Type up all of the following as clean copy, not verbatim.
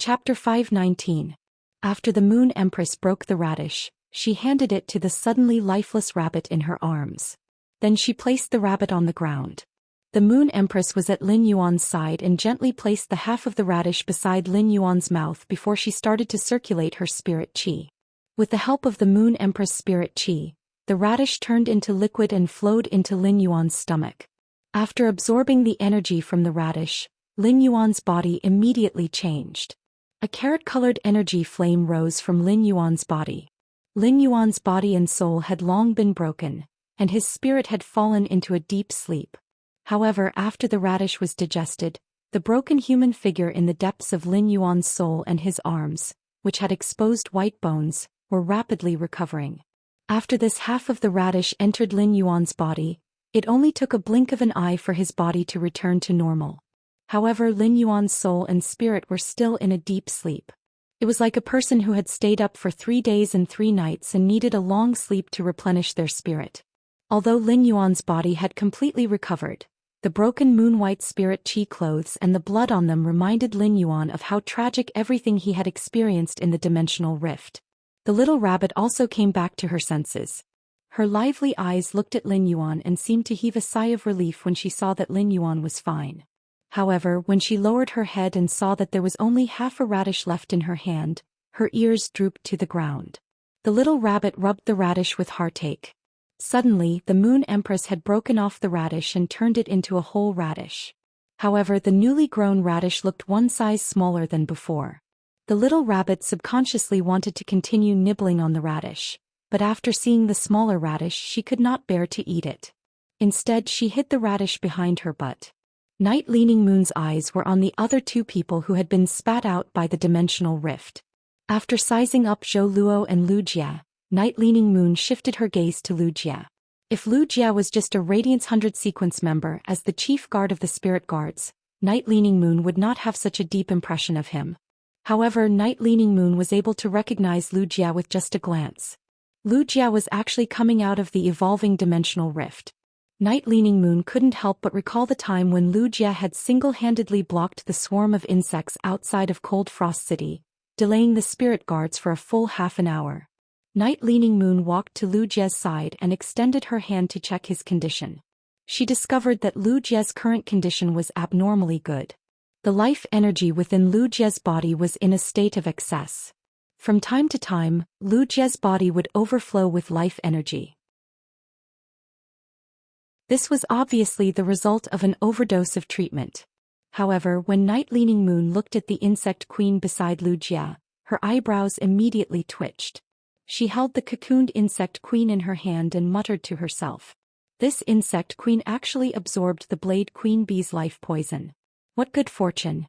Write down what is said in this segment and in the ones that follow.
Chapter 519. After the Moon Empress broke the radish, she handed it to the suddenly lifeless rabbit in her arms. Then she placed the rabbit on the ground. The Moon Empress was at Lin Yuan's side and gently placed the half of the radish beside Lin Yuan's mouth before she started to circulate her spirit qi. With the help of the Moon Empress' spirit qi, the radish turned into liquid and flowed into Lin Yuan's stomach. After absorbing the energy from the radish, Lin Yuan's body immediately changed. A carrot-colored energy flame rose from Lin Yuan's body. Lin Yuan's body and soul had long been broken, and his spirit had fallen into a deep sleep. However, after the radish was digested, the broken human figure in the depths of Lin Yuan's soul and his arms, which had exposed white bones, were rapidly recovering. After this half of the radish entered Lin Yuan's body, it only took a blink of an eye for his body to return to normal. However, Lin Yuan's soul and spirit were still in a deep sleep. It was like a person who had stayed up for 3 days and 3 nights and needed a long sleep to replenish their spirit. Although Lin Yuan's body had completely recovered, the broken moon-white spirit qi clothes and the blood on them reminded Lin Yuan of how tragic everything he had experienced in the dimensional rift. The little rabbit also came back to her senses. Her lively eyes looked at Lin Yuan and seemed to heave a sigh of relief when she saw that Lin Yuan was fine. However, when she lowered her head and saw that there was only half a radish left in her hand, her ears drooped to the ground. The little rabbit rubbed the radish with heartache. Suddenly, the Moon Empress had broken off the radish and turned it into a whole radish. However, the newly grown radish looked 1 size smaller than before. The little rabbit subconsciously wanted to continue nibbling on the radish, but after seeing the smaller radish she could not bear to eat it. Instead, she hid the radish behind her butt. Night Leaning Moon's eyes were on the other 2 people who had been spat out by the dimensional rift. After sizing up Zhou Luo and Wuxia, Night Leaning Moon shifted her gaze to Wuxia. If Wuxia was just a Radiance 100 sequence member as the chief guard of the spirit guards, Night Leaning Moon would not have such a deep impression of him. However, Night Leaning Moon was able to recognize Wuxia with just a glance. Wuxia was actually coming out of the evolving dimensional rift. Night Leaning Moon couldn't help but recall the time when Wuxia had single-handedly blocked the swarm of insects outside of Cold Frost City, delaying the spirit guards for a full half an hour. Night Leaning Moon walked to Wuxia's side and extended her hand to check his condition. She discovered that Wuxia's current condition was abnormally good. The life energy within Wuxia's body was in a state of excess. From time to time, Wuxia's body would overflow with life energy. This was obviously the result of an overdose of treatment. However, when Night Leaning Moon looked at the insect queen beside Wuxia, her eyebrows immediately twitched. She held the cocooned insect queen in her hand and muttered to herself. This insect queen actually absorbed the Blade Queen Bee's life poison. What good fortune!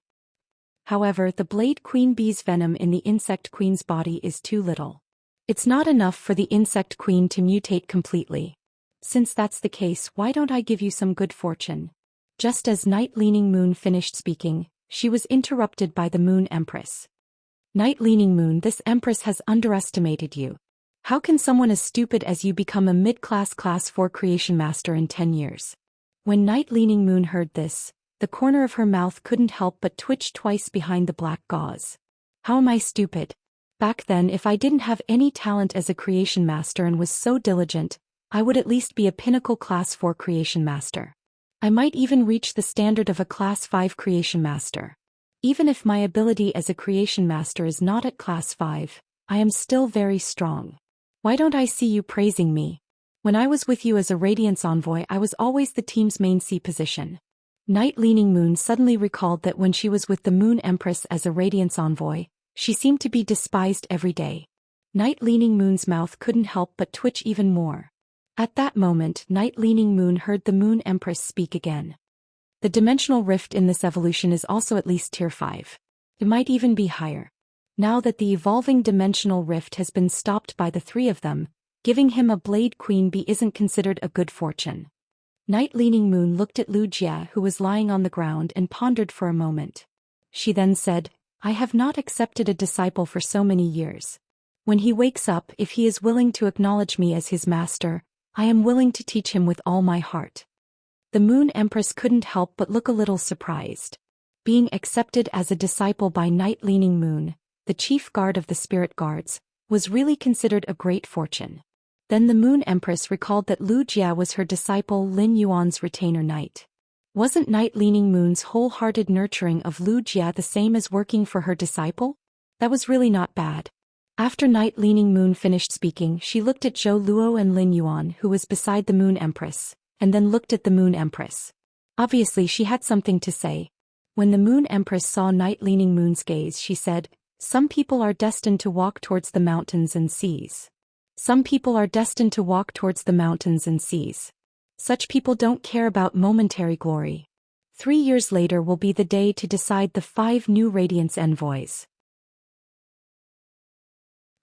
However, the Blade Queen Bee's venom in the insect queen's body is too little. It's not enough for the insect queen to mutate completely. Since that's the case, why don't I give you some good fortune? Just as Night Leaning Moon finished speaking, she was interrupted by the Moon Empress. Night Leaning Moon, this Empress has underestimated you. How can someone as stupid as you become a mid-class Class 4 creation master in 10 years? When Night Leaning Moon heard this, the corner of her mouth couldn't help but twitch twice behind the black gauze. How am I stupid? Back then, if I didn't have any talent as a creation master and was so diligent, I would at least be a pinnacle Class 4 creation master. I might even reach the standard of a Class 5 creation master. Even if my ability as a creation master is not at Class 5, I am still very strong. Why don't I see you praising me? When I was with you as a Radiance Envoy, I was always the team's main C position. Night Leaning Moon suddenly recalled that when she was with the Moon Empress as a Radiance Envoy, she seemed to be despised every day. Night Leaning Moon's mouth couldn't help but twitch even more. At that moment, Night Leaning Moon heard the Moon Empress speak again. The dimensional rift in this evolution is also at least tier 5. It might even be higher. Now that the evolving dimensional rift has been stopped by the 3 of them, giving him a Blade Queen Bee isn't considered a good fortune. Night Leaning Moon looked at Wuxia, who was lying on the ground, and pondered for a moment. She then said, I have not accepted a disciple for so many years. When he wakes up, if he is willing to acknowledge me as his master, I am willing to teach him with all my heart. The Moon Empress couldn't help but look a little surprised. Being accepted as a disciple by Night-Leaning Moon, the chief guard of the spirit guards, was really considered a great fortune. Then the Moon Empress recalled that Lu Jia was her disciple Lin Yuan's retainer knight. Wasn't Night-Leaning Moon's wholehearted nurturing of Lu Jia the same as working for her disciple? That was really not bad. After Night-Leaning Moon finished speaking, she looked at Zhou Luo and Lin Yuan, who was beside the Moon Empress, and then looked at the Moon Empress. Obviously she had something to say. When the Moon Empress saw Night-Leaning Moon's gaze, she said, "Some people are destined to walk towards the mountains and seas. Some people are destined to walk towards the mountains and seas. Such people don't care about momentary glory. 3 years later will be the day to decide the 5 new Radiance envoys."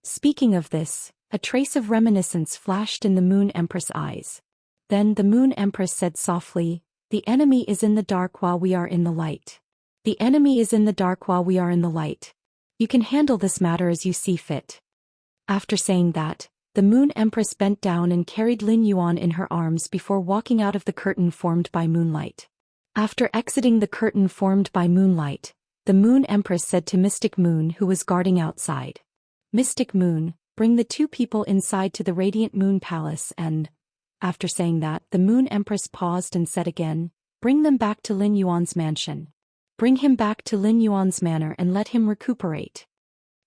Speaking of this, a trace of reminiscence flashed in the Moon Empress' eyes. Then the Moon Empress said softly, "The enemy is in the dark while we are in the light. The enemy is in the dark while we are in the light. You can handle this matter as you see fit." After saying that, the Moon Empress bent down and carried Lin Yuan in her arms before walking out of the curtain formed by moonlight. After exiting the curtain formed by moonlight, the Moon Empress said to Mystic Moon, who was guarding outside, "Mystic Moon, bring the 2 people inside to the Radiant Moon Palace and..." After saying that, the Moon Empress paused and said again, "Bring them back to Lin Yuan's mansion. Bring him back to Lin Yuan's manor and let him recuperate."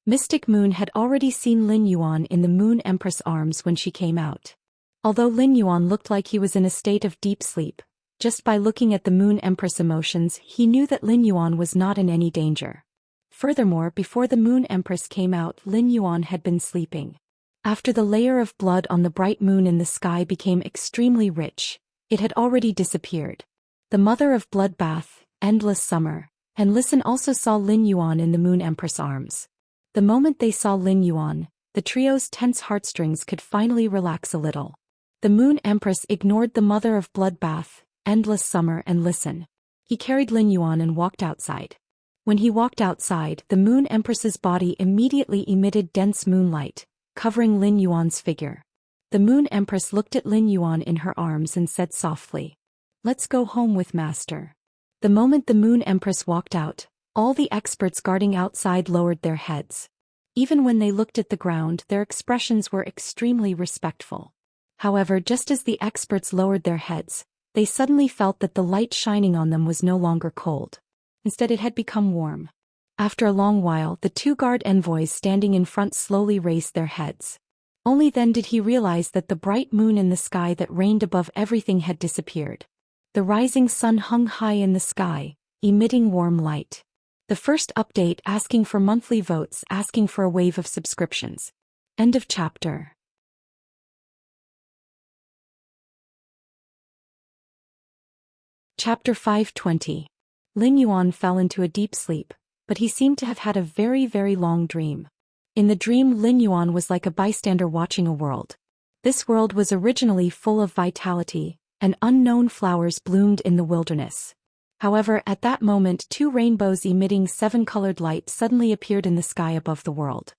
Mystic Moon had already seen Lin Yuan in the Moon Empress' arms when she came out. Although Lin Yuan looked like he was in a state of deep sleep, just by looking at the Moon Empress' emotions he knew that Lin Yuan was not in any danger. Furthermore, before the Moon Empress came out, Lin Yuan had been sleeping. After the layer of blood on the bright moon in the sky became extremely rich, it had already disappeared. The mother of Bloodbath, Endless Summer, and Listen also saw Lin Yuan in the Moon Empress' arms. The moment they saw Lin Yuan, the trio's tense heartstrings could finally relax a little. The Moon Empress ignored the mother of Bloodbath, Endless Summer and Listen. He carried Lin Yuan and walked outside. When he walked outside, the Moon Empress's body immediately emitted dense moonlight, covering Lin Yuan's figure. The Moon Empress looked at Lin Yuan in her arms and said softly, "Let's go home with Master." The moment the Moon Empress walked out, all the experts guarding outside lowered their heads. Even when they looked at the ground, their expressions were extremely respectful. However, just as the experts lowered their heads, they suddenly felt that the light shining on them was no longer cold. Instead it had become warm. After a long while, the 2 guard envoys standing in front slowly raised their heads. Only then did he realize that the bright moon in the sky that reigned above everything had disappeared. The rising sun hung high in the sky, emitting warm light. The first update asking for monthly votes, asking for a wave of subscriptions. End of chapter. Chapter 520. Lin Yuan fell into a deep sleep, but he seemed to have had a very, very long dream. In the dream, Lin Yuan was like a bystander watching a world. This world was originally full of vitality, and unknown flowers bloomed in the wilderness. However, at that moment 2 rainbows emitting 7-colored light suddenly appeared in the sky above the world.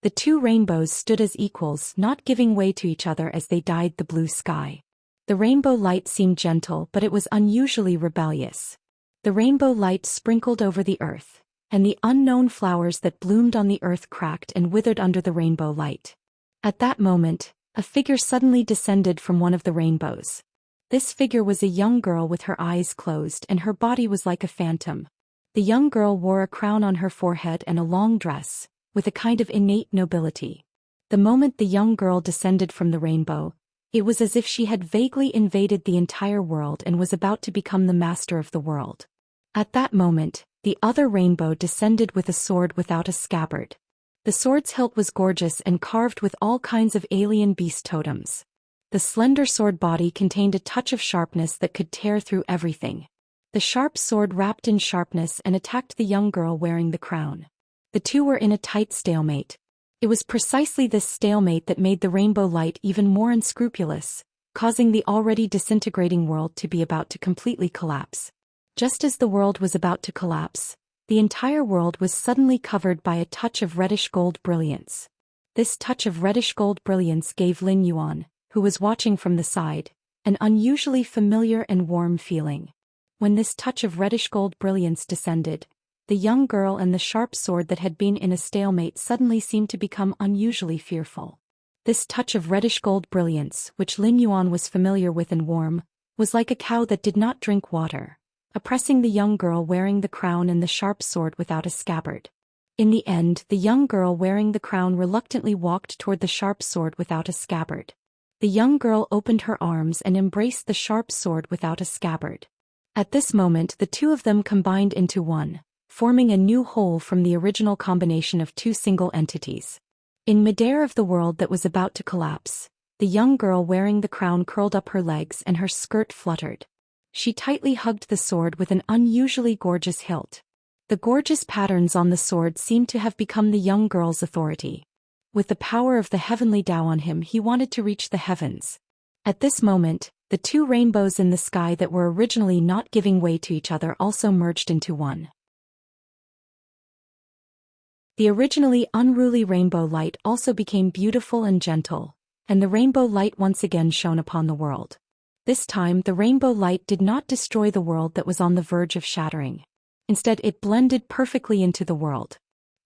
The 2 rainbows stood as equals, not giving way to each other as they dyed the blue sky. The rainbow light seemed gentle, but it was unusually rebellious. The rainbow light sprinkled over the earth, and the unknown flowers that bloomed on the earth cracked and withered under the rainbow light. At that moment, a figure suddenly descended from one of the rainbows. This figure was a young girl with her eyes closed and her body was like a phantom. The young girl wore a crown on her forehead and a long dress, with a kind of innate nobility. The moment the young girl descended from the rainbow, it was as if she had vaguely invaded the entire world and was about to become the master of the world. At that moment, the other rainbow descended with a sword without a scabbard. The sword's hilt was gorgeous and carved with all kinds of alien beast totems. The slender sword body contained a touch of sharpness that could tear through everything. The sharp sword wrapped in sharpness and attacked the young girl wearing the crown. The 2 were in a tight stalemate. It was precisely this stalemate that made the rainbow light even more unscrupulous, causing the already disintegrating world to be about to completely collapse. Just as the world was about to collapse, the entire world was suddenly covered by a touch of reddish-gold brilliance. This touch of reddish-gold brilliance gave Lin Yuan, who was watching from the side, an unusually familiar and warm feeling. When this touch of reddish-gold brilliance descended, the young girl and the sharp sword that had been in a stalemate suddenly seemed to become unusually fearful. This touch of reddish-gold brilliance, which Lin Yuan was familiar with and warm, was like a cow that did not drink water, oppressing the young girl wearing the crown and the sharp sword without a scabbard. In the end, the young girl wearing the crown reluctantly walked toward the sharp sword without a scabbard. The young girl opened her arms and embraced the sharp sword without a scabbard. At this moment, the two of them combined into one, forming a new whole from the original combination of two single entities. In midair of the world that was about to collapse, the young girl wearing the crown curled up her legs and her skirt fluttered. She tightly hugged the sword with an unusually gorgeous hilt. The gorgeous patterns on the sword seemed to have become the young girl's authority. With the power of the heavenly Tao on him, he wanted to reach the heavens. At this moment, the two rainbows in the sky that were originally not giving way to each other also merged into one. The originally unruly rainbow light also became beautiful and gentle, and the rainbow light once again shone upon the world. This time the rainbow light did not destroy the world that was on the verge of shattering. Instead, it blended perfectly into the world.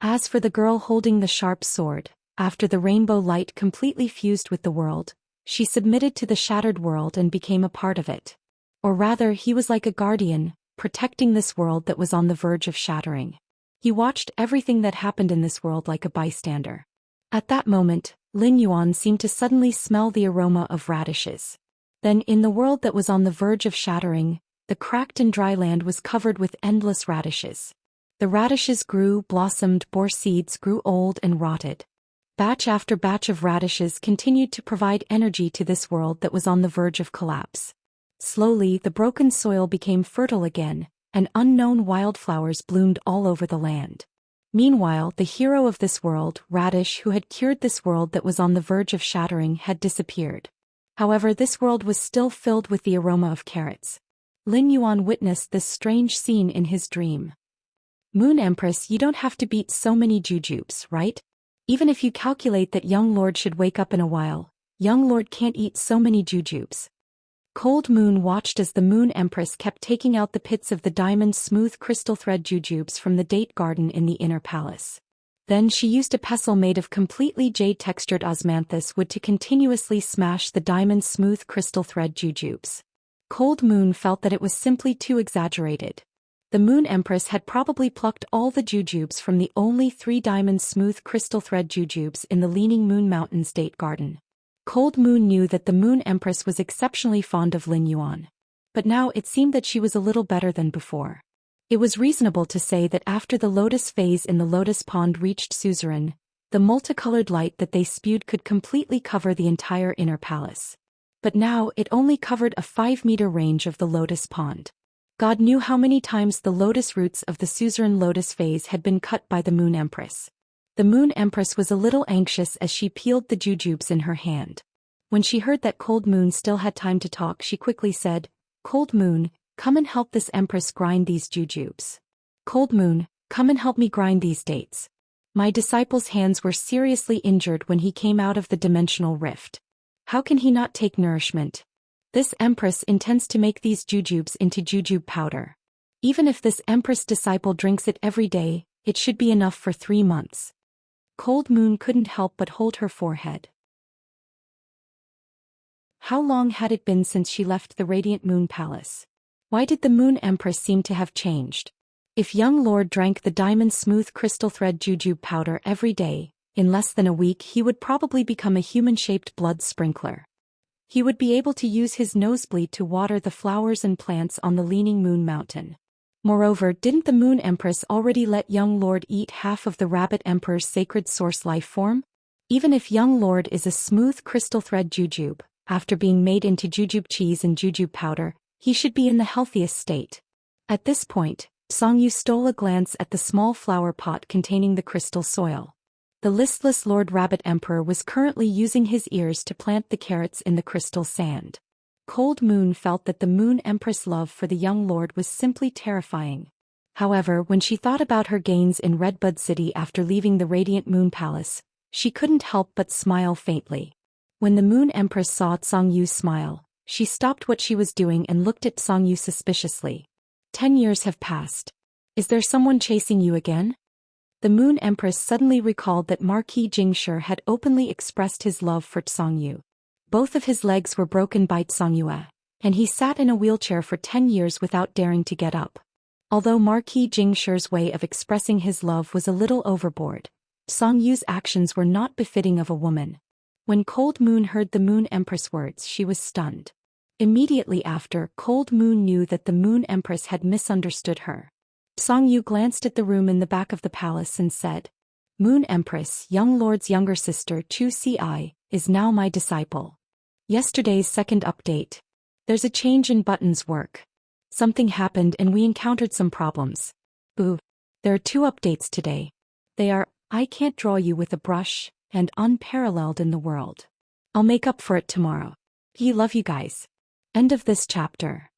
As for the girl holding the sharp sword, after the rainbow light completely fused with the world, she submitted to the shattered world and became a part of it. Or rather, he was like a guardian, protecting this world that was on the verge of shattering. He watched everything that happened in this world like a bystander. At that moment, Lin Yuan seemed to suddenly smell the aroma of radishes. Then, in the world that was on the verge of shattering, the cracked and dry land was covered with endless radishes. The radishes grew, blossomed, bore seeds, grew old and rotted. Batch after batch of radishes continued to provide energy to this world that was on the verge of collapse. Slowly, the broken soil became fertile again, and unknown wildflowers bloomed all over the land. Meanwhile, the hero of this world, Radish, who had cured this world that was on the verge of shattering, had disappeared. However, this world was still filled with the aroma of carrots. Lin Yuan witnessed this strange scene in his dream. Moon Empress, you don't have to beat so many jujubes, right? Even if you calculate that young lord should wake up in a while, young lord can't eat so many jujubes. Cold Moon watched as the Moon Empress kept taking out the pits of the diamond smooth crystal thread jujubes from the date garden in the inner palace. Then she used a pestle made of completely jade-textured osmanthus wood to continuously smash the diamond smooth crystal thread jujubes. Cold Moon felt that it was simply too exaggerated. The Moon Empress had probably plucked all the jujubes from the only 3 diamond smooth crystal thread jujubes in the Leaning Moon Mountains date garden. Cold Moon knew that the Moon Empress was exceptionally fond of Lin Yuan. But now it seemed that she was a little better than before. It was reasonable to say that after the lotus phase in the lotus pond reached suzerain, the multicolored light that they spewed could completely cover the entire inner palace. But now it only covered a 5-meter range of the lotus pond. God knew how many times the lotus roots of the suzerain lotus phase had been cut by the Moon Empress. The Moon Empress was a little anxious as she peeled the jujubes in her hand. When she heard that Cold Moon still had time to talk, she quickly said, "Cold Moon, come and help this Empress grind these jujubes. Cold Moon, come and help me grind these dates. My disciple's hands were seriously injured when he came out of the dimensional rift. How can he not take nourishment? This Empress intends to make these jujubes into jujube powder. Even if this Empress disciple drinks it every day, it should be enough for 3 months." Cold Moon couldn't help but hold her forehead. How long had it been since she left the Radiant Moon Palace? Why did the Moon Empress seem to have changed? If young lord drank the diamond smooth crystal thread jujube powder every day, in less than a week he would probably become a human-shaped blood sprinkler. He would be able to use his nosebleed to water the flowers and plants on the Leaning Moon Mountain. Moreover, didn't the Moon Empress already let young lord eat half of the Rabbit Emperor's sacred source life form? Even if young lord is a smooth crystal thread jujube, after being made into jujube cheese and jujube powder, he should be in the healthiest state. At this point, Songyu stole a glance at the small flower pot containing the crystal soil. The listless Lord Rabbit Emperor was currently using his ears to plant the carrots in the crystal sand. Cold Moon felt that the Moon Empress' love for the young lord was simply terrifying. However, when she thought about her gains in Redbud City after leaving the Radiant Moon Palace, she couldn't help but smile faintly. When the Moon Empress saw Songyu smile, she stopped what she was doing and looked at Songyu suspiciously. 10 years have passed. Is there someone chasing you again? The Moon Empress suddenly recalled that Marquis Jingshi had openly expressed his love for Tsangyu. Both of his legs were broken by Tsangyu, and he sat in a wheelchair for 10 years without daring to get up. Although Marquis Jingshi's way of expressing his love was a little overboard, Tsongyu's actions were not befitting of a woman. When Cold Moon heard the Moon Empress' words, she was stunned. Immediately after, Cold Moon knew that the Moon Empress had misunderstood her. Tsongyu glanced at the room in the back of the palace and said, "Moon Empress, young lord's younger sister Zhou Xian, is now my disciple. Yesterday's second update. There's a change in Button's work. Something happened and we encountered some problems. Boo. There are 2 updates today. They are, I can't draw you with a brush, and unparalleled in the world. I'll make up for it tomorrow. Love you guys." End of this chapter.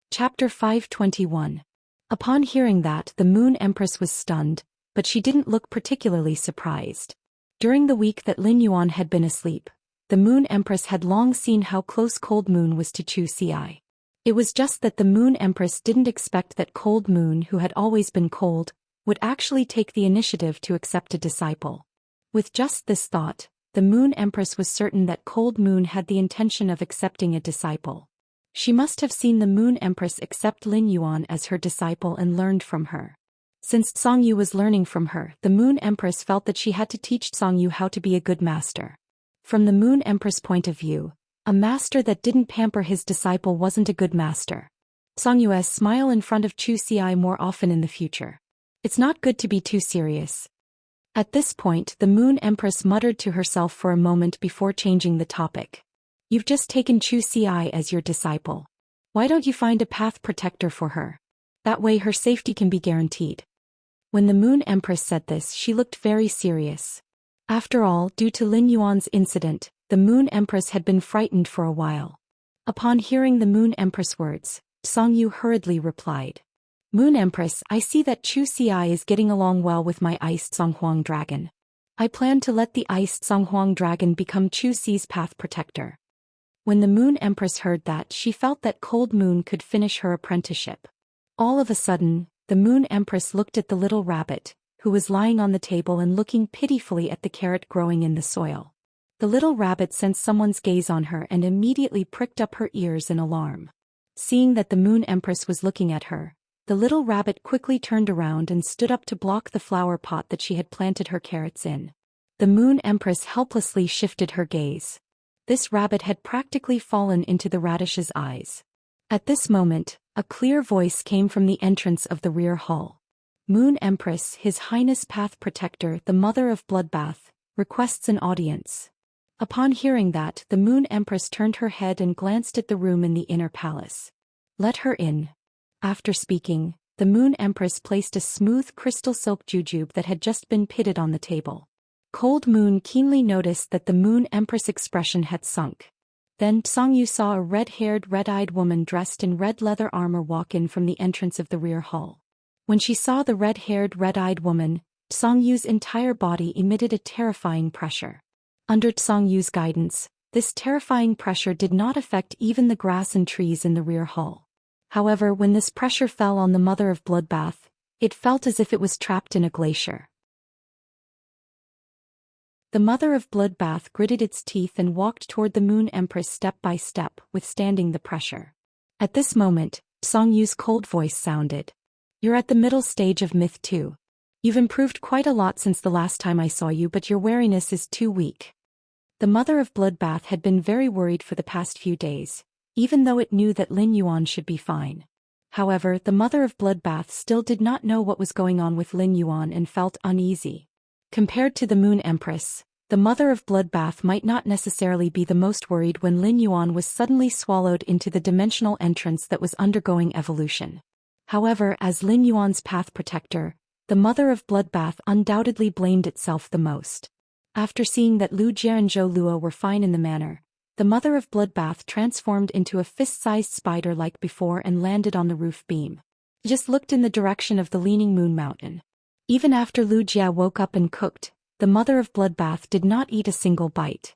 Chapter 521. Upon hearing that, the Moon Empress was stunned, but she didn't look particularly surprised. During the week that Lin Yuan had been asleep, the Moon Empress had long seen how close Cold Moon was to Zhou Xian. It was just that the Moon Empress didn't expect that Cold Moon, who had always been cold, would actually take the initiative to accept a disciple. With just this thought, the Moon Empress was certain that Cold Moon had the intention of accepting a disciple. She must have seen the Moon Empress accept Lin Yuan as her disciple and learned from her. Since Tsongyu was learning from her, the Moon Empress felt that she had to teach Tsongyu how to be a good master. From the Moon Empress' point of view, a master that didn't pamper his disciple wasn't a good master. Tsongyu's smile in front of Zhou Xian more often in the future. It's not good to be too serious. At this point, the Moon Empress muttered to herself for a moment before changing the topic. You've just taken Zhou Xian as your disciple. Why don't you find a path protector for her? That way her safety can be guaranteed. When the Moon Empress said this, she looked very serious. After all, due to Lin Yuan's incident, the Moon Empress had been frightened for a while. Upon hearing the Moon Empress' words, Tsongyu hurriedly replied, "Moon Empress, I see that Zhou Xian is getting along well with my iced Songhuang dragon. I plan to let the iced Songhuang dragon become Zhou Xi's path protector." When the Moon Empress heard that, she felt that Cold Moon could finish her apprenticeship. All of a sudden, the Moon Empress looked at the little rabbit, who was lying on the table and looking pitifully at the carrot growing in the soil. The little rabbit sensed someone's gaze on her and immediately pricked up her ears in alarm. Seeing that the Moon Empress was looking at her, the little rabbit quickly turned around and stood up to block the flower pot that she had planted her carrots in. The Moon Empress helplessly shifted her gaze. This rabbit had practically fallen into the radish's eyes. At this moment, a clear voice came from the entrance of the rear hall. "Moon Empress, His Highness Path Protector, the Mother of Bloodbath, requests an audience." Upon hearing that, the Moon Empress turned her head and glanced at the room in the inner palace. "Let her in." After speaking, the Moon Empress placed a smooth crystal silk jujube that had just been pitted on the table. Cold Moon keenly noticed that the Moon Empress' expression had sunk. Then Tsongyu saw a red-haired, red-eyed woman dressed in red leather armor walk in from the entrance of the rear hall. When she saw the red-haired, red-eyed woman, Tsongyu's entire body emitted a terrifying pressure. Under Tsongyu's guidance, this terrifying pressure did not affect even the grass and trees in the rear hall. However, when this pressure fell on the Mother of Bloodbath, it felt as if it was trapped in a glacier. The Mother of Bloodbath gritted its teeth and walked toward the Moon Empress step by step, withstanding the pressure. At this moment, Tsongyu's cold voice sounded. "You're at the middle stage of Myth 2. You've improved quite a lot since the last time I saw you, but your wariness is too weak." The Mother of Bloodbath had been very worried for the past few days, even though it knew that Lin Yuan should be fine. However, the Mother of Bloodbath still did not know what was going on with Lin Yuan and felt uneasy. Compared to the Moon Empress, the Mother of Bloodbath might not necessarily be the most worried when Lin Yuan was suddenly swallowed into the dimensional entrance that was undergoing evolution. However, as Lin Yuan's path protector, the Mother of Bloodbath undoubtedly blamed itself the most. After seeing that Lu Jie and Zhou Luo were fine in the manor, the Mother of Bloodbath transformed into a fist-sized spider like before and landed on the roof beam. Just looked in the direction of the leaning moon mountain. Even after Lu Jie woke up and cooked, the Mother of Bloodbath did not eat a single bite.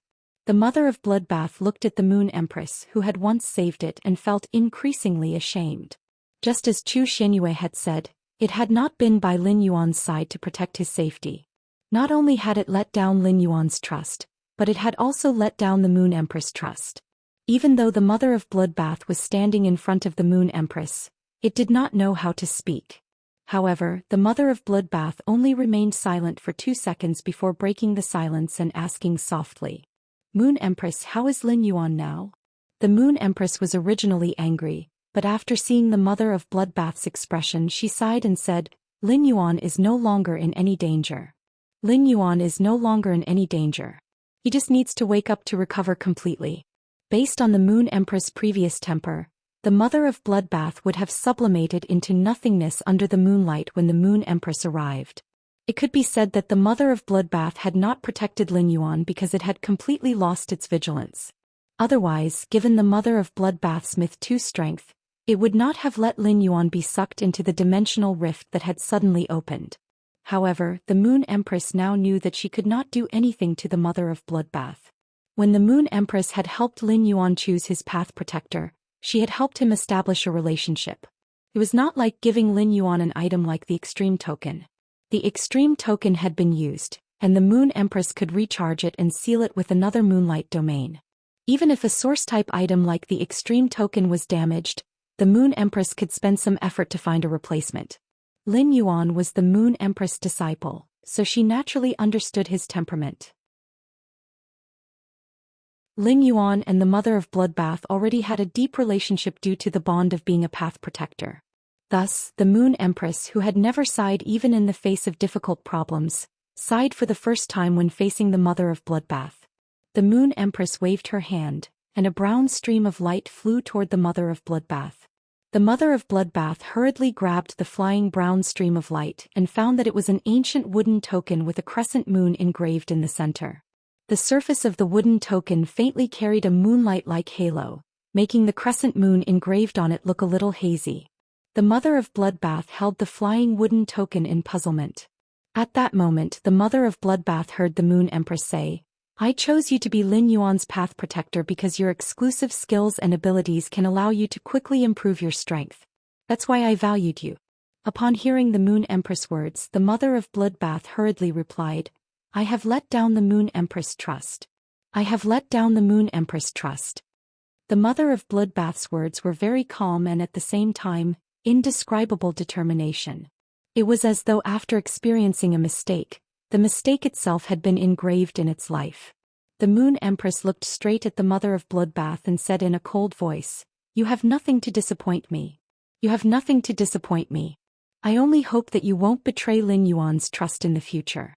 The mother of Bloodbath looked at the Moon Empress who had once saved it and felt increasingly ashamed. Just as Zhou Xian had said, it had not been by Lin Yuan's side to protect his safety. Not only had it let down Lin Yuan's trust, but it had also let down the Moon Empress' trust. Even though the mother of Bloodbath was standing in front of the Moon Empress, it did not know how to speak. However, the mother of Bloodbath only remained silent for 2 seconds before breaking the silence and asking softly, "Moon Empress, how is Lin Yuan now?" The Moon Empress was originally angry, but after seeing the mother of Bloodbath's expression she sighed and said, "Lin Yuan is no longer in any danger. Lin Yuan is no longer in any danger. He just needs to wake up to recover completely." Based on the Moon Empress' previous temper, the mother of Bloodbath would have sublimated into nothingness under the moonlight when the Moon Empress arrived. It could be said that the mother of Bloodbath had not protected Lin Yuan because it had completely lost its vigilance. Otherwise, given the mother of Bloodbath's myth 2 strength, it would not have let Lin Yuan be sucked into the dimensional rift that had suddenly opened. However, the Moon Empress now knew that she could not do anything to the mother of Bloodbath. When the Moon Empress had helped Lin Yuan choose his path protector, she had helped him establish a relationship. It was not like giving Lin Yuan an item like the Extreme Token. The Extreme Token had been used, and the Moon Empress could recharge it and seal it with another Moonlight domain. Even if a source-type item like the Extreme Token was damaged, the Moon Empress could spend some effort to find a replacement. Lin Yuan was the Moon Empress' disciple, so she naturally understood his temperament. Lin Yuan and the mother of Bloodbath already had a deep relationship due to the bond of being a path protector. Thus, the Moon Empress, who had never sighed even in the face of difficult problems, sighed for the first time when facing the mother of Bloodbath. The Moon Empress waved her hand, and a brown stream of light flew toward the mother of Bloodbath. The mother of Bloodbath hurriedly grabbed the flying brown stream of light and found that it was an ancient wooden token with a crescent moon engraved in the center. The surface of the wooden token faintly carried a moonlight-like halo, making the crescent moon engraved on it look a little hazy. The mother of Bloodbath held the flying wooden token in puzzlement. At that moment the mother of Bloodbath heard the Moon Empress say, "I chose you to be Lin Yuan's path protector because your exclusive skills and abilities can allow you to quickly improve your strength. That's why I valued you." Upon hearing the Moon Empress' words, the mother of Bloodbath hurriedly replied, "I have let down the Moon Empress' trust. I have let down the Moon Empress' trust." The mother of Bloodbath's words were very calm and at the same time, indescribable determination. It was as though after experiencing a mistake, the mistake itself had been engraved in its life. The Moon Empress looked straight at the mother of Bloodbath and said in a cold voice, "You have nothing to disappoint me. You have nothing to disappoint me. I only hope that you won't betray Lin Yuan's trust in the future.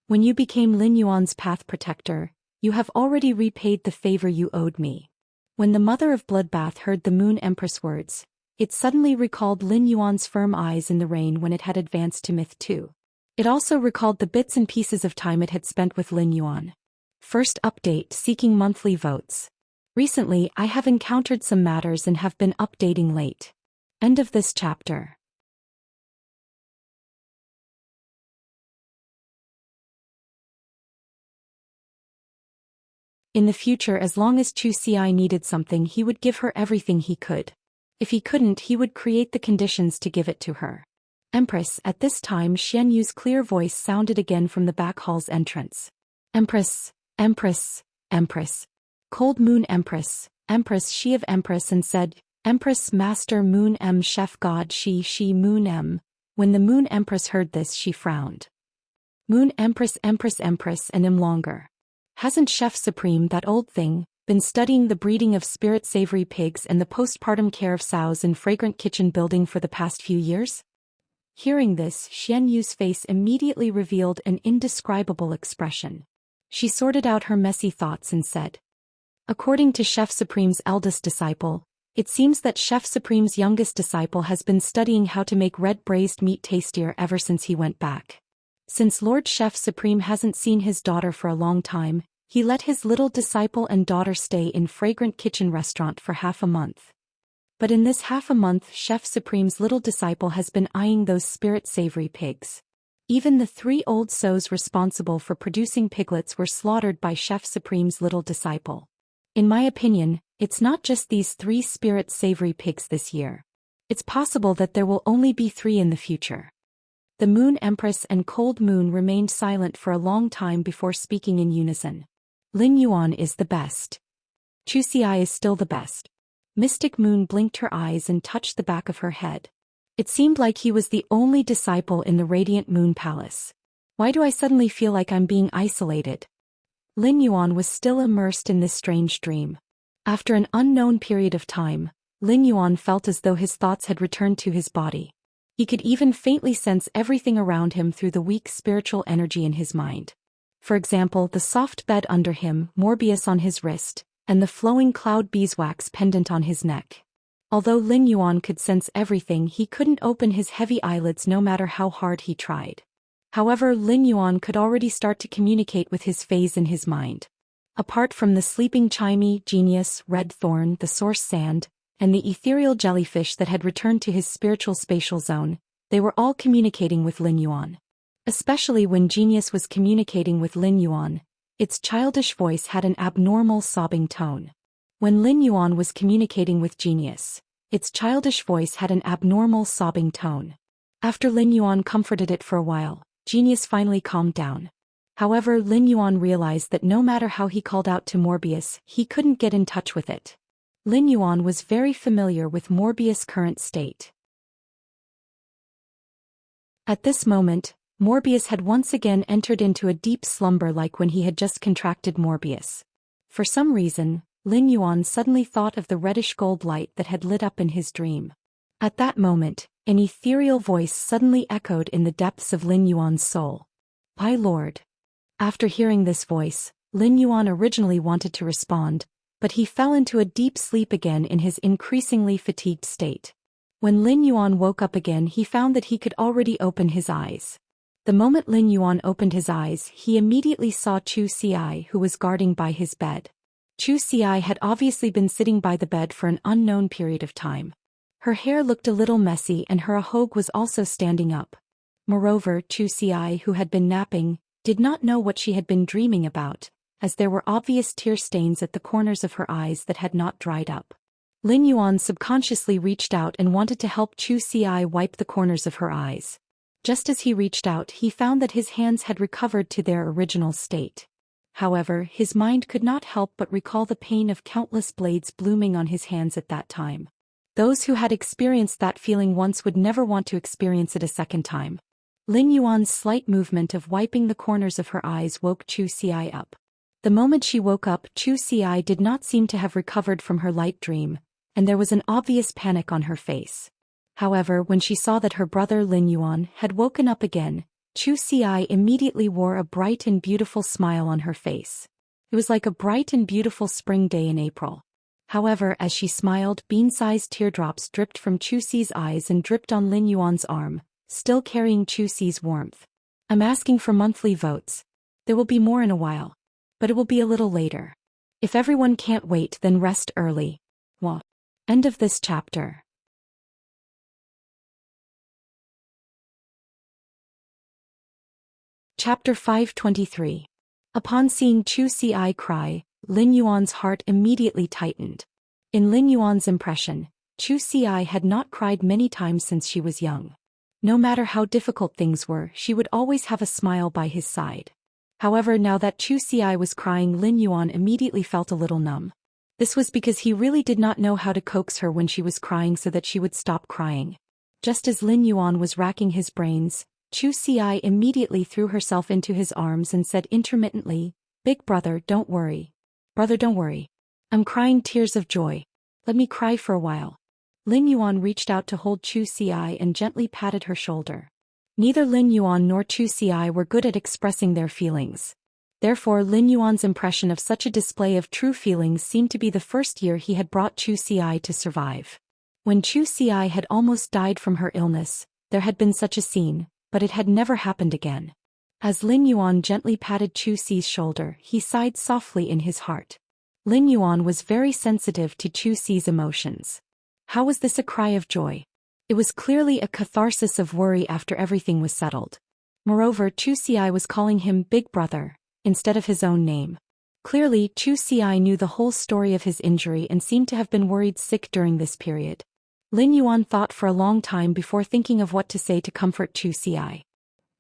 When you became Lin Yuan's path protector, you have already repaid the favor you owed me." When the mother of Bloodbath heard the Moon Empress' words, it suddenly recalled Lin Yuan's firm eyes in the rain when it had advanced to Myth 2. It also recalled the bits and pieces of time it had spent with Lin Yuan. First update: seeking monthly votes. Recently, I have encountered some matters and have been updating late. End of this chapter. In the future, as long as Zhou Xian needed something, he would give her everything he could. If he couldn't, he would create the conditions to give it to her. Empress. At this time, Xian Yu's clear voice sounded again from the back hall's entrance. "Empress, Empress, Empress." Cold Moon Empress, Empress, she of Empress, and said, "Empress, Master Moon M, Chef God, she Moon M." When the Moon Empress heard this, she frowned. Moon Empress, Empress, Empress, and M longer. Hasn't Chef Supreme, that old thing, been studying the breeding of spirit savory pigs and the postpartum care of sows in Fragrant Kitchen building for the past few years? Hearing this, Xian Yu's face immediately revealed an indescribable expression. She sorted out her messy thoughts and said, "According to Chef Supreme's eldest disciple, it seems that Chef Supreme's youngest disciple has been studying how to make red braised meat tastier ever since he went back. Since Lord Chef Supreme hasn't seen his daughter for a long time, he let his little disciple and daughter stay in Fragrant Kitchen restaurant for half a month. But in this half a month, Chef Supreme's little disciple has been eyeing those spirit savory pigs. Even the 3 old sows responsible for producing piglets were slaughtered by Chef Supreme's little disciple. In my opinion, it's not just these 3 spirit savory pigs this year. It's possible that there will only be 3 in the future. The Moon Empress and Cold Moon remained silent for a long time before speaking in unison. Lin Yuan is the best. Zhou Xian is still the best. Mystic Moon blinked her eyes and touched the back of her head. It seemed like he was the only disciple in the Radiant Moon Palace. Why do I suddenly feel like I'm being isolated? Lin Yuan was still immersed in this strange dream. After an unknown period of time, Lin Yuan felt as though his thoughts had returned to his body. He could even faintly sense everything around him through the weak spiritual energy in his mind. For example, the soft bed under him, Morbius on his wrist, and the flowing cloud beeswax pendant on his neck. Although Lin Yuan could sense everything, he couldn't open his heavy eyelids no matter how hard he tried. However, Lin Yuan could already start to communicate with his phase in his mind. Apart from the sleeping Chimey, Genius, Red Thorn, the source sand, and the ethereal jellyfish that had returned to his spiritual spatial zone, they were all communicating with Lin Yuan. Especially when Genius was communicating with Lin Yuan, its childish voice had an abnormal sobbing tone. When Lin Yuan was communicating with Genius, its childish voice had an abnormal sobbing tone. After Lin Yuan comforted it for a while, Genius finally calmed down. However, Lin Yuan realized that no matter how he called out to Morbius, he couldn't get in touch with it. Lin Yuan was very familiar with Morbius' current state. At this moment, Morbius had once again entered into a deep slumber like when he had just contracted Morbius. For some reason, Lin Yuan suddenly thought of the reddish-gold light that had lit up in his dream. At that moment, an ethereal voice suddenly echoed in the depths of Lin Yuan's soul. "My lord." After hearing this voice, Lin Yuan originally wanted to respond, but he fell into a deep sleep again in his increasingly fatigued state. When Lin Yuan woke up again, he found that he could already open his eyes. The moment Lin Yuan opened his eyes, he immediately saw Zhou Xian, who was guarding by his bed. Zhou Xian had obviously been sitting by the bed for an unknown period of time. Her hair looked a little messy and her ahogue was also standing up. Moreover, Zhou Xian, who had been napping, did not know what she had been dreaming about, as there were obvious tear stains at the corners of her eyes that had not dried up. Lin Yuan subconsciously reached out and wanted to help Zhou Xian wipe the corners of her eyes. Just as he reached out, he found that his hands had recovered to their original state. However, his mind could not help but recall the pain of countless blades blooming on his hands at that time. Those who had experienced that feeling once would never want to experience it a second time. Lin Yuan's slight movement of wiping the corners of her eyes woke Zhou Xian up. The moment she woke up, Zhou Xian did not seem to have recovered from her light dream, and there was an obvious panic on her face. However, when she saw that her brother Lin Yuan had woken up again, Zhou Xian immediately wore a bright and beautiful smile on her face. It was like a bright and beautiful spring day in April. However, as she smiled, bean-sized teardrops dripped from Zhou Xi's eyes and dripped on Lin Yuan's arm, still carrying Zhou Xi's warmth. "I'm asking for monthly votes. There will be more in a while. But it will be a little later. If everyone can't wait, then rest early." Wah. End of this chapter. Chapter 523. Upon seeing Zhou Xian cry, Lin Yuan's heart immediately tightened. In Lin Yuan's impression, Zhou Xian had not cried many times since she was young. No matter how difficult things were, she would always have a smile by his side. However, now that Zhou Xian was crying, Lin Yuan immediately felt a little numb. This was because he really did not know how to coax her when she was crying so that she would stop crying. Just as Lin Yuan was racking his brains, Zhou Xian immediately threw herself into his arms and said intermittently, "Big brother, don't worry. Brother, don't worry. I'm crying tears of joy. Let me cry for a while." Lin Yuan reached out to hold Zhou Xian and gently patted her shoulder. Neither Lin Yuan nor Zhou Xian were good at expressing their feelings. Therefore, Lin Yuan's impression of such a display of true feelings seemed to be the first year he had brought Zhou Xian to survive. When Zhou Xian had almost died from her illness, there had been such a scene, but it had never happened again. As Lin Yuan gently patted Zhou Xi's shoulder, he sighed softly in his heart. Lin Yuan was very sensitive to Zhou Xi's emotions. How was this a cry of joy? It was clearly a catharsis of worry after everything was settled. Moreover, Zhou Xian was calling him Big Brother, instead of his own name. Clearly, Zhou Xian knew the whole story of his injury and seemed to have been worried sick during this period. Lin Yuan thought for a long time before thinking of what to say to comfort Zhou Xian.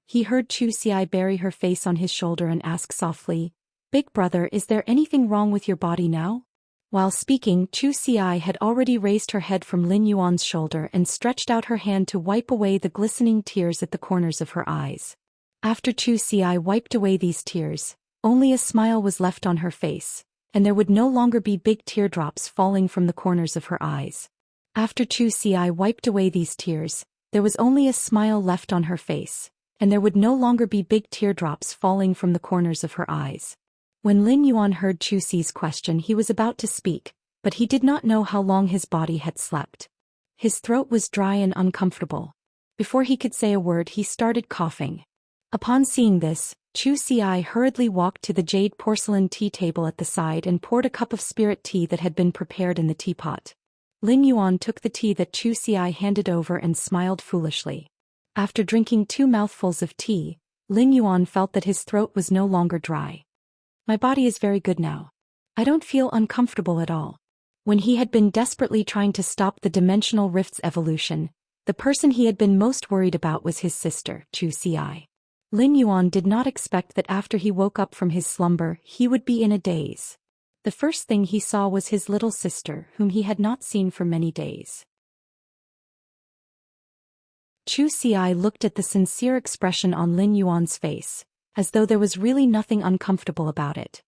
He heard Zhou Xian bury her face on his shoulder and ask softly, "Big Brother, is there anything wrong with your body now?" While speaking, Zhou Xian had already raised her head from Lin Yuan's shoulder and stretched out her hand to wipe away the glistening tears at the corners of her eyes. After Zhou Xian wiped away these tears, only a smile was left on her face, and there would no longer be big teardrops falling from the corners of her eyes. After Zhou Xian wiped away these tears, there was only a smile left on her face, and there would no longer be big teardrops falling from the corners of her eyes. When Lin Yuan heard Zhou Xi's question, he was about to speak, but he did not know how long his body had slept. His throat was dry and uncomfortable. Before he could say a word, he started coughing. Upon seeing this, Zhou Xian hurriedly walked to the jade porcelain tea table at the side and poured a cup of spirit tea that had been prepared in the teapot. Lin Yuan took the tea that Zhou Xian handed over and smiled foolishly. After drinking 2 mouthfuls of tea, Lin Yuan felt that his throat was no longer dry. "My body is very good now. I don't feel uncomfortable at all." When he had been desperately trying to stop the dimensional rift's evolution, the person he had been most worried about was his sister, Zhou Xian. Lin Yuan did not expect that after he woke up from his slumber, he would be in a daze. The first thing he saw was his little sister, whom he had not seen for many days. Zhou Xian looked at the sincere expression on Lin Yuan's face, as though there was really nothing uncomfortable about it.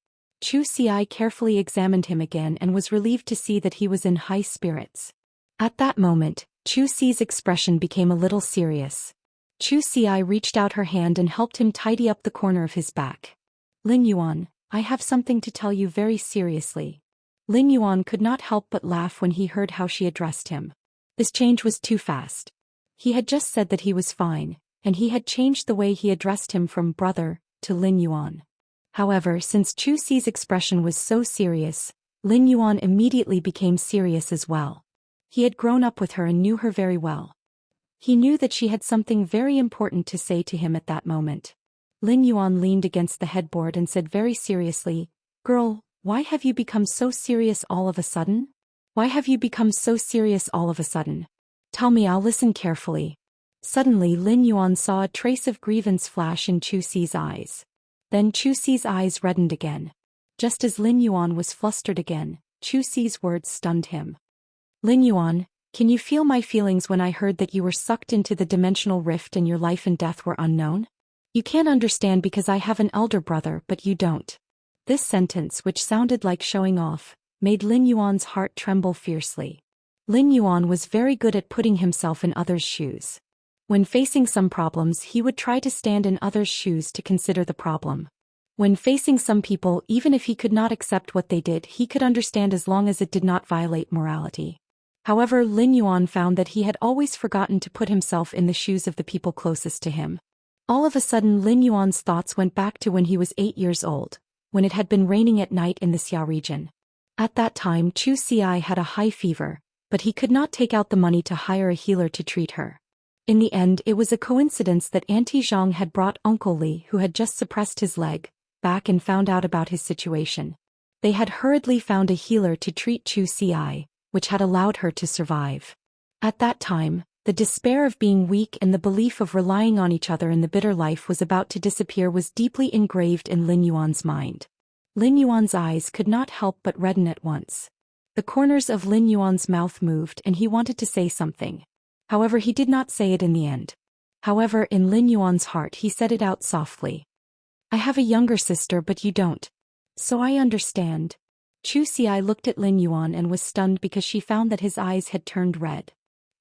Zhou Xian carefully examined him again and was relieved to see that he was in high spirits. At that moment, Zhou Xi's expression became a little serious. Zhou Xian reached out her hand and helped him tidy up the corner of his back. "Lin Yuan, I have something to tell you very seriously." Lin Yuan could not help but laugh when he heard how she addressed him. This change was too fast. He had just said that he was fine, and he had changed the way he addressed him from brother to Lin Yuan. However, since Zhou Xi's expression was so serious, Lin Yuan immediately became serious as well. He had grown up with her and knew her very well. He knew that she had something very important to say to him at that moment. Lin Yuan leaned against the headboard and said very seriously, "Girl, why have you become so serious all of a sudden? Why have you become so serious all of a sudden? Tell me, I'll listen carefully." Suddenly Lin Yuan saw a trace of grievance flash in Zhou Xi's eyes. Then Zhou Xi's eyes reddened again. Just as Lin Yuan was flustered again, Zhou Xi's words stunned him. "Lin Yuan, can you feel my feelings when I heard that you were sucked into the dimensional rift and your life and death were unknown? You can't understand because I have an elder brother, but you don't." This sentence, which sounded like showing off, made Lin Yuan's heart tremble fiercely. Lin Yuan was very good at putting himself in others' shoes. When facing some problems, he would try to stand in others' shoes to consider the problem. When facing some people, even if he could not accept what they did, he could understand as long as it did not violate morality. However, Lin Yuan found that he had always forgotten to put himself in the shoes of the people closest to him. All of a sudden, Lin Yuan's thoughts went back to when he was 8 years old, when it had been raining at night in the Xia region. At that time, Zhou Xian had a high fever, but he could not take out the money to hire a healer to treat her. In the end, it was a coincidence that Auntie Zhang had brought Uncle Li, who had just suppressed his leg, back and found out about his situation. They had hurriedly found a healer to treat Zhou Xian, which had allowed her to survive. At that time, the despair of being weak and the belief of relying on each other in the bitter life was about to disappear was deeply engraved in Lin Yuan's mind. Lin Yuan's eyes could not help but redden at once. The corners of Lin Yuan's mouth moved and he wanted to say something. However, he did not say it in the end. However, in Lin Yuan's heart he said it out softly. "I have a younger sister, but you don't. So I understand." Zhou Xian looked at Lin Yuan and was stunned because she found that his eyes had turned red.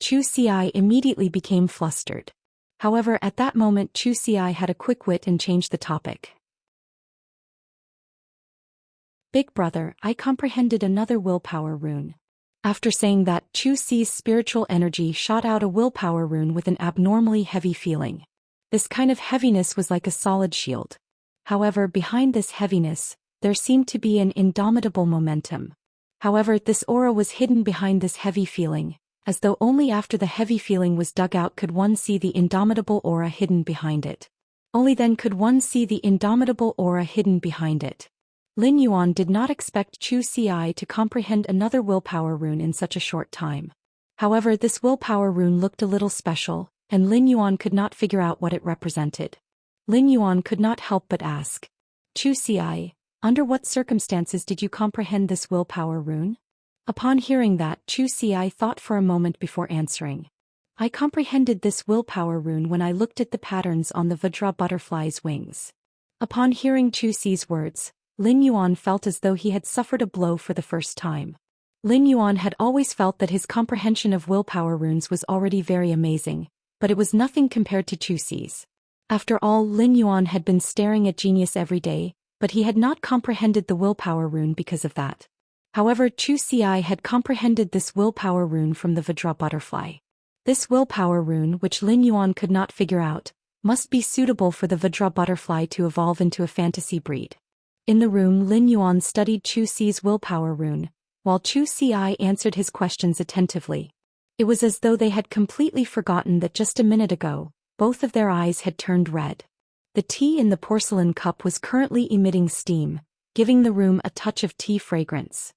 Zhou Xian immediately became flustered. However, at that moment Zhou Xian had a quick wit and changed the topic. "Big brother, I comprehended another willpower rune." After saying that, Zhou Xi's spiritual energy shot out a willpower rune with an abnormally heavy feeling. This kind of heaviness was like a solid shield. However, behind this heaviness, there seemed to be an indomitable momentum. However, this aura was hidden behind this heavy feeling, as though only after the heavy feeling was dug out could one see the indomitable aura hidden behind it. Only then could one see the indomitable aura hidden behind it. Lin Yuan did not expect Zhou Xian to comprehend another willpower rune in such a short time. However, this willpower rune looked a little special, and Lin Yuan could not figure out what it represented. Lin Yuan could not help but ask, Zhou Xian, under what circumstances did you comprehend this willpower rune? Upon hearing that, Zhou Xian thought for a moment before answering. I comprehended this willpower rune when I looked at the patterns on the Vajra butterfly's wings. Upon hearing Zhou Xi's words, Lin Yuan felt as though he had suffered a blow for the first time. Lin Yuan had always felt that his comprehension of willpower runes was already very amazing, but it was nothing compared to Zhou Xi's. After all, Lin Yuan had been staring at genius every day, but he had not comprehended the willpower rune because of that. However, Zhou Xian had comprehended this willpower rune from the Vajra butterfly. This willpower rune, which Lin Yuan could not figure out, must be suitable for the Vajra butterfly to evolve into a fantasy breed. In the room, Lin Yuan studied Zhou Xi's willpower rune, while Zhou Xian answered his questions attentively. It was as though they had completely forgotten that just a minute ago, both of their eyes had turned red. The tea in the porcelain cup was currently emitting steam, giving the room a touch of tea fragrance.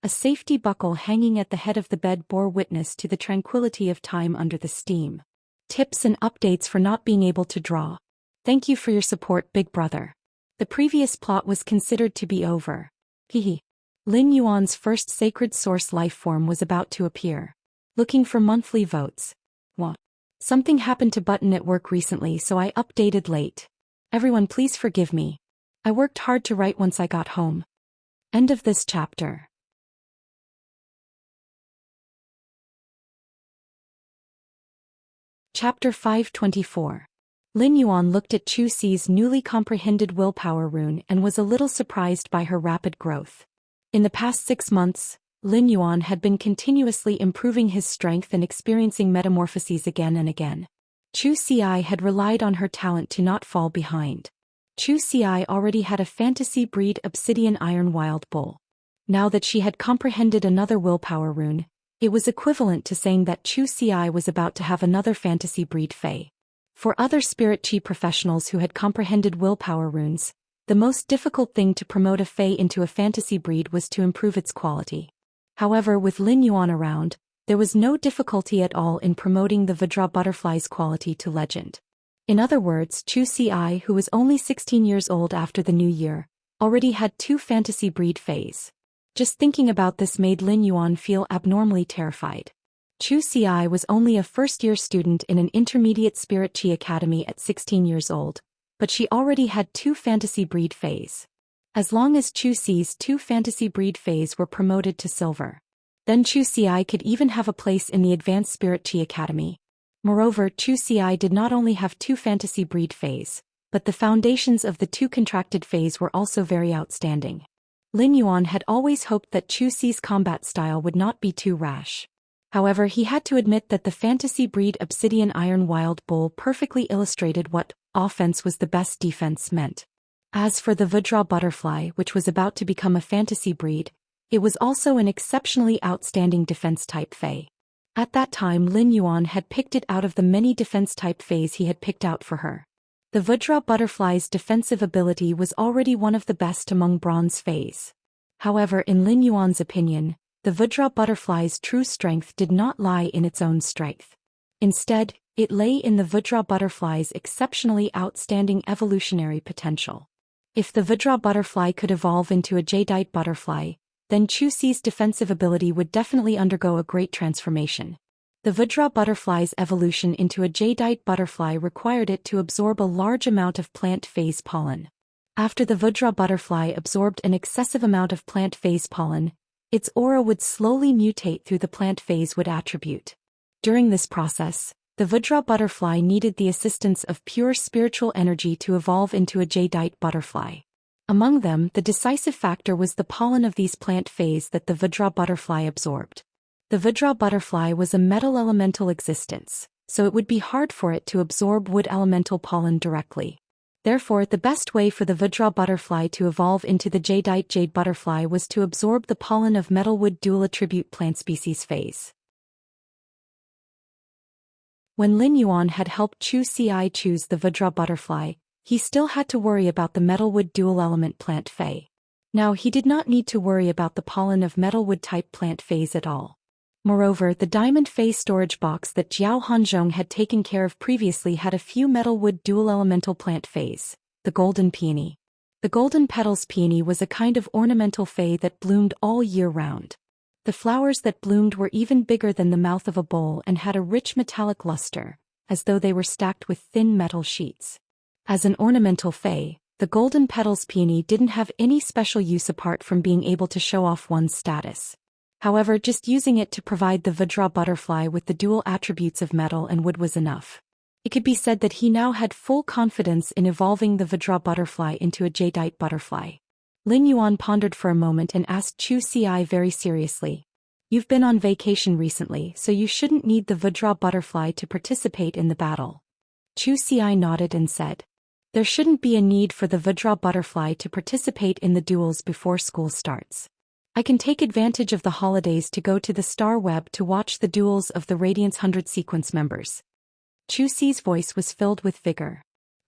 A safety buckle hanging at the head of the bed bore witness to the tranquility of time under the steam. Tips and updates for not being able to draw. Thank you for your support, Big Brother. The previous plot was considered to be over. Hehe. Lin Yuan's first sacred source life form was about to appear. Looking for monthly votes. What? Something happened to Button at work recently, so I updated late. Everyone please forgive me. I worked hard to write once I got home. End of this chapter. Chapter 524. Lin Yuan looked at Zhou Xi's newly comprehended willpower rune and was a little surprised by her rapid growth. In the past 6 months, Lin Yuan had been continuously improving his strength and experiencing metamorphoses again and again. Zhou Xian had relied on her talent to not fall behind. Zhou Xian already had a fantasy breed obsidian iron wild bull. Now that she had comprehended another willpower rune, it was equivalent to saying that Zhou Xian was about to have another fantasy breed fae. For other spirit chi professionals who had comprehended willpower runes, the most difficult thing to promote a fae into a fantasy breed was to improve its quality. However, with Lin Yuan around, there was no difficulty at all in promoting the Vajra butterfly's quality to legend. In other words, Zhou Xian, who was only 16 years old after the new year, already had 2 fantasy breed faes. Just thinking about this made Lin Yuan feel abnormally terrified. Zhou Xian was only a first-year student in an intermediate spirit chi academy at 16 years old, but she already had 2 fantasy breed faes. As long as Zhou Xi's 2 fantasy breed faes were promoted to silver, then Zhou Xian could even have a place in the advanced spirit chi academy. Moreover, Zhou Xian did not only have 2 fantasy breed faes, but the foundations of the 2 contracted faes were also very outstanding. Lin Yuan had always hoped that Zhou Xi's combat style would not be too rash. However, he had to admit that the fantasy breed obsidian iron wild bull perfectly illustrated what offense was the best defense meant. As for the Vajra butterfly, which was about to become a fantasy breed, it was also an exceptionally outstanding defense-type fae. At that time, Lin Yuan had picked it out of the many defense-type faes he had picked out for her. The Vajra butterfly's defensive ability was already one of the best among bronze faes. However, in Lin Yuan's opinion, the Vajra butterfly's true strength did not lie in its own strength. Instead, it lay in the Vajra butterfly's exceptionally outstanding evolutionary potential. If the Vajra butterfly could evolve into a jadeite butterfly, then Zhou Xi's defensive ability would definitely undergo a great transformation. The Vajra butterfly's evolution into a jadeite butterfly required it to absorb a large amount of plant phase pollen. After the Vajra butterfly absorbed an excessive amount of plant phase pollen, its aura would slowly mutate through the plant phase wood attribute. During this process, the Vajra butterfly needed the assistance of pure spiritual energy to evolve into a jadeite butterfly. Among them, the decisive factor was the pollen of these plant phase that the Vajra butterfly absorbed. The Vajra butterfly was a metal elemental existence, so it would be hard for it to absorb wood elemental pollen directly. Therefore, the best way for the Vajra butterfly to evolve into the jadeite jade butterfly was to absorb the pollen of metal-wood dual-attribute plant species phase. When Lin Yuan had helped Zhou Xian choose the Vajra butterfly, He still had to worry about the metalwood dual-element plant Fae. Now he did not need to worry about the pollen of metalwood-type plant Faes at all. Moreover, the diamond Fae storage box that Jiao Hanzhong had taken care of previously had a few metalwood dual-elemental plant Faes, the golden peony. The golden petals peony was a kind of ornamental Fae that bloomed all year round. The flowers that bloomed were even bigger than the mouth of a bowl and had a rich metallic luster, as though they were stacked with thin metal sheets. As an ornamental Fae, the golden petals peony didn't have any special use apart from being able to show off one's status. However, just using it to provide the Vajra butterfly with the dual attributes of metal and wood was enough. It could be said that he now had full confidence in evolving the Vajra butterfly into a jadeite butterfly. Lin Yuan pondered for a moment and asked Zhou Xian very seriously. You've been on vacation recently, so you shouldn't need the Vajra butterfly to participate in the battle. Zhou Xian nodded and said. There shouldn't be a need for the Vajra butterfly to participate in the duels before school starts. I can take advantage of the holidays to go to the Star Web to watch the duels of the Radiance 100 sequence members. Zhou Xi's voice was filled with vigor.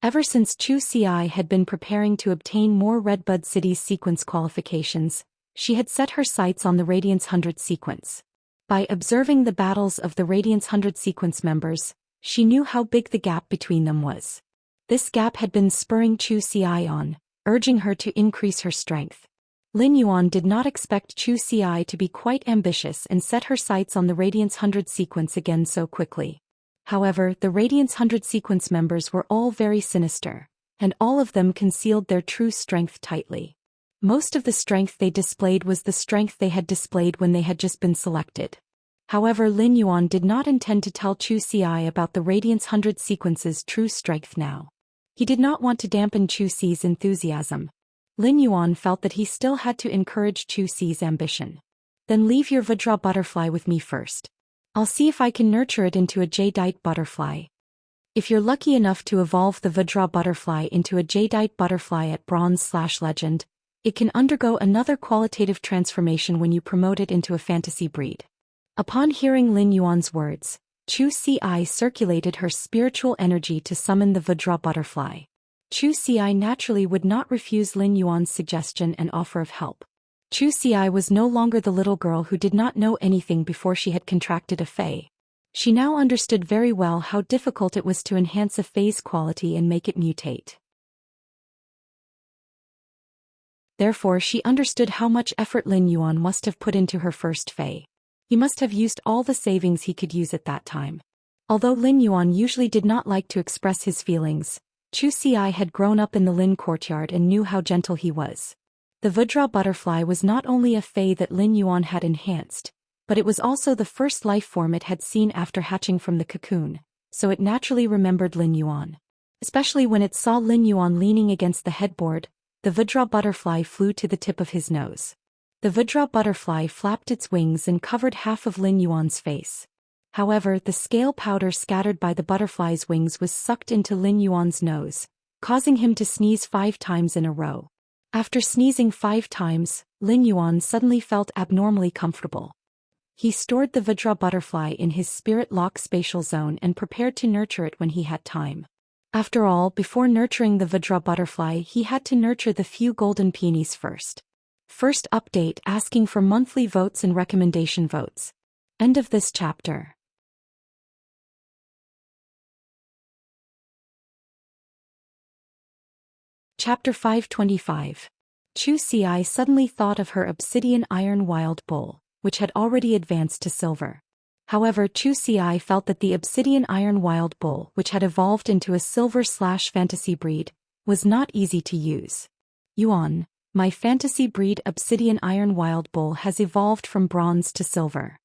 Ever since Zhou Xi had been preparing to obtain more Redbud City's sequence qualifications, she had set her sights on the Radiance 100 sequence. By observing the battles of the Radiance 100 sequence members, she knew how big the gap between them was. This gap had been spurring Zhou Xian on, urging her to increase her strength. Lin Yuan did not expect Zhou Xian to be quite ambitious and set her sights on the Radiance 100 sequence again so quickly. However, the Radiance 100 sequence members were all very sinister, and all of them concealed their true strength tightly. Most of the strength they displayed was the strength they had displayed when they had just been selected. However, Lin Yuan did not intend to tell Zhou Xian about the Radiance 100 sequence's true strength now. He did not want to dampen Zhou Xi's enthusiasm. Lin Yuan felt that he still had to encourage Zhou Xi's ambition. Then leave your Vajra butterfly with me first. I'll see if I can nurture it into a jadeite butterfly. If you're lucky enough to evolve the Vajra butterfly into a jadeite butterfly at Bronze/Legend, it can undergo another qualitative transformation when you promote it into a fantasy breed. Upon hearing Lin Yuan's words, Zhou Xian circulated her spiritual energy to summon the Vajra butterfly. Zhou Xian naturally would not refuse Lin Yuan's suggestion and offer of help. Zhou Xian was no longer the little girl who did not know anything before she had contracted a Fae. She now understood very well how difficult it was to enhance a Fae's quality and make it mutate. Therefore, she understood how much effort Lin Yuan must have put into her first Fae. He must have used all the savings he could use at that time. Although Lin Yuan usually did not like to express his feelings, Zhou Xian had grown up in the Lin courtyard and knew how gentle he was. The Vajra butterfly was not only a Fae that Lin Yuan had enhanced, but it was also the first life form it had seen after hatching from the cocoon, so it naturally remembered Lin Yuan. Especially when it saw Lin Yuan leaning against the headboard, the Vajra butterfly flew to the tip of his nose. The Vajra butterfly flapped its wings and covered half of Lin Yuan's face. However, the scale powder scattered by the butterfly's wings was sucked into Lin Yuan's nose, causing him to sneeze 5 times in a row. After sneezing 5 times, Lin Yuan suddenly felt abnormally comfortable. He stored the Vajra butterfly in his spirit lock spatial zone and prepared to nurture it when he had time. After all, before nurturing the Vajra butterfly, he had to nurture the few golden peonies first. First update asking for monthly votes and recommendation votes. End of this chapter. Chapter 525. Zhou Xian suddenly thought of her obsidian iron wild bull, which had already advanced to silver. However, Zhou Xian felt that the obsidian iron wild bull, which had evolved into a silver/fantasy breed, was not easy to use. Yuan, my fantasy breed obsidian iron wild bull has evolved from bronze to silver.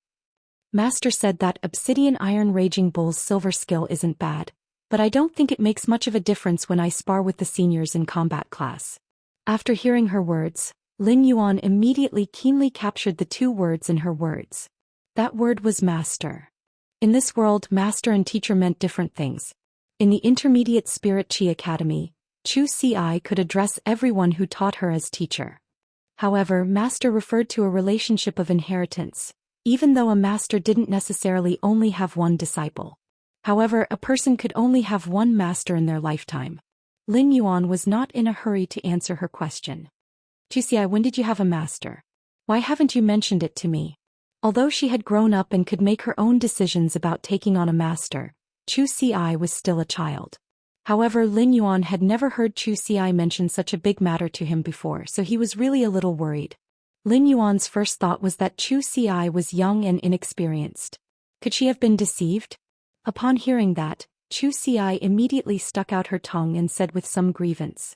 Master said that obsidian iron raging bull's silver skill isn't bad, but I don't think it makes much of a difference when I spar with the seniors in combat class. After hearing her words, Lin Yuan immediately keenly captured the 2 words in her words. That word was master. In this world, master and teacher meant different things. In the Intermediate Spirit Chi Academy, Zhou Xian could address everyone who taught her as teacher. However, master referred to a relationship of inheritance, even though a master didn't necessarily only have one disciple. However, a person could only have one master in their lifetime. Lin Yuan was not in a hurry to answer her question. Zhou Xian, when did you have a master? Why haven't you mentioned it to me? Although she had grown up and could make her own decisions about taking on a master, Zhou Xian was still a child. However, Lin Yuan had never heard Zhou Xian mention such a big matter to him before, so he was really a little worried. Lin Yuan's first thought was that Zhou Xian was young and inexperienced. Could she have been deceived? Upon hearing that, Zhou Xian immediately stuck out her tongue and said with some grievance.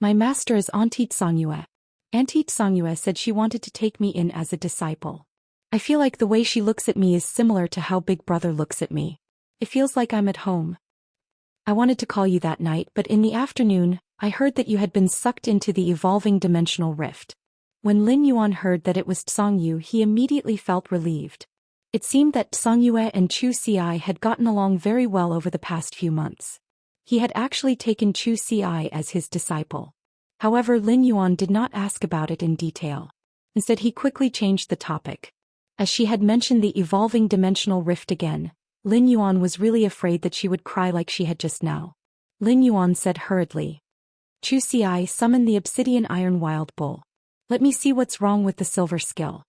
My master is Auntie Xianxia. Auntie Xianxia said she wanted to take me in as a disciple. I feel like the way she looks at me is similar to how Big Brother looks at me. It feels like I'm at home. I wanted to call you that night, but in the afternoon, I heard that you had been sucked into the evolving dimensional rift. When Lin Yuan heard that it was Xiangyu, he immediately felt relieved. It seemed that Xiangyue and Zhou Xian had gotten along very well over the past few months. He had actually taken Zhou Xian as his disciple. However, Lin Yuan did not ask about it in detail. Instead, he quickly changed the topic. As she had mentioned the evolving dimensional rift again, Lin Yuan was really afraid that she would cry like she had just now. Lin Yuan said hurriedly. Zhou Xian summoned the obsidian iron wild bull. Let me see what's wrong with the silver skill.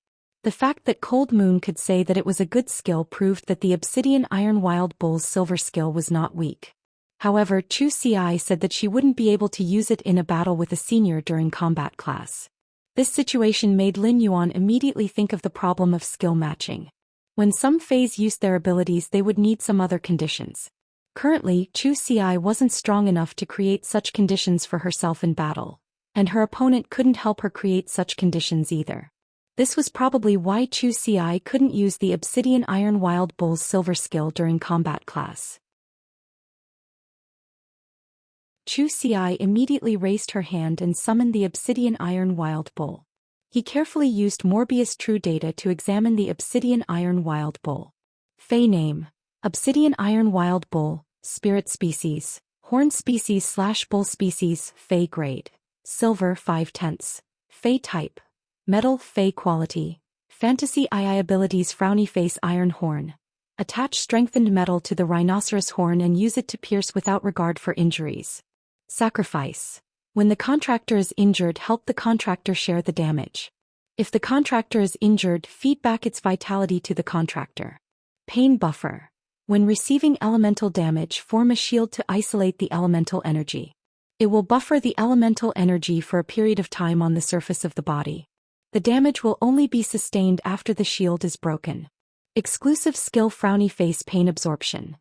The fact that Cold Moon could say that it was a good skill proved that the obsidian iron wild bull's silver skill was not weak. However, Zhou Xian said that she wouldn't be able to use it in a battle with a senior during combat class. This situation made Lin Yuan immediately think of the problem of skill matching. When some Feis used their abilities, they would need some other conditions. Currently, Zhou Xian wasn't strong enough to create such conditions for herself in battle, and her opponent couldn't help her create such conditions either. This was probably why Zhou Xian couldn't use the obsidian iron wild bull's silver skill during combat class. Zhou Xian immediately raised her hand and summoned the obsidian iron wild bull. He carefully used Morbius True Data to examine the obsidian iron wild bull. Fey name: Obsidian iron wild bull, spirit species, horn species/bull species, Fey grade, silver 5/10, Fey type, metal Fey quality, fantasy II abilities frowny face iron horn. Attach strengthened metal to the rhinoceros horn and use it to pierce without regard for injuries. Sacrifice: when the contractor is injured, help the contractor share the damage. If the contractor is injured, feed back its vitality to the contractor. Pain buffer: when receiving elemental damage, form a shield to isolate the elemental energy. It will buffer the elemental energy for a period of time on the surface of the body. The damage will only be sustained after the shield is broken. Exclusive skill frowny face pain absorption.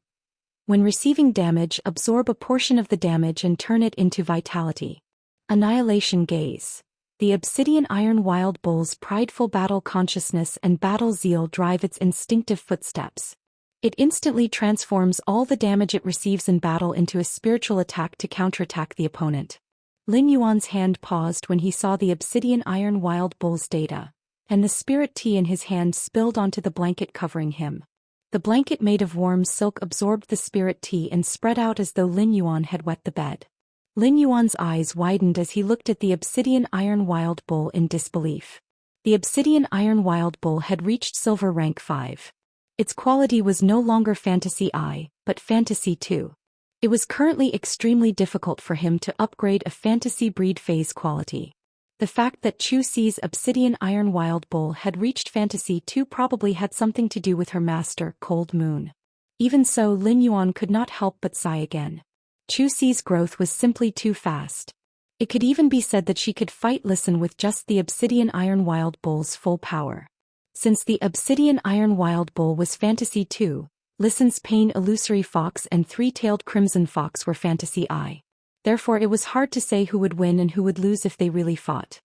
When receiving damage, absorb a portion of the damage and turn it into vitality. Annihilation gaze: the obsidian iron wild bull's prideful battle consciousness and battle zeal drive its instinctive footsteps. It instantly transforms all the damage it receives in battle into a spiritual attack to counterattack the opponent. Lin Yuan's hand paused when he saw the obsidian iron wild bull's data, and the spirit tea in his hand spilled onto the blanket covering him. The blanket made of warm silk absorbed the spirit tea and spread out as though Lin Yuan had wet the bed. Lin Yuan's eyes widened as he looked at the obsidian iron wild bull in disbelief. The obsidian iron wild bull had reached silver rank 5. Its quality was no longer fantasy I, but fantasy 2. It was currently extremely difficult for him to upgrade a fantasy breed phase quality. The fact that Zhou Xi's obsidian iron wild bull had reached fantasy 2 probably had something to do with her master, Cold Moon. Even so, Lin Yuan could not help but sigh again. Zhou Xi's growth was simply too fast. It could even be said that she could fight Listen with just the obsidian iron wild bull's full power. Since the obsidian iron wild bull was fantasy 2, Listen's pain illusory fox and three-tailed crimson fox were fantasy I. Therefore it was hard to say who would win and who would lose if they really fought.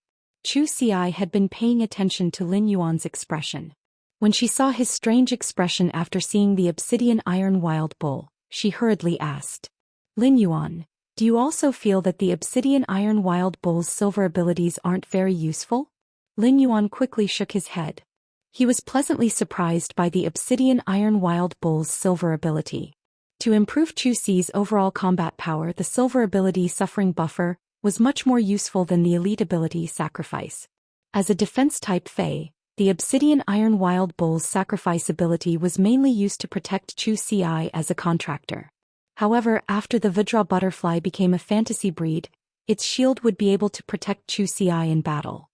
Zhou Xian had been paying attention to Lin Yuan's expression. When she saw his strange expression after seeing the obsidian iron wild bull, she hurriedly asked, Lin Yuan, do you also feel that the obsidian iron wild bull's silver abilities aren't very useful? Lin Yuan quickly shook his head. He was pleasantly surprised by the obsidian iron wild bull's silver ability. To improve Zhou Xi's overall combat power, the silver ability Suffering Buffer was much more useful than the elite ability Sacrifice. As a defense-type Fey, the obsidian iron wild bull's Sacrifice ability was mainly used to protect Zhou Xi as a contractor. However, after the Vajra butterfly became a fantasy breed, its shield would be able to protect Zhou Xian in battle.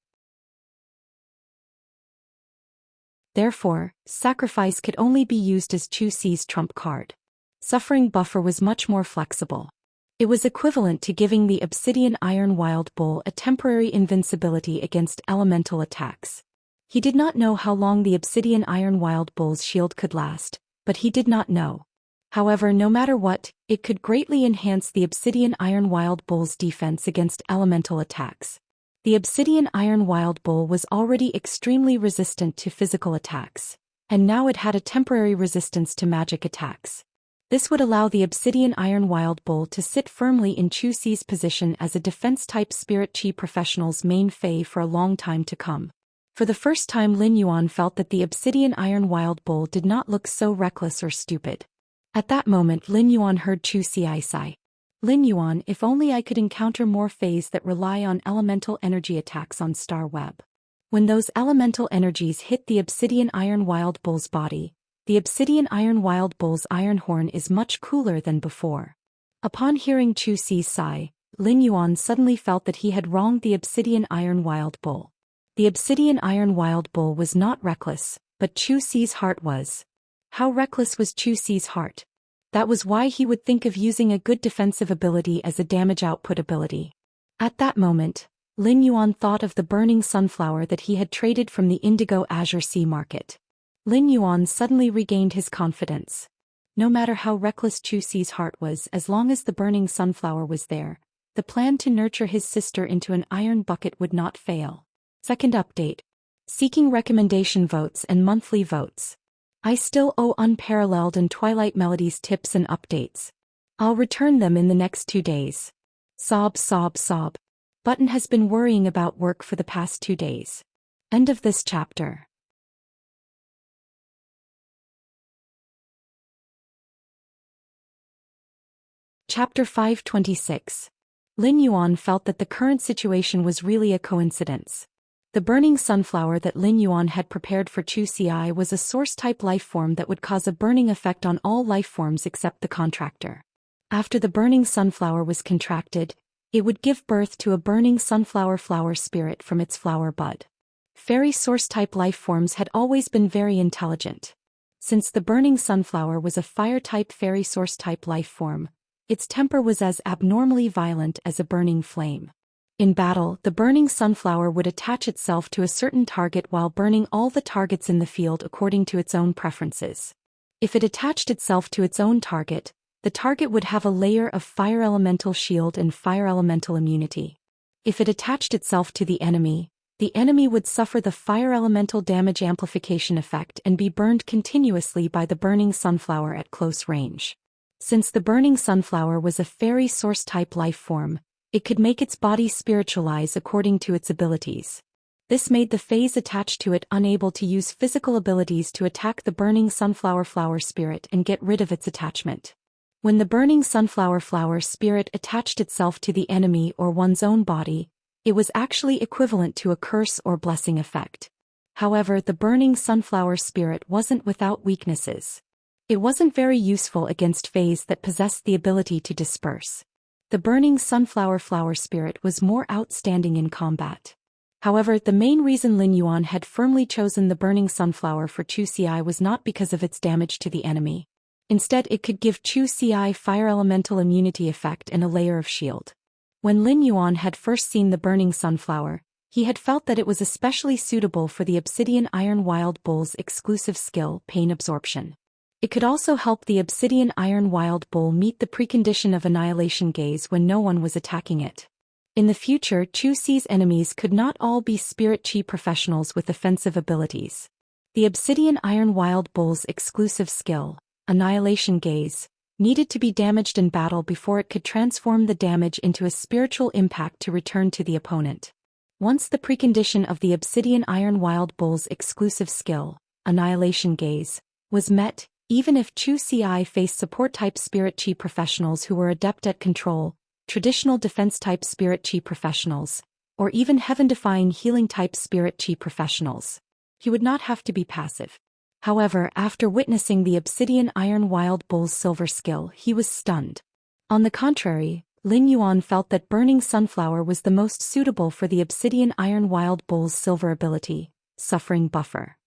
Therefore, sacrifice could only be used as Zhou Xi's trump card. Suffering Buffer was much more flexible. It was equivalent to giving the Obsidian Iron Wild Bull a temporary invincibility against elemental attacks. He did not know how long the Obsidian Iron Wild Bull's shield could last, but he did not know. However, no matter what, it could greatly enhance the Obsidian Iron Wild Bull's defense against elemental attacks. The Obsidian Iron Wild Bull was already extremely resistant to physical attacks, and now it had a temporary resistance to magic attacks. This would allow the Obsidian Iron Wild Bull to sit firmly in Zhou Xi's position as a defense-type Spirit Chi professional's main fei for a long time to come. For the first time, Lin Yuan felt that the Obsidian Iron Wild Bull did not look so reckless or stupid. At that moment, Lin Yuan heard Zhou Xi sigh. Lin Yuan, if only I could encounter more feis that rely on elemental energy attacks on Star Web. When those elemental energies hit the Obsidian Iron Wild Bull's body, the Obsidian Iron Wild Bull's iron horn is much cooler than before. Upon hearing Zhou Xi's sigh, Lin Yuan suddenly felt that he had wronged the Obsidian Iron Wild Bull. The Obsidian Iron Wild Bull was not reckless, but Zhou Xi's heart was. How reckless was Zhou Xi's heart? That was why he would think of using a good defensive ability as a damage output ability. At that moment, Lin Yuan thought of the burning sunflower that he had traded from the Indigo Azure Sea market. Lin Yuan suddenly regained his confidence. No matter how reckless Zhou Xi's heart was, as long as the burning sunflower was there, the plan to nurture his sister into an iron bucket would not fail. Second update. Seeking recommendation votes and monthly votes. I still owe Unparalleled and Twilight Melodies tips and updates. I'll return them in the next 2 days. Sob sob sob. Button has been worrying about work for the past 2 days. End of this chapter. Chapter 526. Lin Yuan felt that the current situation was really a coincidence. The burning sunflower that Lin Yuan had prepared for Zhou Xi was a source-type lifeform that would cause a burning effect on all lifeforms except the contractor. After the burning sunflower was contracted, it would give birth to a burning sunflower flower spirit from its flower bud. Fairy source-type lifeforms had always been very intelligent. Since the burning sunflower was a fire-type fairy source-type lifeform, its temper was as abnormally violent as a burning flame. In battle, the burning sunflower would attach itself to a certain target while burning all the targets in the field according to its own preferences. If it attached itself to its own target, the target would have a layer of fire elemental shield and fire elemental immunity. If it attached itself to the enemy would suffer the fire elemental damage amplification effect and be burned continuously by the burning sunflower at close range. Since the burning sunflower was a fairy source-type life form, it could make its body spiritualize according to its abilities. This made the feis attached to it unable to use physical abilities to attack the burning sunflower flower spirit and get rid of its attachment. When the burning sunflower flower spirit attached itself to the enemy or one's own body, it was actually equivalent to a curse or blessing effect. However, the burning sunflower spirit wasn't without weaknesses. It wasn't very useful against feis that possessed the ability to disperse. The burning sunflower flower spirit was more outstanding in combat. However, the main reason Lin Yuan had firmly chosen the burning sunflower for Zhou Xi was not because of its damage to the enemy. Instead, it could give Zhou Xi fire elemental immunity effect and a layer of shield. When Lin Yuan had first seen the burning sunflower, he had felt that it was especially suitable for the Obsidian Iron Wild Bull's exclusive skill, Pain Absorption. It could also help the Obsidian Iron Wild Bull meet the precondition of Annihilation Gaze when no one was attacking it. In the future, Zhou Xi's enemies could not all be Spirit Chi professionals with offensive abilities. The Obsidian Iron Wild Bull's exclusive skill, Annihilation Gaze, needed to be damaged in battle before it could transform the damage into a spiritual impact to return to the opponent. Once the precondition of the Obsidian Iron Wild Bull's exclusive skill, Annihilation Gaze, was met, even if Zhou Xi faced support-type Spirit Chi professionals who were adept at control, traditional defense-type Spirit Chi professionals, or even heaven-defying healing-type Spirit Chi professionals, he would not have to be passive. However, after witnessing the obsidian iron wild bull's silver skill, he was stunned. On the contrary, Lin Yuan felt that burning sunflower was the most suitable for the obsidian iron wild bull's silver ability, suffering buffer.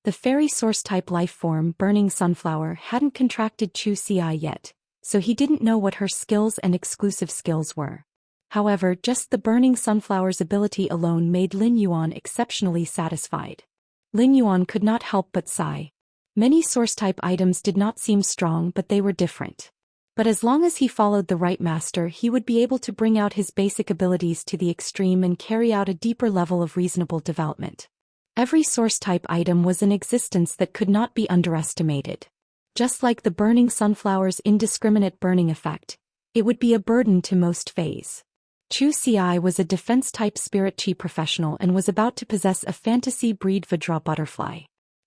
The fairy source-type life form burning sunflower hadn't contracted Zhou Xian yet, so he didn't know what her skills and exclusive skills were. However, just the burning sunflower's ability alone made Lin Yuan exceptionally satisfied. Lin Yuan could not help but sigh. Many source-type items did not seem strong, but they were different. But as long as he followed the right master, he would be able to bring out his basic abilities to the extreme and carry out a deeper level of reasonable development. Every source-type item was in existence that could not be underestimated. Just like the burning sunflower's indiscriminate burning effect, it would be a burden to most fays. Zhou Xian was a defense-type spirit chi professional and was about to possess a fantasy breed Vajra butterfly.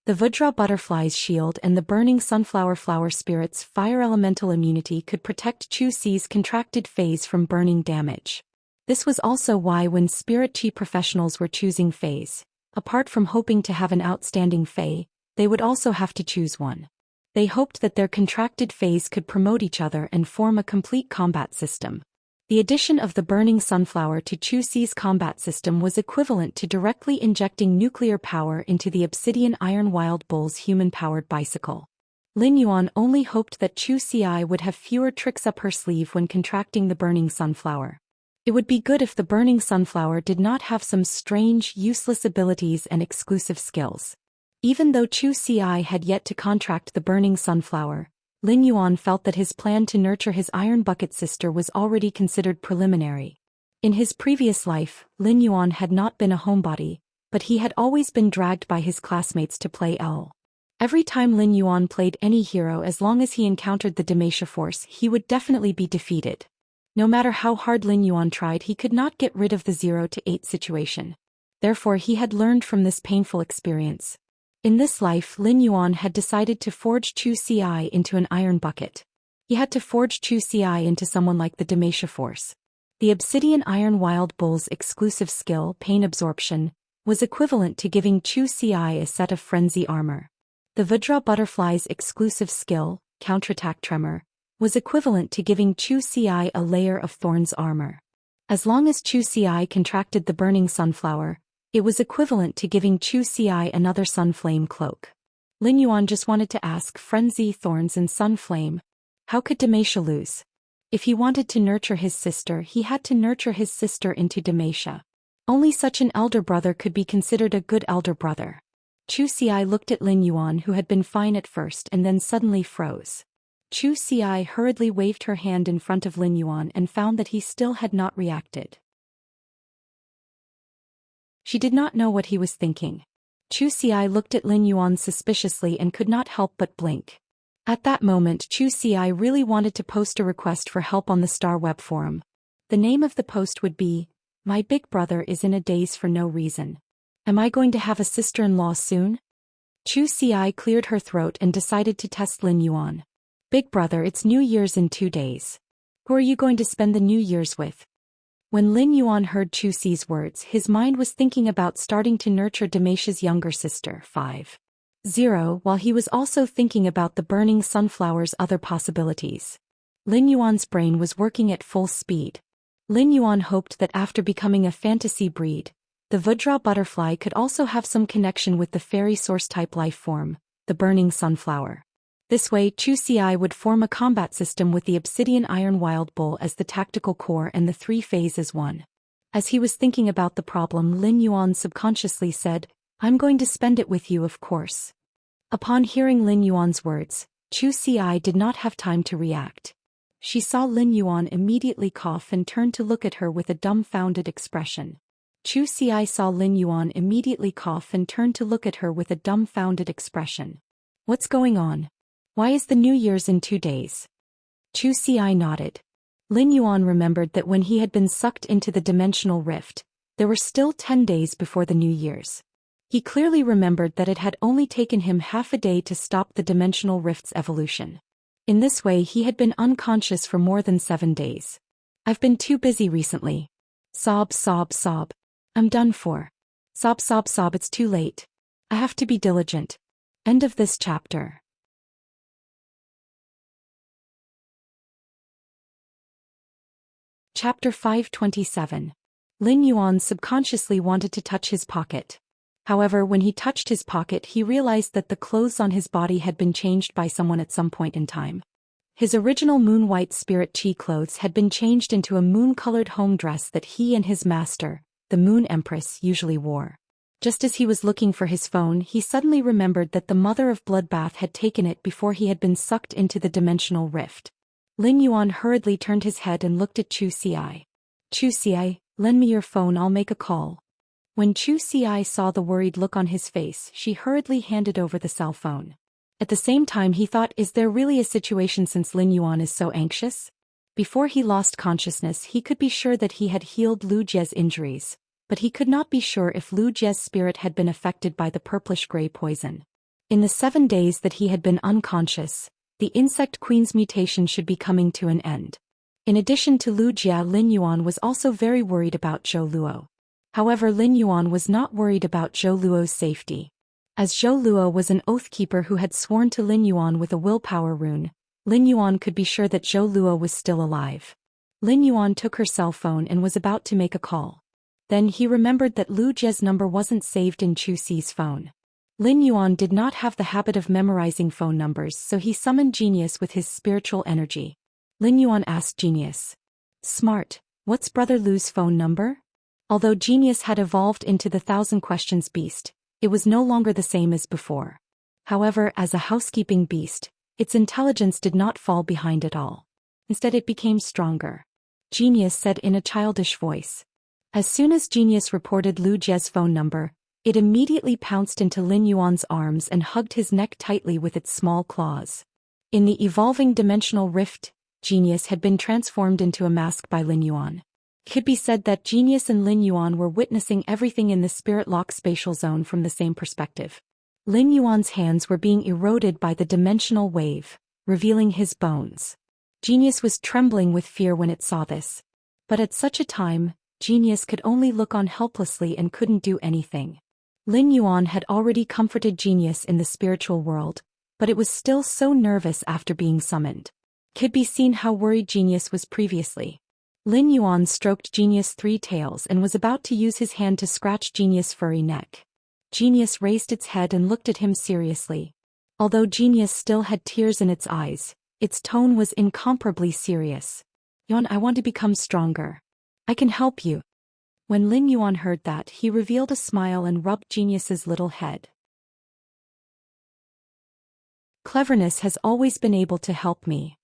The Vajra butterfly's shield and the burning sunflower flower spirit's fire elemental immunity could protect Zhou Xi's contracted phase from burning damage. This was also why when spirit chi professionals were choosing phase, apart from hoping to have an outstanding fae, they would also have to choose one. They hoped that their contracted phase could promote each other and form a complete combat system. The addition of the burning sunflower to Zhou Xi's combat system was equivalent to directly injecting nuclear power into the obsidian iron wild bull's human-powered bicycle. Lin Yuan only hoped that Zhou Xian would have fewer tricks up her sleeve when contracting the burning sunflower. It would be good if the burning sunflower did not have some strange, useless abilities and exclusive skills. Even though Zhou Xian had yet to contract the burning sunflower, Lin Yuan felt that his plan to nurture his iron bucket sister was already considered preliminary. In his previous life, Lin Yuan had not been a homebody, but he had always been dragged by his classmates to play L. Every time Lin Yuan played any hero, as long as he encountered the Daoist force, he would definitely be defeated. No matter how hard Lin Yuan tried, he could not get rid of the 0-8 situation. Therefore, he had learned from this painful experience. In this life, Lin Yuan had decided to forge Zhou Xian into an iron bucket. He had to forge Zhou Xian into someone like the Daoist force. The obsidian iron wild bull's exclusive skill, pain absorption, was equivalent to giving Zhou Xian a set of frenzy armor. The Vajra butterfly's exclusive skill, counterattack tremor, was equivalent to giving Zhou Xian a layer of thorns armor. As long as Zhou Xian contracted the burning sunflower, it was equivalent to giving Zhou Xian another sunflame cloak. Lin Yuan just wanted to ask frenzy, thorns and sunflame. How could Daoist lose? If he wanted to nurture his sister, he had to nurture his sister into Daoist. Only such an elder brother could be considered a good elder brother. Zhou Xian looked at Lin Yuan, who had been fine at first and then suddenly froze. Zhou Xian hurriedly waved her hand in front of Lin Yuan and found that he still had not reacted. She did not know what he was thinking. Zhou Xian looked at Lin Yuan suspiciously and could not help but blink. At that moment, Zhou Xian really wanted to post a request for help on the Star Web forum. The name of the post would be, "My big brother is in a daze for no reason. Am I going to have a sister-in-law soon?" Zhou Xian cleared her throat and decided to test Lin Yuan. "Big brother, it's New Year's in 2 days. Who are you going to spend the New Year's with?" When Lin Yuan heard Zhou Xi's words, his mind was thinking about starting to nurture Daoist's younger sister, 5-0, while he was also thinking about the burning sunflower's other possibilities. Lin Yuan's brain was working at full speed. Lin Yuan hoped that after becoming a fantasy breed, the Vajra butterfly could also have some connection with the fairy source-type life form, the burning sunflower. This way, Zhou Xian would form a combat system with the obsidian iron wild bull as the tactical core and the 3 phases as one. As he was thinking about the problem, Lin Yuan subconsciously said, "I'm going to spend it with you, of course." Upon hearing Lin Yuan's words, Zhou Xian did not have time to react. She saw Lin Yuan immediately cough and turned to look at her with a dumbfounded expression. Zhou Xian saw Lin Yuan immediately cough and turned to look at her with a dumbfounded expression. "What's going on? Why is the New Year's in 2 days?" Zhou Xian nodded. Lin Yuan remembered that when he had been sucked into the dimensional rift, there were still 10 days before the New Year's. He clearly remembered that it had only taken him half a day to stop the dimensional rift's evolution. In this way, he had been unconscious for more than 7 days. "I've been too busy recently. Sob, sob, sob. I'm done for. Sob sob sob, it's too late. I have to be diligent. End of this chapter. Chapter 527. Lin Yuan subconsciously wanted to touch his pocket. However, when he touched his pocket, he realized that the clothes on his body had been changed by someone at some point in time. His original moon-white spirit chi clothes had been changed into a moon-colored home dress that he and his master, the Moon Empress, usually wore. Just as he was looking for his phone, he suddenly remembered that the Mother of Bloodbath had taken it before he had been sucked into the dimensional rift. Lin Yuan hurriedly turned his head and looked at Zhou Xian. Zhou Xian, lend me your phone, I'll make a call. When Zhou Xian saw the worried look on his face, she hurriedly handed over the cell phone. At the same time he thought, is there really a situation since Lin Yuan is so anxious? Before he lost consciousness he could be sure that he had healed Lu Jie's injuries, but he could not be sure if Lu Jie's spirit had been affected by the purplish-gray poison. In the 7 days that he had been unconscious, the Insect Queen's mutation should be coming to an end. In addition to Lu Jie, Lin Yuan was also very worried about Zhou Luo. However, Lin Yuan was not worried about Zhou Luo's safety. As Zhou Luo was an oathkeeper who had sworn to Lin Yuan with a willpower rune, Lin Yuan could be sure that Zhou Luo was still alive. Lin Yuan took her cell phone and was about to make a call. Then he remembered that Lu Jie's number wasn't saved in Zhu Xi's phone. Lin Yuan did not have the habit of memorizing phone numbers, so he summoned Genius with his spiritual energy. Lin Yuan asked Genius, "Smart, what's Brother Lu's phone number?" Although Genius had evolved into the 1,000 Questions beast, it was no longer the same as before. However, as a housekeeping beast, its intelligence did not fall behind at all. Instead it became stronger. Genius said in a childish voice. As soon as Genius reported Lu Jie's phone number, it immediately pounced into Lin Yuan's arms and hugged his neck tightly with its small claws. In the evolving dimensional rift, Genius had been transformed into a mask by Lin Yuan. It could be said that Genius and Lin Yuan were witnessing everything in the spirit lock spatial zone from the same perspective. Lin Yuan's hands were being eroded by the dimensional wave, revealing his bones. Genius was trembling with fear when it saw this. But at such a time, Genius could only look on helplessly and couldn't do anything. Lin Yuan had already comforted Genius in the spiritual world, but it was still so nervous after being summoned. Could be seen how worried Genius was previously. Lin Yuan stroked Genius' 3 tails and was about to use his hand to scratch Genius' furry neck. Genius raised its head and looked at him seriously. Although Genius still had tears in its eyes, its tone was incomparably serious. "Yuan, I want to become stronger. I can help you." When Lin Yuan heard that, he revealed a smile and rubbed Genius's little head. "Cleverness has always been able to help me.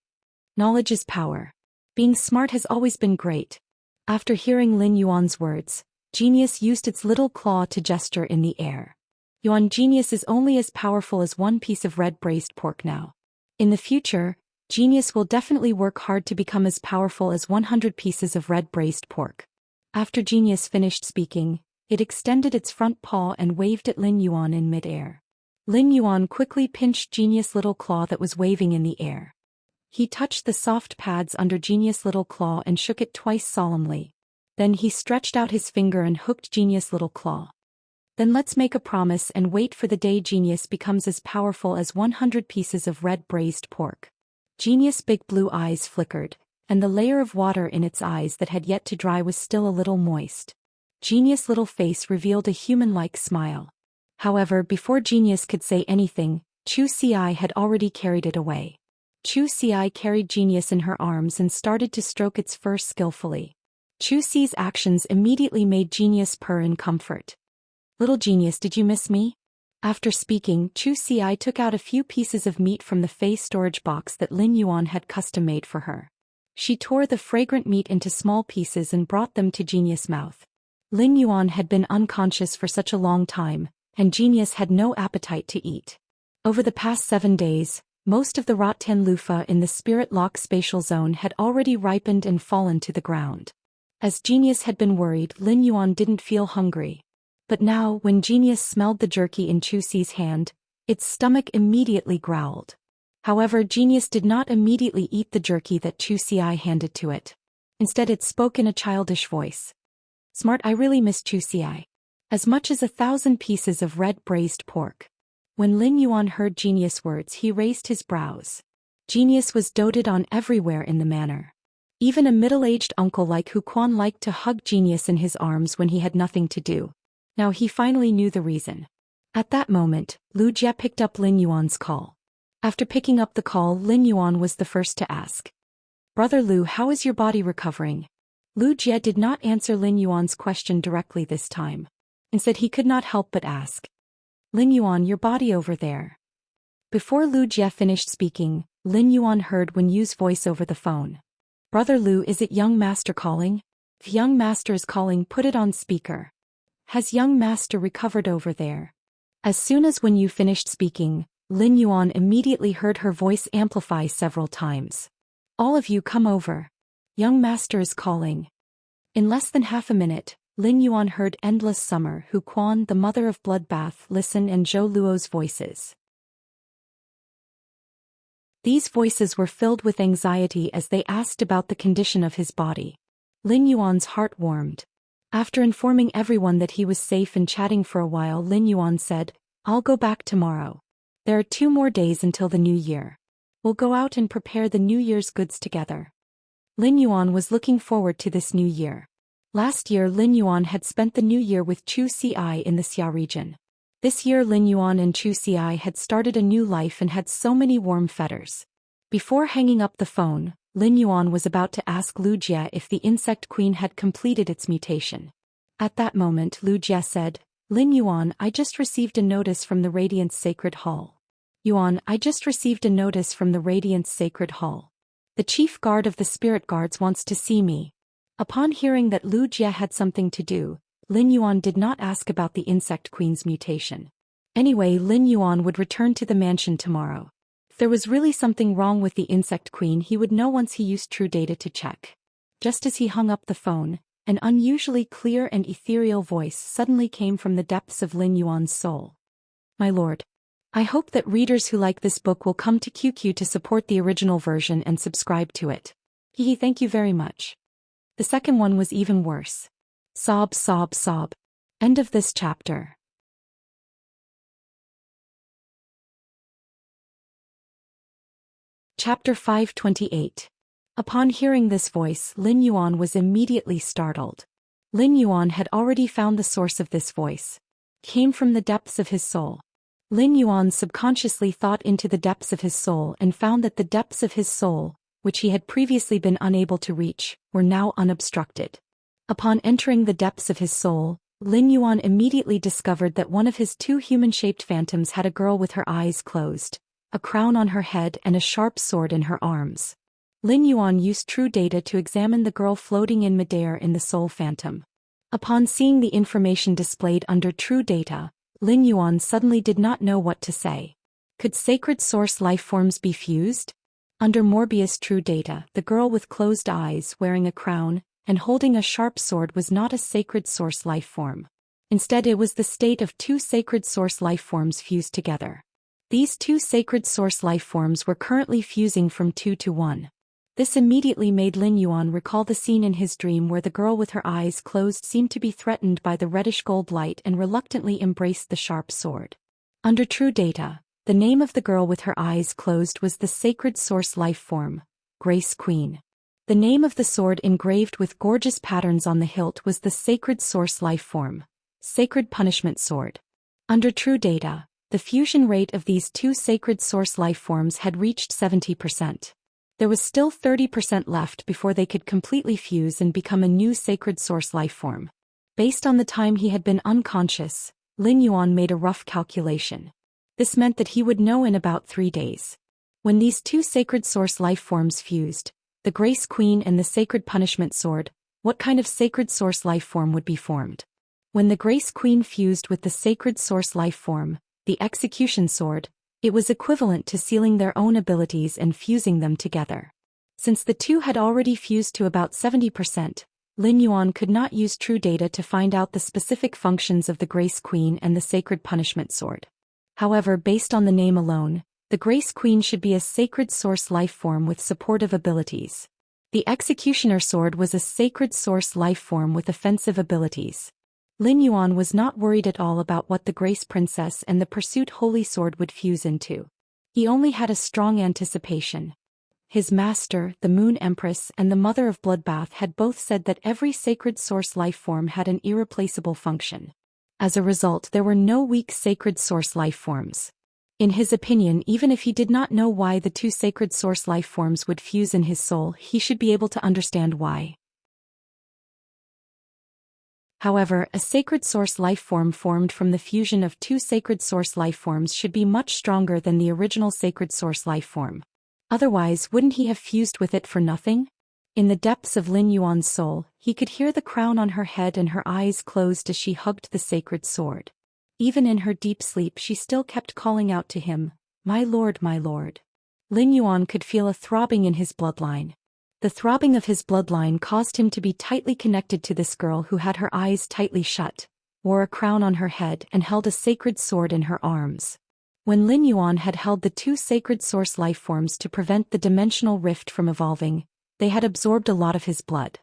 Knowledge is power. Being smart has always been great." After hearing Lin Yuan's words, Genius used its little claw to gesture in the air. "Yuan, Genius is only as powerful as 1 piece of red braised pork now. In the future, Genius will definitely work hard to become as powerful as 100 pieces of red braised pork." After Genius finished speaking, it extended its front paw and waved at Lin Yuan in mid-air. Lin Yuan quickly pinched Genius' little claw that was waving in the air. He touched the soft pads under Genius' little claw and shook it twice solemnly. Then he stretched out his finger and hooked Genius' little claw. "Then let's make a promise and wait for the day Genius becomes as powerful as 100 pieces of red braised pork." Genius' big blue eyes flickered, and the layer of water in its eyes that had yet to dry was still a little moist. Genius' little face revealed a human-like smile. However, before Genius could say anything, Zhou Xian had already carried it away. Zhou Xian carried Genius in her arms and started to stroke its fur skillfully. Zhou Xi's actions immediately made Genius purr in comfort. "Little Genius, did you miss me?" After speaking, Zhou Xian took out a few pieces of meat from the Fey storage box that Lin Yuan had custom-made for her. She tore the fragrant meat into small pieces and brought them to Genius' mouth. Lin Yuan had been unconscious for such a long time, and Genius had no appetite to eat. Over the past 7 days, most of the Rotten Lufa in the Spirit Lock spatial zone had already ripened and fallen to the ground. As Genius had been worried, Lin Yuan didn't feel hungry. But now, when Genius smelled the jerky in Zhou Xi's hand, its stomach immediately growled. However, Genius did not immediately eat the jerky that Zhou Xi handed to it. Instead, it spoke in a childish voice. "Smart, I really miss Zhou Xi. as much as 1,000 pieces of red braised pork. When Lin Yuan heard genius words, he raised his brows. Genius was doted on everywhere in the manor. Even a middle-aged uncle like Hu Quan liked to hug Genius in his arms when he had nothing to do. Now he finally knew the reason. At that moment, Lu Jie picked up Lin Yuan's call. After picking up the call, Lin Yuan was the first to ask. "Brother Lu, how is your body recovering?" Lu Jie did not answer Lin Yuan's question directly this time. Instead, he could not help but ask. "Lin Yuan, your body over there." Before Lu Jie finished speaking, Lin Yuan heard Wen Yu's voice over the phone. "Brother Lu, is it young master calling?" "If young master is calling, put it on speaker." "Has young master recovered over there?" As soon as Wen Yu finished speaking, Lin Yuan immediately heard her voice amplify several times. "All of you come over. Young master is calling." In less than half a minute, Lin Yuan heard Endless Summer, Hu Quan, the mother of Bloodbath, Listen, and Zhou Luo's voices. These voices were filled with anxiety as they asked about the condition of his body. Lin Yuan's heart warmed. After informing everyone that he was safe and chatting for a while, Lin Yuan said, "I'll go back tomorrow. There are 2 more days until the new year. We'll go out and prepare the New Year's goods together." Lin Yuan was looking forward to this new year. Last year Lin Yuan had spent the new year with Chu Ci in the Xia region. This year Lin Yuan and Chu Ci had started a new life and had so many warm fetters. Before hanging up the phone, Lin Yuan was about to ask Lu Jie if the insect queen had completed its mutation. At that moment Lu Jie said, "Lin Yuan, I just received a notice from the Radiance Sacred Hall." "Yuan, I just received a notice from the Radiance Sacred Hall. The chief guard of the spirit guards wants to see me." Upon hearing that Lu Jie had something to do, Lin Yuan did not ask about the insect queen's mutation. Anyway, Lin Yuan would return to the mansion tomorrow. If there was really something wrong with the insect queen, he would know once he used true data to check. Just as he hung up the phone, an unusually clear and ethereal voice suddenly came from the depths of Lin Yuan's soul. "My lord, I hope that readers who like this book will come to QQ to support the original version and subscribe to it. Hehe, thank you very much." The second one was even worse. Sob, sob, sob. End of this chapter. Chapter 528. Upon hearing this voice, Lin Yuan was immediately startled. Lin Yuan had already found the source of this voice. It came from the depths of his soul. Lin Yuan subconsciously thought into the depths of his soul and found that the depths of his soul, which he had previously been unable to reach, were now unobstructed. Upon entering the depths of his soul, Lin Yuan immediately discovered that one of his 2 human-shaped phantoms had a girl with her eyes closed, a crown on her head and a sharp sword in her arms. Lin Yuan used true data to examine the girl floating in midair in the soul phantom. Upon seeing the information displayed under true data, Lin Yuan suddenly did not know what to say. Could sacred source lifeforms be fused? Under Morbius true data, the girl with closed eyes wearing a crown and holding a sharp sword was not a sacred source lifeform. Instead, it was the state of 2 sacred source lifeforms fused together. These 2 sacred source lifeforms were currently fusing from 2 to 1. This immediately made Lin Yuan recall the scene in his dream where the girl with her eyes closed seemed to be threatened by the reddish-gold light and reluctantly embraced the sharp sword. Under true data, the name of the girl with her eyes closed was the sacred source lifeform, Grace Queen. The name of the sword engraved with gorgeous patterns on the hilt was the sacred source lifeform, Sacred Punishment Sword. Under true data, the fusion rate of these 2 sacred source lifeforms had reached 70%. There was still 30% left before they could completely fuse and become a new sacred source lifeform. Based on the time he had been unconscious, Lin Yuan made a rough calculation. This meant that he would know in about 3 days. When these 2 sacred source lifeforms fused, the Grace Queen and the Sacred Punishment Sword, what kind of sacred source lifeform would be formed? When the Grace Queen fused with the sacred source lifeform, the Execution Sword, it was equivalent to sealing their own abilities and fusing them together. Since the 2 had already fused to about 70%, Lin Yuan could not use true data to find out the specific functions of the Grace Queen and the Sacred Punishment Sword. However, based on the name alone, the Grace Queen should be a sacred source lifeform with supportive abilities. The Executioner Sword was a sacred source lifeform with offensive abilities. Lin Yuan was not worried at all about what the Grace Princess and the Pursuit Holy Sword would fuse into. He only had a strong anticipation. His master, the Moon Empress, and the Mother of Bloodbath had both said that every sacred source life form had an irreplaceable function. As a result, there were no weak sacred source life forms. In his opinion, even if he did not know why the two sacred source life forms would fuse in his soul, he should be able to understand why. However, a sacred source life form formed from the fusion of two sacred source life forms should be much stronger than the original sacred source life form. Otherwise, wouldn't he have fused with it for nothing? In the depths of Lin Yuan's soul, he could hear the crown on her head and her eyes closed as she hugged the sacred sword. Even in her deep sleep she still kept calling out to him, "My lord, my lord." Lin Yuan could feel a throbbing in his bloodline. The throbbing of his bloodline caused him to be tightly connected to this girl who had her eyes tightly shut, wore a crown on her head and held a sacred sword in her arms. When Lin Yuan had held the two sacred source life forms to prevent the dimensional rift from evolving, they had absorbed a lot of his blood.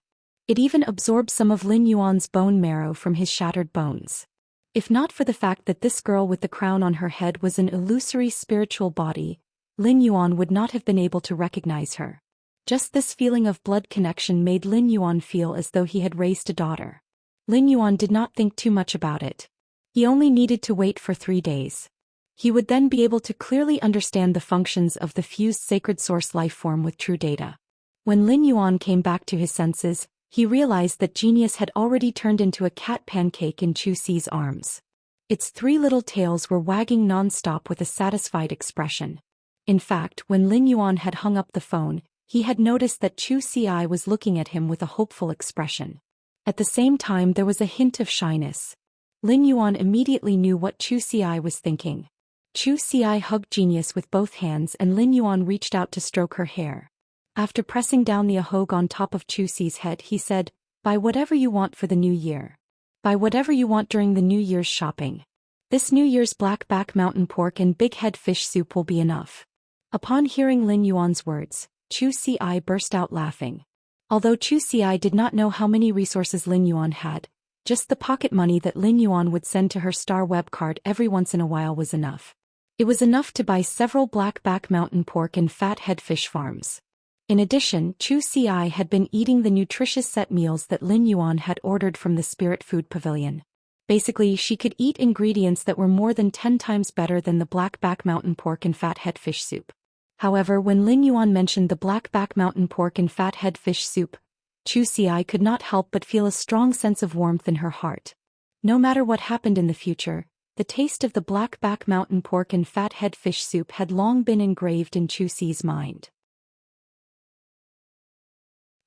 It even absorbed some of Lin Yuan's bone marrow from his shattered bones. If not for the fact that this girl with the crown on her head was an illusory spiritual body, Lin Yuan would not have been able to recognize her. Just this feeling of blood connection made Lin Yuan feel as though he had raised a daughter. Lin Yuan did not think too much about it. He only needed to wait for 3 days. He would then be able to clearly understand the functions of the fused sacred source life form with true data. When Lin Yuan came back to his senses, he realized that Genius had already turned into a cat pancake in Chu Xi's arms. Its 3 little tails were wagging non-stop with a satisfied expression. In fact, when Lin Yuan had hung up the phone, he had noticed that Chu Xi was looking at him with a hopeful expression. At the same time, there was a hint of shyness. Lin Yuan immediately knew what Chu Xi was thinking. Chu Xi hugged Genius with both hands and Lin Yuan reached out to stroke her hair. After pressing down the ahog on top of Chu Xi's head, he said, "Buy whatever you want for the new year. Buy whatever you want during the New Year's shopping. This New Year's black back mountain pork and big head fish soup will be enough." Upon hearing Lin Yuan's words, Chu Xi burst out laughing. Although Chu Xi did not know how many resources Lin Yuan had, just the pocket money that Lin Yuan would send to her star web card every once in a while was enough. It was enough to buy several black back mountain pork and fat head fish farms. In addition, Chu Xi had been eating the nutritious set meals that Lin Yuan had ordered from the Spirit Food Pavilion. Basically, she could eat ingredients that were more than 10 times better than the black back mountain pork and fat head fish soup. However, when Lin Yuan mentioned the black back mountain pork and fat head fish soup, Chu Xi could not help but feel a strong sense of warmth in her heart. No matter what happened in the future, the taste of the black back mountain pork and fat head fish soup had long been engraved in Chu Xi's mind.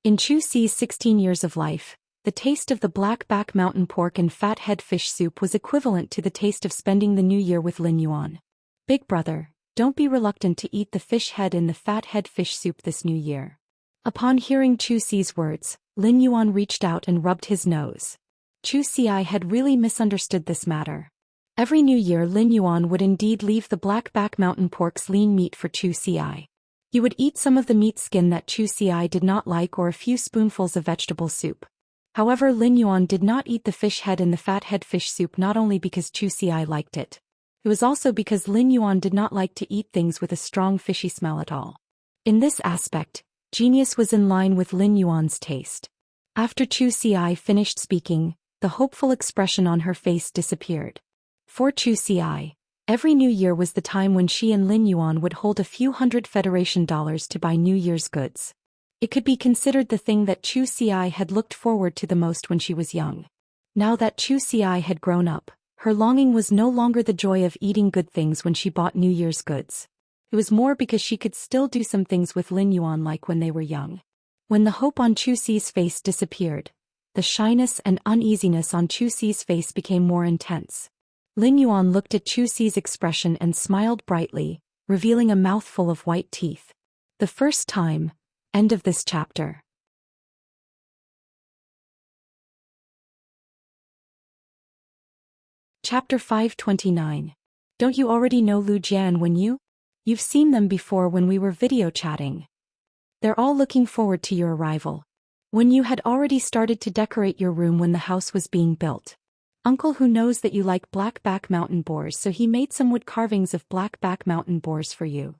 In Chu Xi's 16 years of life, the taste of the black back mountain pork and fat head fish soup was equivalent to the taste of spending the new year with Lin Yuan. "Big brother, don't be reluctant to eat the fish head in the fat head fish soup this new year." Upon hearing Chu Xi's words, Lin Yuan reached out and rubbed his nose. Chu Xi had really misunderstood this matter. Every new year Lin Yuan would indeed leave the black back mountain pork's lean meat for Chu Xi. He would eat some of the meat skin that Chu Xi did not like or a few spoonfuls of vegetable soup. However, Lin Yuan did not eat the fish head in the fat head fish soup not only because Chu Xi liked it. It was also because Lin Yuan did not like to eat things with a strong fishy smell at all. In this aspect, Genius was in line with Lin Yuan's taste. After Chu Xi finished speaking, the hopeful expression on her face disappeared. For Chu Xi, every New Year was the time when she and Lin Yuan would hold a few $100 Federation to buy New Year's goods. It could be considered the thing that Chu Xi had looked forward to the most when she was young. Now that Chu Xi had grown up, her longing was no longer the joy of eating good things when she bought New Year's goods. It was more because she could still do some things with Lin Yuan like when they were young. When the hope on Chu Xi's face disappeared, the shyness and uneasiness on Chu Xi's face became more intense. Lin Yuan looked at Chu Xi's expression and smiled brightly, revealing a mouthful of white teeth. The first time. End of this chapter. Chapter 529. Don't you already know Lu Jia and Wen Yu? You've seen them before when we were video chatting. They're all looking forward to your arrival. Wen Yu had already started to decorate your room when the house was being built. Uncle who knows that you like black-back mountain boars, so he made some wood carvings of black-back mountain boars for you."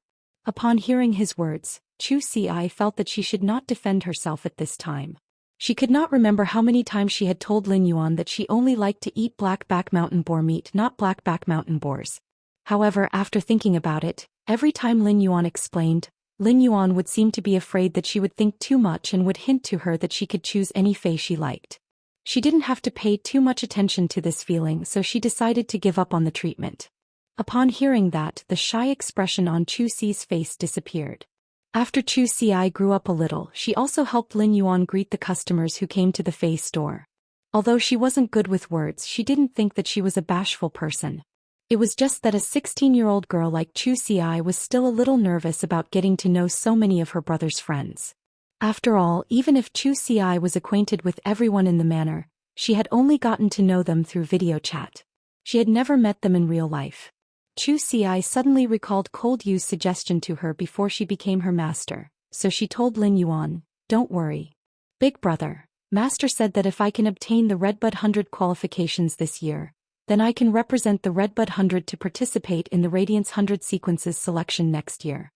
Upon hearing his words, Zhou Xian felt that she should not defend herself at this time. She could not remember how many times she had told Lin Yuan that she only liked to eat black-back mountain boar meat, not black-back mountain boars. However, after thinking about it, every time Lin Yuan explained, Lin Yuan would seem to be afraid that she would think too much and would hint to her that she could choose any face she liked. She didn't have to pay too much attention to this feeling, so she decided to give up on the treatment. Upon hearing that, the shy expression on Zhou Xi's face disappeared. After Zhou Xi grew up a little, she also helped Lin Yuan greet the customers who came to the Fei store. Although she wasn't good with words, she didn't think that she was a bashful person. It was just that a 16-year-old girl like Zhou Xi was still a little nervous about getting to know so many of her brother's friends. After all, even if Zhou Xi was acquainted with everyone in the manor, she had only gotten to know them through video chat. She had never met them in real life. Zhou Xi suddenly recalled Cold Yu's suggestion to her before she became her master, so she told Lin Yuan, "Don't worry. Big brother, master said that if I can obtain the Redbud 100 qualifications this year, then I can represent the Redbud 100 to participate in the Radiance 100 sequences selection next year.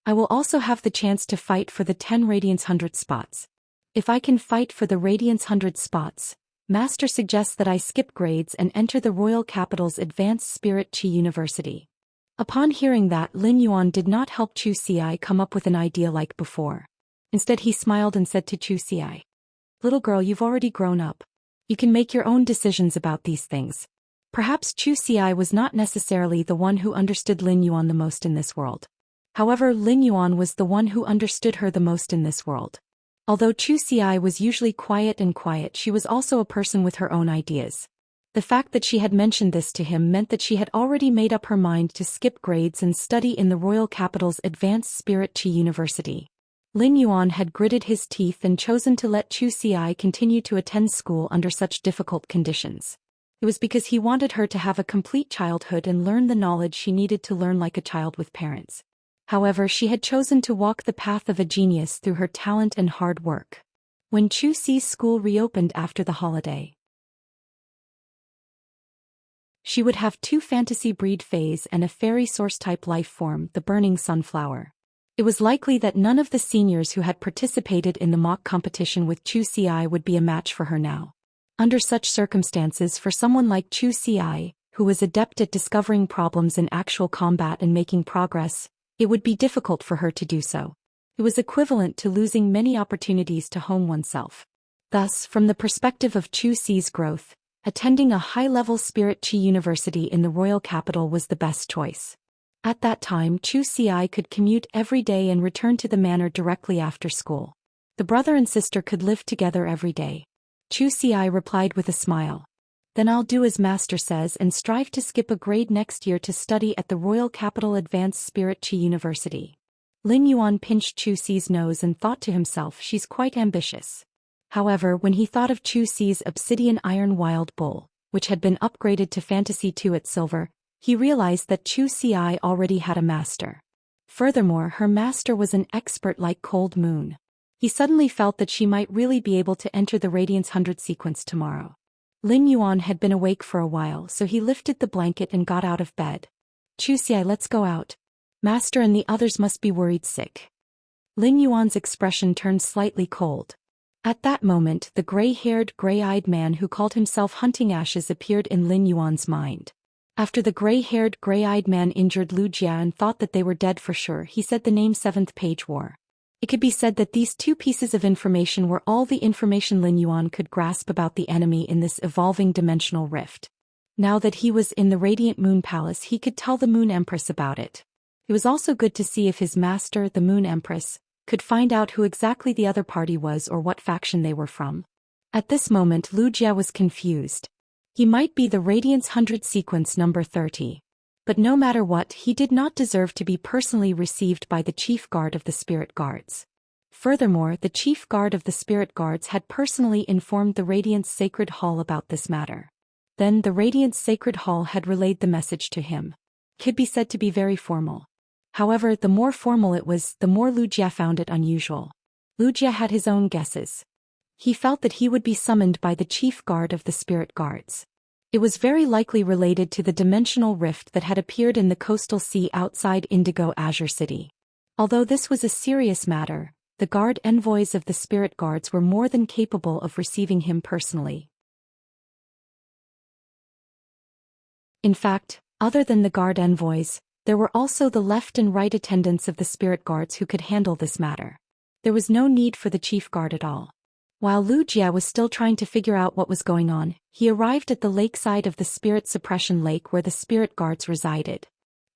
I will also have the chance to fight for the 10 Radiance 100 spots. If I can fight for the Radiance 100 spots, Master suggests that I skip grades and enter the Royal Capital's Advanced Spirit Qi University." Upon hearing that, Lin Yuan did not help Zhou Xi come up with an idea like before. Instead he smiled and said to Zhou Xi, "Little girl, you've already grown up. You can make your own decisions about these things." Perhaps Zhou Xi was not necessarily the one who understood Lin Yuan the most in this world. However, Lin Yuan was the one who understood her the most in this world. Although Zhou Xi was usually quiet, she was also a person with her own ideas. The fact that she had mentioned this to him meant that she had already made up her mind to skip grades and study in the Royal Capital's Advanced Spirit Qi University. Lin Yuan had gritted his teeth and chosen to let Zhou Xi continue to attend school under such difficult conditions. It was because he wanted her to have a complete childhood and learn the knowledge she needed to learn like a child with parents. However, she had chosen to walk the path of a genius through her talent and hard work. When Zhou Xi's school reopened after the holiday, she would have 2 fantasy breed fays and a fairy source-type life form, the burning sunflower. It was likely that none of the seniors who had participated in the mock competition with Zhou Xi would be a match for her now. Under such circumstances, for someone like Zhou Xi, who was adept at discovering problems in actual combat and making progress, it would be difficult for her to do so. It was equivalent to losing many opportunities to hone oneself. Thus, from the perspective of Zhou Xi's growth, attending a high-level Spirit Qi University in the royal capital was the best choice. At that time, Zhou Xi could commute every day and return to the manor directly after school. The brother and sister could live together every day. Zhou Xi replied with a smile. "Then I'll do as master says and strive to skip a grade next year to study at the Royal Capital Advanced Spirit Qi University." Lin Yuan pinched Zhou Xi's nose and thought to himself, she's quite ambitious. However, when he thought of Zhou Xi's obsidian iron wild bull, which had been upgraded to Fantasy 2 at silver, he realized that Zhou Xi already had a master. Furthermore, her master was an expert like Cold Moon. He suddenly felt that she might really be able to enter the Radiance 100 sequence tomorrow. Lin Yuan had been awake for a while, so he lifted the blanket and got out of bed. "Zhou Xi, let's go out. Master and the others must be worried sick." Lin Yuan's expression turned slightly cold. At that moment, the gray-haired, gray-eyed man who called himself Hunting Ashes appeared in Lin Yuan's mind. After the gray-haired, gray-eyed man injured Wuxia and thought that they were dead for sure, he said the name 7th Page War. It could be said that these 2 pieces of information were all the information Lin Yuan could grasp about the enemy in this evolving dimensional rift. Now that he was in the Radiant Moon Palace, he could tell the Moon Empress about it. It was also good to see if his master, the Moon Empress, could find out who exactly the other party was or what faction they were from. At this moment, Wuxia was confused. He might be the Radiance 100 sequence number 30. But no matter what, he did not deserve to be personally received by the chief guard of the Spirit Guards. Furthermore, the chief guard of the Spirit Guards had personally informed the Radiance Sacred Hall about this matter. Then the Radiance Sacred Hall had relayed the message to him. It could be said to be very formal. However, the more formal it was, the more Wuxia found it unusual. Wuxia had his own guesses. He felt that he would be summoned by the chief guard of the Spirit Guards. It was very likely related to the dimensional rift that had appeared in the coastal sea outside Indigo Azure City. Although this was a serious matter, the guard envoys of the spirit guards were more than capable of receiving him personally. In fact, other than the guard envoys, there were also the left and right attendants of the spirit guards who could handle this matter. There was no need for the chief guard at all. While Lu Jie was still trying to figure out what was going on, he arrived at the lakeside of the spirit suppression lake where the spirit guards resided.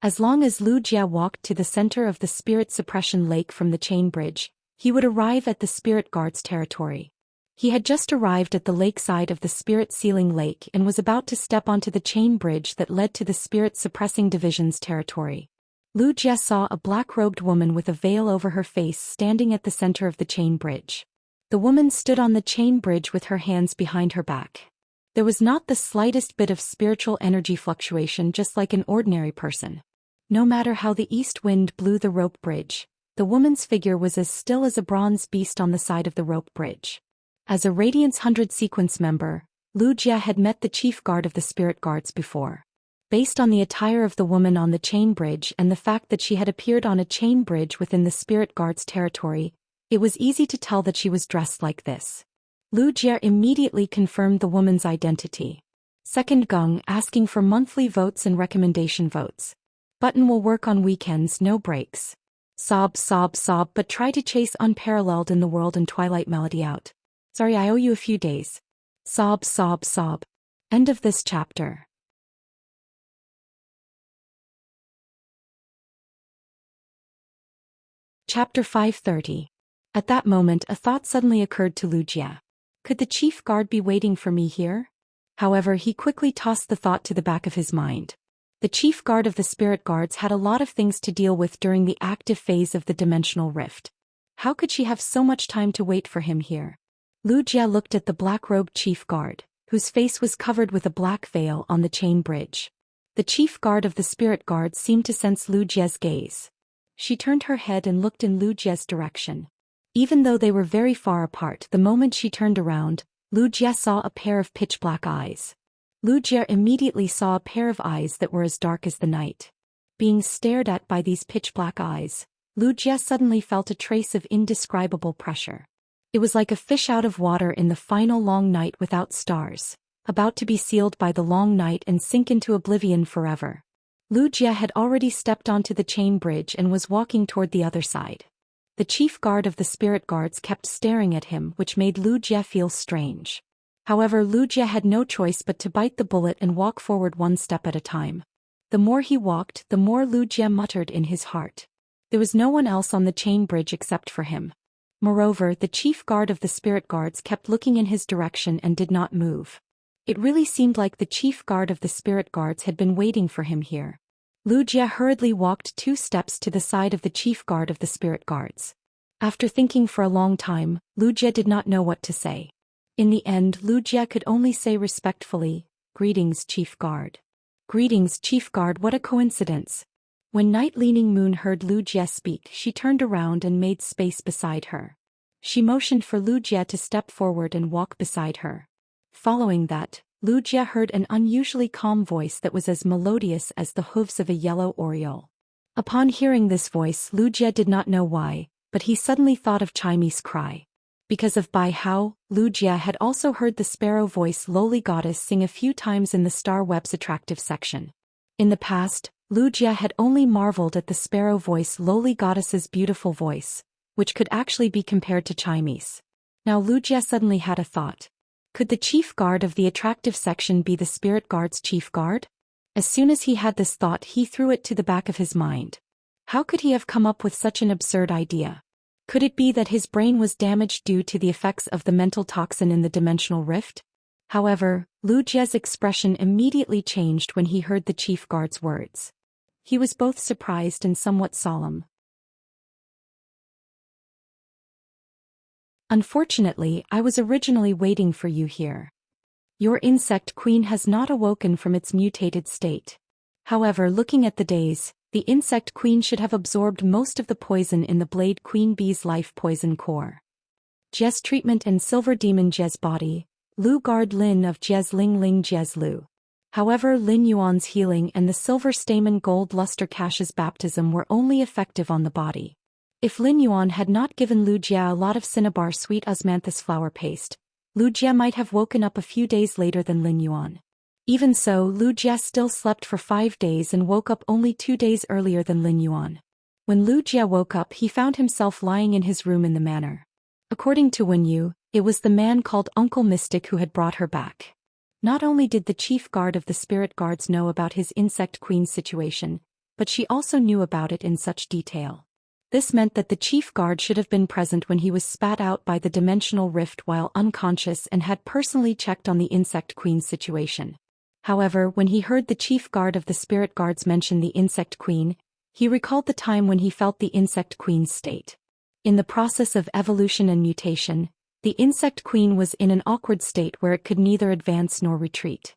As long as Lu Jie walked to the center of the spirit suppression lake from the chain bridge, he would arrive at the spirit guards' territory. He had just arrived at the lakeside of the spirit sealing lake and was about to step onto the chain bridge that led to the spirit suppressing division's territory. Lu Jie saw a black-robed woman with a veil over her face standing at the center of the chain bridge. The woman stood on the chain bridge with her hands behind her back. There was not the slightest bit of spiritual energy fluctuation, just like an ordinary person. No matter how the east wind blew the rope bridge, the woman's figure was as still as a bronze beast on the side of the rope bridge. As a Radiance 100 sequence member, Lu Jie had met the chief guard of the spirit guards before. Based on the attire of the woman on the chain bridge and the fact that she had appeared on a chain bridge within the spirit guards' territory, it was easy to tell that she was dressed like this. Lu Jie immediately confirmed the woman's identity. Second Gong asking for monthly votes and recommendation votes. Button will work on weekends, no breaks. Sob, sob, sob, but try to chase Unparalleled in the World and Twilight Melody out. Sorry, I owe you a few days. Sob, sob, sob. End of this chapter. Chapter 530. At that moment a thought suddenly occurred to Lu Jie. Could the chief guard be waiting for me here? However, he quickly tossed the thought to the back of his mind. The chief guard of the spirit guards had a lot of things to deal with during the active phase of the dimensional rift. How could she have so much time to wait for him here? Lu Jie looked at the black-robed chief guard, whose face was covered with a black veil on the chain bridge. The chief guard of the spirit guards seemed to sense Lu Jie's gaze. She turned her head and looked in Lu Jie's direction. Even though they were very far apart, the moment she turned around, Lu Jie saw a pair of pitch-black eyes. Lu Jie immediately saw a pair of eyes that were as dark as the night. Being stared at by these pitch-black eyes, Lu Jie suddenly felt a trace of indescribable pressure. It was like a fish out of water in the final long night without stars, about to be sealed by the long night and sink into oblivion forever. Lu Jie had already stepped onto the chain bridge and was walking toward the other side. The chief guard of the spirit guards kept staring at him, which made Lu Jie feel strange. However, Lu Jie had no choice but to bite the bullet and walk forward one step at a time. The more he walked, the more Lu Jie muttered in his heart. There was no one else on the chain bridge except for him. Moreover, the chief guard of the spirit guards kept looking in his direction and did not move. It really seemed like the chief guard of the spirit guards had been waiting for him here. Lu Jie hurriedly walked 2 steps to the side of the chief guard of the spirit guards. After thinking for a long time, Lu Jie did not know what to say. In the end, Lu Jie could only say respectfully, "Greetings, chief guard." "Greetings, chief guard, what a coincidence." When Night-Leaning Moon heard Lu Jie speak, she turned around and made space beside her. She motioned for Lu Jie to step forward and walk beside her. Following that, Lu Jie heard an unusually calm voice that was as melodious as the hooves of a yellow oriole. Upon hearing this voice, Lu Jie did not know why, but he suddenly thought of Chaime's cry. Because of Bai Hao, Lu Jie had also heard the sparrow voice Lowly Goddess sing a few times in the Star Web's attractive section. In the past, Lu Jie had only marveled at the sparrow voice Lowly Goddess's beautiful voice, which could actually be compared to Chaime's. Now Lu Jie suddenly had a thought. Could the chief guard of the attractive section be the spirit guard's chief guard? As soon as he had this thought, he threw it to the back of his mind. How could he have come up with such an absurd idea? Could it be that his brain was damaged due to the effects of the mental toxin in the dimensional rift? However, Lu Jie's expression immediately changed when he heard the chief guard's words. He was both surprised and somewhat solemn. Unfortunately, I was originally waiting for you here. Your insect queen has not awoken from its mutated state. However, looking at the days, the insect queen should have absorbed most of the poison in the Blade Queen Bee's life poison core. Jie's treatment and Silver Demon Jie's body, Lu Guard Lin of Jie's Ling Ling Jie's Lu. However, Lin Yuan's healing and the silver stamen gold luster cash's baptism were only effective on the body. If Lin Yuan had not given Lu Jia a lot of cinnabar sweet osmanthus flower paste, Lu Jia might have woken up a few days later than Lin Yuan. Even so, Lu Jia still slept for 5 days and woke up only 2 days earlier than Lin Yuan. When Lu Jia woke up, he found himself lying in his room in the manor. According to Wen Yu, it was the man called Uncle Mystic who had brought her back. Not only did the chief guard of the spirit guards know about his insect queen's situation, but she also knew about it in such detail. This meant that the chief guard should have been present when he was spat out by the dimensional rift while unconscious and had personally checked on the insect queen's situation. However, when he heard the chief guard of the spirit guards mention the insect queen, he recalled the time when he felt the insect queen's state. In the process of evolution and mutation, the insect queen was in an awkward state where it could neither advance nor retreat.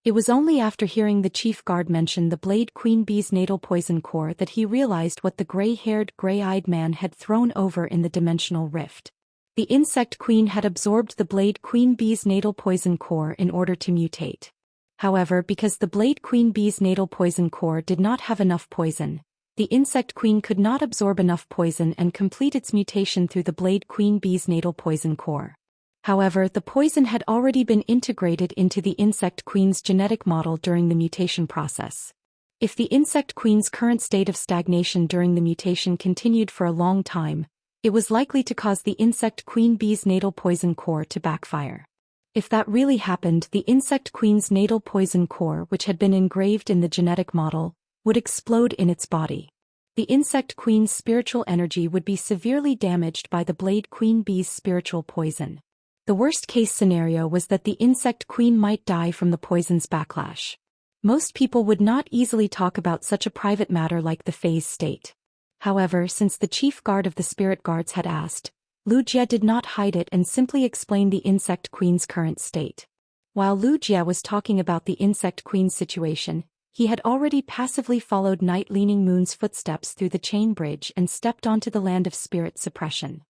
It was only after hearing the chief guard mention the blade queen bee's natal poison core that he realized what the gray-haired, gray-eyed man had thrown over in the dimensional rift. The insect queen had absorbed the blade queen bee's natal poison core in order to mutate. However, because the blade queen bee's natal poison core did not have enough poison, the insect queen could not absorb enough poison and complete its mutation through the blade queen bee's natal poison core. However, the poison had already been integrated into the insect queen's genetic model during the mutation process. If the insect queen's current state of stagnation during the mutation continued for a long time, it was likely to cause the insect queen bee's natal poison core to backfire. If that really happened, the insect queen's natal poison core, which had been engraved in the genetic model, would explode in its body. The insect queen's spiritual energy would be severely damaged by the blade queen bee's spiritual poison. The worst-case scenario was that the insect queen might die from the poison's backlash. Most people would not easily talk about such a private matter like the phase state. However, since the chief guard of the spirit guards had asked, Lu Jia did not hide it and simply explained the insect queen's current state. While Lu Jia was talking about the insect queen's situation, he had already passively followed Night Leaning Moon's footsteps through the chain bridge and stepped onto the land of spirit suppression.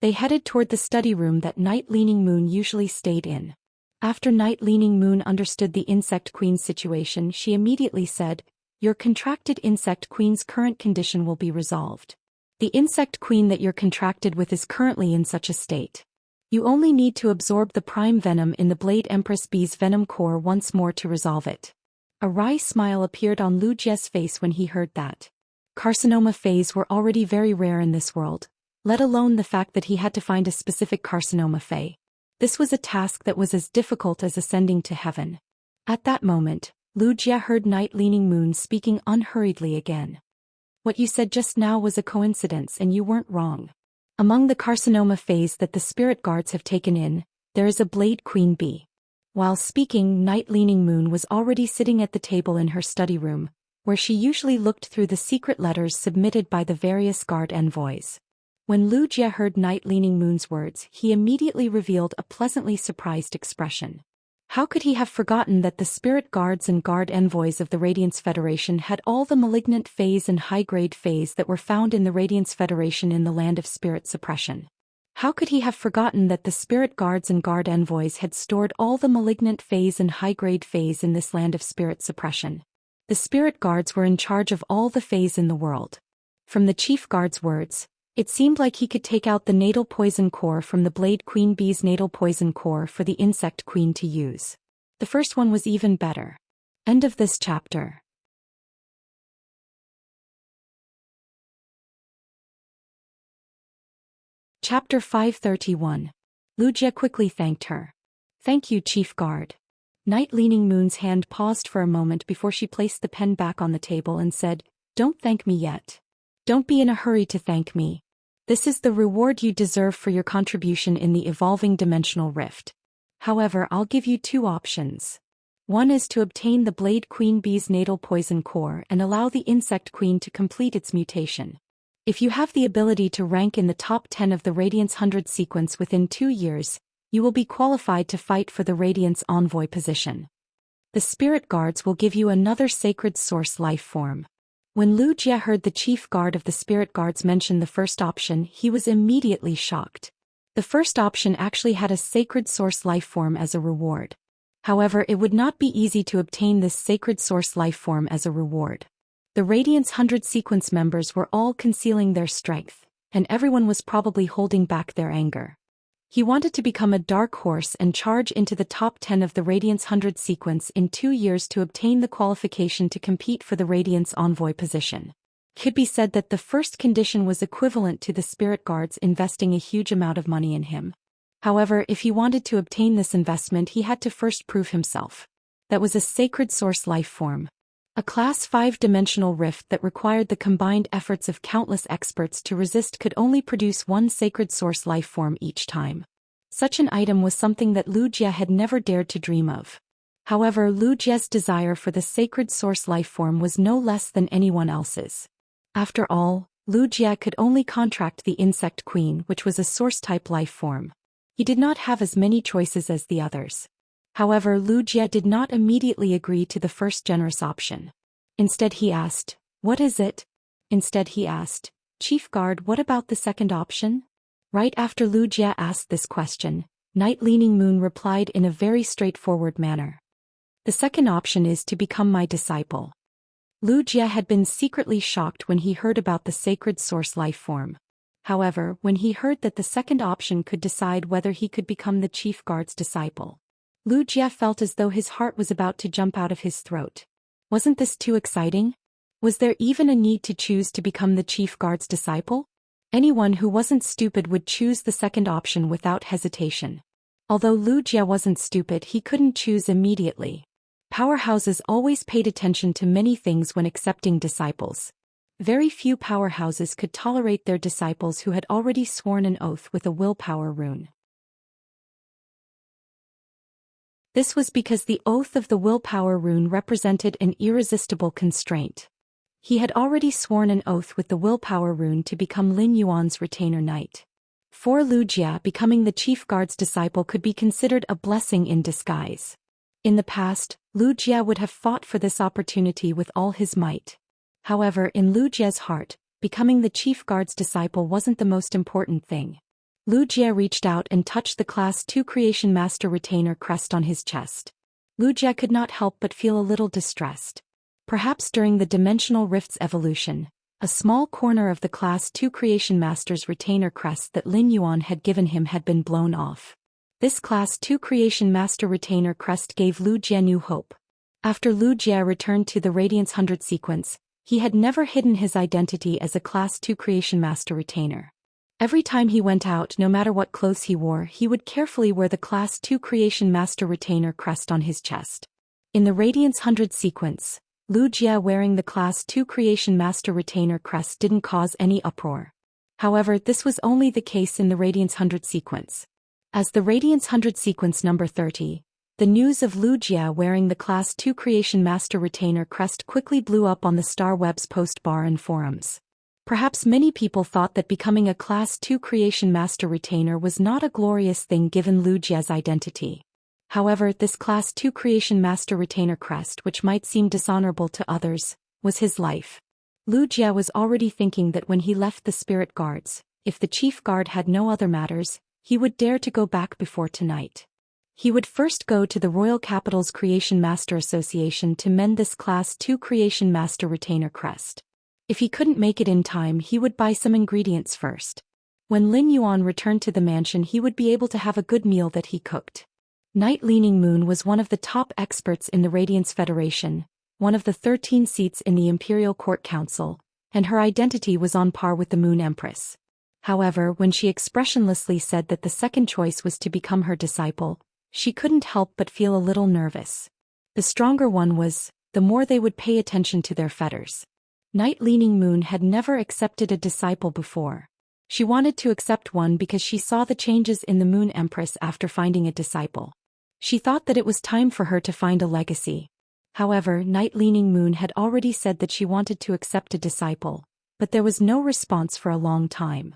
They headed toward the study room that Night Leaning Moon usually stayed in. After Night Leaning Moon understood the insect queen's situation, she immediately said, "Your contracted insect queen's current condition will be resolved. The insect queen that you're contracted with is currently in such a state. You only need to absorb the prime venom in the Blade Empress Bee's venom core once more to resolve it." A wry smile appeared on Lu Jie's face when he heard that. Carcinoma phase were already very rare in this world, let alone the fact that he had to find a specific carcinoma phase. This was a task that was as difficult as ascending to heaven. At that moment, Lu Jie heard Night Leaning Moon speaking unhurriedly again. "What you said just now was a coincidence and you weren't wrong. Among the carcinoma phase that the spirit guards have taken in, there is a blade queen bee." While speaking, Night Leaning Moon was already sitting at the table in her study room, where she usually looked through the secret letters submitted by the various guard envoys. When Lu Jie heard Night Leaning Moon's words, he immediately revealed a pleasantly surprised expression. How could he have forgotten that the spirit guards and guard envoys of the Radiance Federation had all the malignant phase and high-grade phase that were found in the Radiance Federation in the land of spirit suppression? How could he have forgotten that the spirit guards and guard envoys had stored all the malignant phase and high-grade phase in this land of spirit suppression? The spirit guards were in charge of all the phase in the world. From the chief guard's words, it seemed like he could take out the natal poison core from the Blade Queen Bee's natal poison core for the insect queen to use. The first one was even better. End of this chapter. Chapter 531. Lu Jie quickly thanked her. "Thank you, Chief Guard." Night Leaning Moon's hand paused for a moment before she placed the pen back on the table and said, "Don't thank me yet. Don't be in a hurry to thank me. This is the reward you deserve for your contribution in the evolving dimensional rift. However, I'll give you 2 options. One is to obtain the Blade Queen Bee's natal poison core and allow the insect queen to complete its mutation. If you have the ability to rank in the top 10 of the Radiance 100 sequence within 2 years, you will be qualified to fight for the Radiance Envoy position. The Spirit Guards will give you another sacred source life form." When Lu Jie heard the chief guard of the spirit guards mention the first option, he was immediately shocked. The first option actually had a sacred source life form as a reward. However, it would not be easy to obtain this sacred source life form as a reward. The Radiance 100 sequence members were all concealing their strength, and everyone was probably holding back their anger. He wanted to become a dark horse and charge into the top 10 of the Radiance 100 sequence in 2 years to obtain the qualification to compete for the Radiance Envoy position. It could be said that the first condition was equivalent to the Spirit Guards investing a huge amount of money in him. However, if he wanted to obtain this investment, he had to first prove himself. That was a sacred source life form. A Class 5-dimensional rift that required the combined efforts of countless experts to resist could only produce one sacred source life form each time. Such an item was something that Lu Jie had never dared to dream of. However, Lu Jie's desire for the sacred source life form was no less than anyone else's. After all, Lu Jie could only contract the Insect Queen, which was a source-type life form. He did not have as many choices as the others. However, Lu Jie did not immediately agree to the first generous option. Instead he asked, "What is it?" "Chief Guard, what about the second option?" Right after Lu Jie asked this question, Night Leaning Moon replied in a very straightforward manner. "The second option is to become my disciple." Lu Jie had been secretly shocked when he heard about the sacred source life form. However, when he heard that the second option could decide whether he could become the Chief Guard's disciple, Lu Jie felt as though his heart was about to jump out of his throat. Wasn't this too exciting? Was there even a need to choose to become the Chief Guard's disciple? Anyone who wasn't stupid would choose the second option without hesitation. Although Lu Jie wasn't stupid, he couldn't choose immediately. Powerhouses always paid attention to many things when accepting disciples. Very few powerhouses could tolerate their disciples who had already sworn an oath with a willpower rune. This was because the oath of the willpower rune represented an irresistible constraint. He had already sworn an oath with the willpower rune to become Lin Yuan's retainer knight. For Lu Jie, becoming the Chief Guard's disciple could be considered a blessing in disguise. In the past, Lu Jie would have fought for this opportunity with all his might. However, in Lu Jie's heart, becoming the Chief Guard's disciple wasn't the most important thing. Lu Jie reached out and touched the Class 2 Creation Master retainer crest on his chest. Lu Jie could not help but feel a little distressed. Perhaps during the Dimensional Rift's evolution, a small corner of the Class 2 Creation Master's retainer crest that Lin Yuan had given him had been blown off. This Class 2 Creation Master retainer crest gave Lu Jie new hope. After Lu Jie returned to the Radiance 100 sequence, he had never hidden his identity as a Class 2 Creation Master retainer. Every time he went out, no matter what clothes he wore, he would carefully wear the Class 2 Creation Master retainer crest on his chest. In the Radiance 100 sequence, Lu Jie wearing the Class 2 Creation Master retainer crest didn't cause any uproar. However, this was only the case in the Radiance 100 sequence. As the Radiance 100 sequence number 30, the news of Lu Jie wearing the Class 2 Creation Master retainer crest quickly blew up on the Star Web's post bar and forums. Perhaps many people thought that becoming a Class 2 Creation Master retainer was not a glorious thing given Lu Jie's identity. However, this Class 2 Creation Master retainer crest, which might seem dishonorable to others, was his life. Lu Jie was already thinking that when he left the Spirit Guards, if the Chief Guard had no other matters, he would dare to go back before tonight. He would first go to the Royal Capital's Creation Master Association to mend this Class 2 Creation Master retainer crest. If he couldn't make it in time, he would buy some ingredients first. When Lin Yuan returned to the mansion, he would be able to have a good meal that he cooked. Night Leaning Moon was one of the top experts in the Radiance Federation, one of the 13 seats in the Imperial Court Council, and her identity was on par with the Moon Empress. However, when she expressionlessly said that the second choice was to become her disciple, she couldn't help but feel a little nervous. The stronger one was, the more they would pay attention to their fetters. Night Leaning Moon had never accepted a disciple before. She wanted to accept one because she saw the changes in the Moon Empress after finding a disciple. She thought that it was time for her to find a legacy. However, Night Leaning Moon had already said that she wanted to accept a disciple, but there was no response for a long time.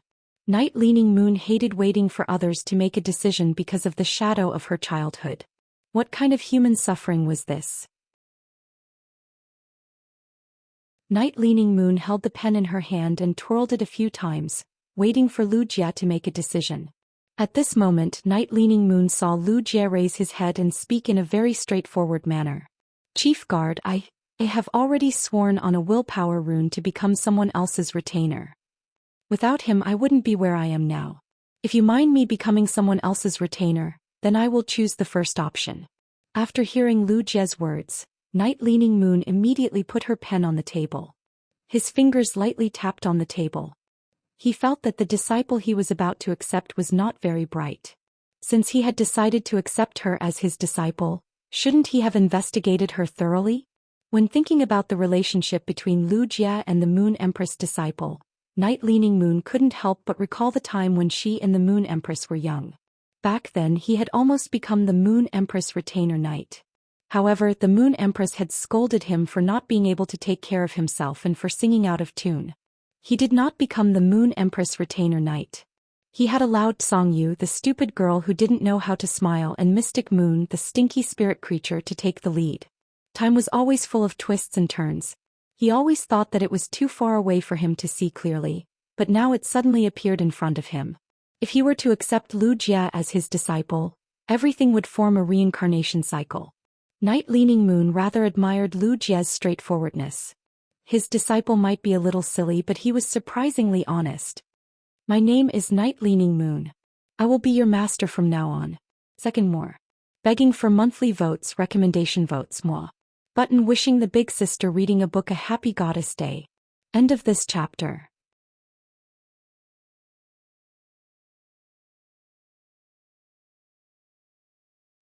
Night Leaning Moon hated waiting for others to make a decision because of the shadow of her childhood. What kind of human suffering was this? Night Leaning Moon held the pen in her hand and twirled it a few times, waiting for Lu Jie to make a decision. At this moment, Night Leaning Moon saw Lu Jie raise his head and speak in a very straightforward manner. Chief Guard, I have already sworn on a willpower rune to become someone else's retainer. Without him I wouldn't be where I am now. If you mind me becoming someone else's retainer, then I will choose the first option. After hearing Lu Jie's words, Night Leaning Moon immediately put her pen on the table. His fingers lightly tapped on the table. He felt that the disciple he was about to accept was not very bright. Since he had decided to accept her as his disciple, shouldn't he have investigated her thoroughly? When thinking about the relationship between Lu Jie and the Moon Empress disciple, Night Leaning Moon couldn't help but recall the time when she and the Moon Empress were young. Back then he had almost become the Moon Empress retainer knight. However, the Moon Empress had scolded him for not being able to take care of himself and for singing out of tune. He did not become the Moon Empress retainer knight. He had allowed Songyu, the stupid girl who didn't know how to smile, and Mystic Moon, the stinky spirit creature, to take the lead. Time was always full of twists and turns. He always thought that it was too far away for him to see clearly, but now it suddenly appeared in front of him. If he were to accept Lu Jie as his disciple, everything would form a reincarnation cycle. Night Leaning Moon rather admired Lu Jie's straightforwardness. His disciple might be a little silly, but he was surprisingly honest. My name is Night Leaning Moon. I will be your master from now on. Second more. Begging for monthly votes, recommendation votes, moi. Button wishing the big sister reading a book a happy goddess day. End of this chapter.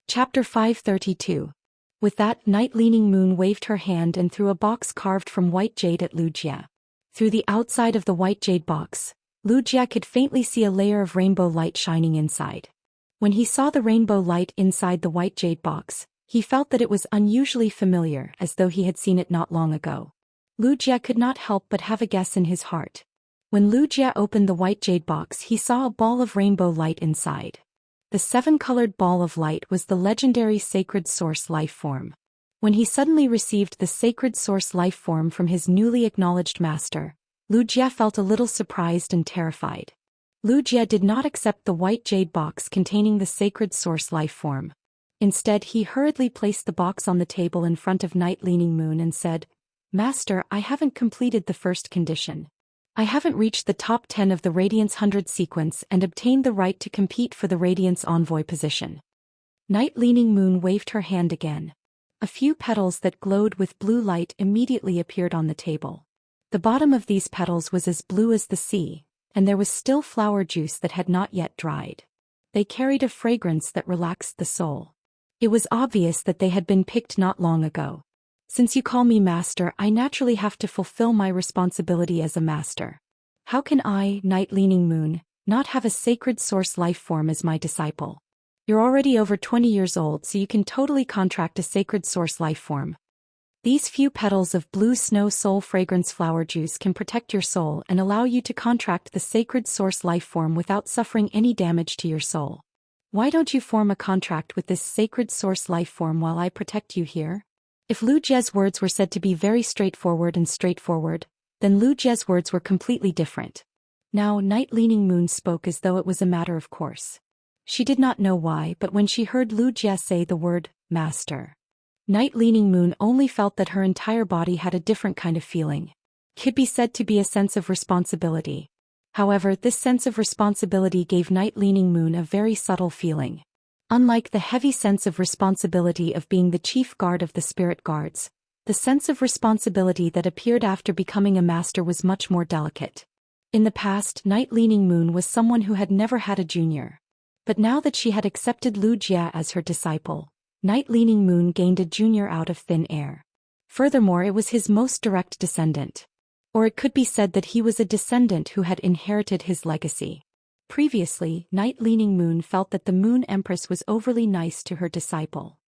Chapter 532. With that, Night Leaning Moon waved her hand and threw a box carved from white jade at Lu Jie. Through the outside of the white jade box, Lu Jie could faintly see a layer of rainbow light shining inside. When he saw the rainbow light inside the white jade box, he felt that it was unusually familiar, as though he had seen it not long ago. Lu Jie could not help but have a guess in his heart. When Lu Jie opened the white jade box, he saw a ball of rainbow light inside. The seven-colored ball of light was the legendary Sacred Source life form. When he suddenly received the Sacred Source life form from his newly acknowledged master, Lu Jie felt a little surprised and terrified. Lu Jie did not accept the white jade box containing the Sacred Source life form. Instead, he hurriedly placed the box on the table in front of Night Leaning Moon and said, "Master, I haven't completed the first condition. I haven't reached the top 10 of the Radiance 100 sequence and obtained the right to compete for the Radiance Envoy position." Night Leaning Moon waved her hand again. A few petals that glowed with blue light immediately appeared on the table. The bottom of these petals was as blue as the sea, and there was still flower juice that had not yet dried. They carried a fragrance that relaxed the soul. It was obvious that they had been picked not long ago. Since you call me master, I naturally have to fulfill my responsibility as a master. How can I, Night Leaning Moon, not have a Sacred Source life form as my disciple? You're already over 20 years old, so you can totally contract a Sacred Source life form. These few petals of blue snow soul fragrance flower juice can protect your soul and allow you to contract the Sacred Source life form without suffering any damage to your soul. Why don't you form a contract with this Sacred Source life form while I protect you here? If Lu Jie's words were said to be very straightforward, then Lu Jie's words were completely different. Now Night Leaning Moon spoke as though it was a matter of course. She did not know why, but when she heard Lu Jie say the word, master, Night Leaning Moon only felt that her entire body had a different kind of feeling. Could be said to be a sense of responsibility. However, this sense of responsibility gave Night Leaning Moon a very subtle feeling. Unlike the heavy sense of responsibility of being the chief guard of the spirit guards, the sense of responsibility that appeared after becoming a master was much more delicate. In the past, Night Leaning Moon was someone who had never had a junior. But now that she had accepted Lu Jie as her disciple, Night Leaning Moon gained a junior out of thin air. Furthermore, it was his most direct descendant. Or it could be said that he was a descendant who had inherited his legacy. Previously, Night Leaning Moon felt that the Moon Empress was overly nice to her disciple.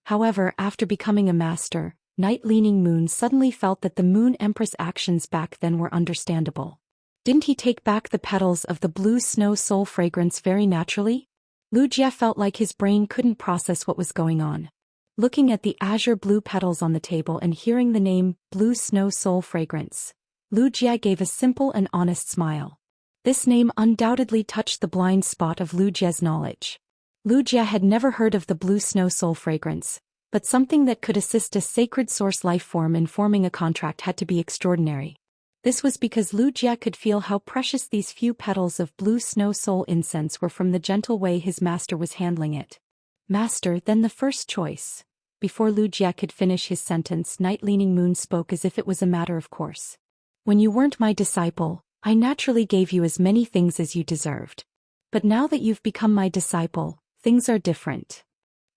However, after becoming a master, Night Leaning Moon suddenly felt that the Moon Empress' actions back then were understandable. Didn't he take back the petals of the blue snow soul fragrance very naturally? Lu Jie felt like his brain couldn't process what was going on. Looking at the azure blue petals on the table and hearing the name, Blue Snow Soul Fragrance, Lu Jie gave a simple and honest smile. This name undoubtedly touched the blind spot of Lu Jie's knowledge. Lu Jie had never heard of the blue snow soul fragrance, but something that could assist a sacred source life form in forming a contract had to be extraordinary. This was because Lu Jie could feel how precious these few petals of blue snow soul incense were from the gentle way his master was handling it. Master, then the first choice. Before Lu Jie could finish his sentence, Night Leaning Moon spoke as if it was a matter of course. When you weren't my disciple, I naturally gave you as many things as you deserved. But now that you've become my disciple, things are different.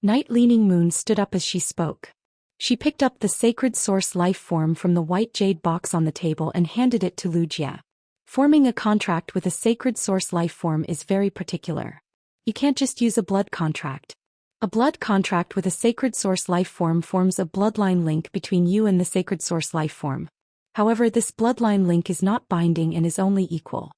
Night Leaning Moon stood up as she spoke. She picked up the sacred source life form from the white jade box on the table and handed it to Lu Jie. Forming a contract with a sacred source life form is very particular. You can't just use a blood contract. A blood contract with a sacred source life form forms a bloodline link between you and the sacred source life form. However, this bloodline link is not binding and is only equal.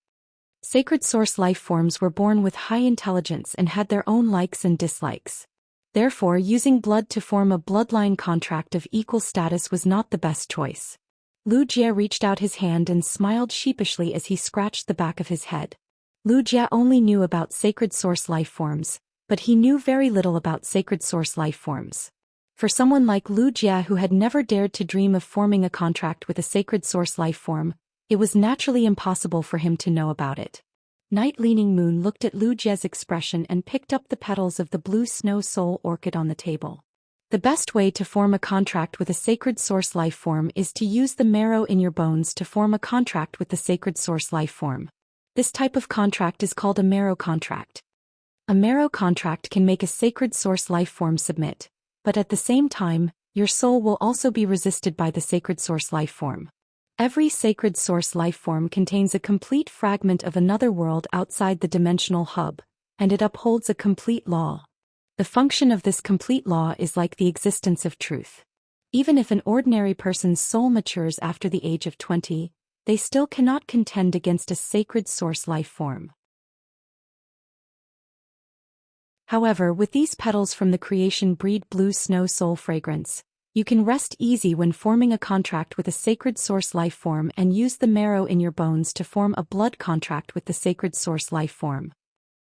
Sacred source life forms were born with high intelligence and had their own likes and dislikes. Therefore, using blood to form a bloodline contract of equal status was not the best choice. Lu Jie reached out his hand and smiled sheepishly as he scratched the back of his head. Lu Jie only knew about sacred source life forms, but he knew very little about sacred source life forms. For someone like Lu Jie who had never dared to dream of forming a contract with a sacred source life form, it was naturally impossible for him to know about it. Night Leaning Moon looked at Lu Jie's expression and picked up the petals of the blue snow soul orchid on the table. The best way to form a contract with a sacred source life form is to use the marrow in your bones to form a contract with the sacred source life form. This type of contract is called a marrow contract. A marrow contract can make a sacred source life form submit, but at the same time, your soul will also be resisted by the sacred source life form. Every sacred source life form contains a complete fragment of another world outside the dimensional hub, and it upholds a complete law. The function of this complete law is like the existence of truth. Even if an ordinary person's soul matures after the age of 20, they still cannot contend against a sacred source life form. However, with these petals from the creation breed blue snow soul fragrance, you can rest easy when forming a contract with a sacred source life form and use the marrow in your bones to form a blood contract with the sacred source life form.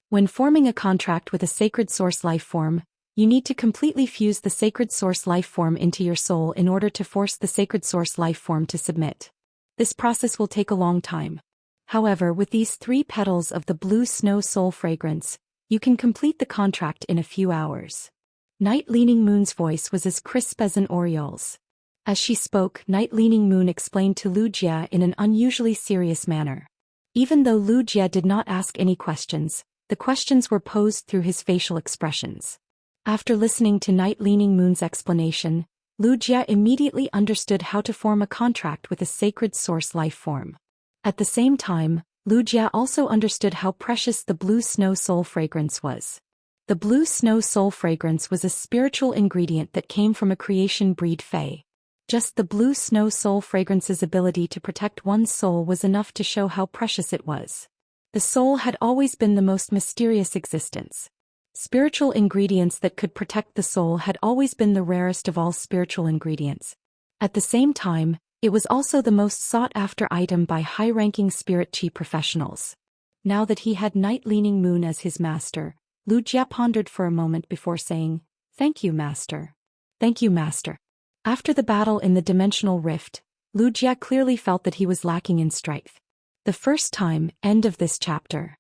When forming a contract with a sacred source life form, you need to completely fuse the sacred source life form into your soul in order to force the sacred source life form to submit. This process will take a long time. However, with these 3 petals of the blue snow soul fragrance, you can complete the contract in a few hours. Night Leaning Moon's voice was as crisp as an oriole's. As she spoke, Night Leaning Moon explained to Lu Jie in an unusually serious manner. Even though Lu Jie did not ask any questions, the questions were posed through his facial expressions. After listening to Night Leaning Moon's explanation, Lu Jie immediately understood how to form a contract with a sacred source life form. At the same time, Lu Jie also understood how precious the blue snow soul fragrance was. The blue snow soul fragrance was a spiritual ingredient that came from a creation breed fae. Just the blue snow soul fragrance's ability to protect one's soul was enough to show how precious it was. The soul had always been the most mysterious existence. Spiritual ingredients that could protect the soul had always been the rarest of all spiritual ingredients. At the same time, it was also the most sought-after item by high-ranking spirit chi professionals. Now that he had Night Leaning Moon as his master, Lu Jie pondered for a moment before saying, "Thank you, master. Thank you, master." After the battle in the dimensional rift, Lu Jie clearly felt that he was lacking in strength. The first time, end of this chapter.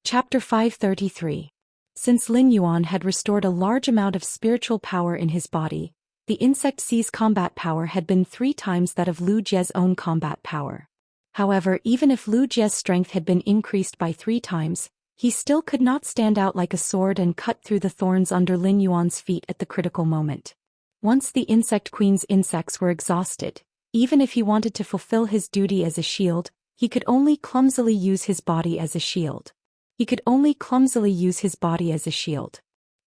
Chapter 533. Since Lin Yuan had restored a large amount of spiritual power in his body, the insect sea's combat power had been 3 times that of Lu Jie's own combat power. However, even if Lu Jie's strength had been increased by 3 times, he still could not stand out like a sword and cut through the thorns under Lin Yuan's feet at the critical moment. Once the insect queen's insects were exhausted, even if he wanted to fulfill his duty as a shield, he could only clumsily use his body as a shield.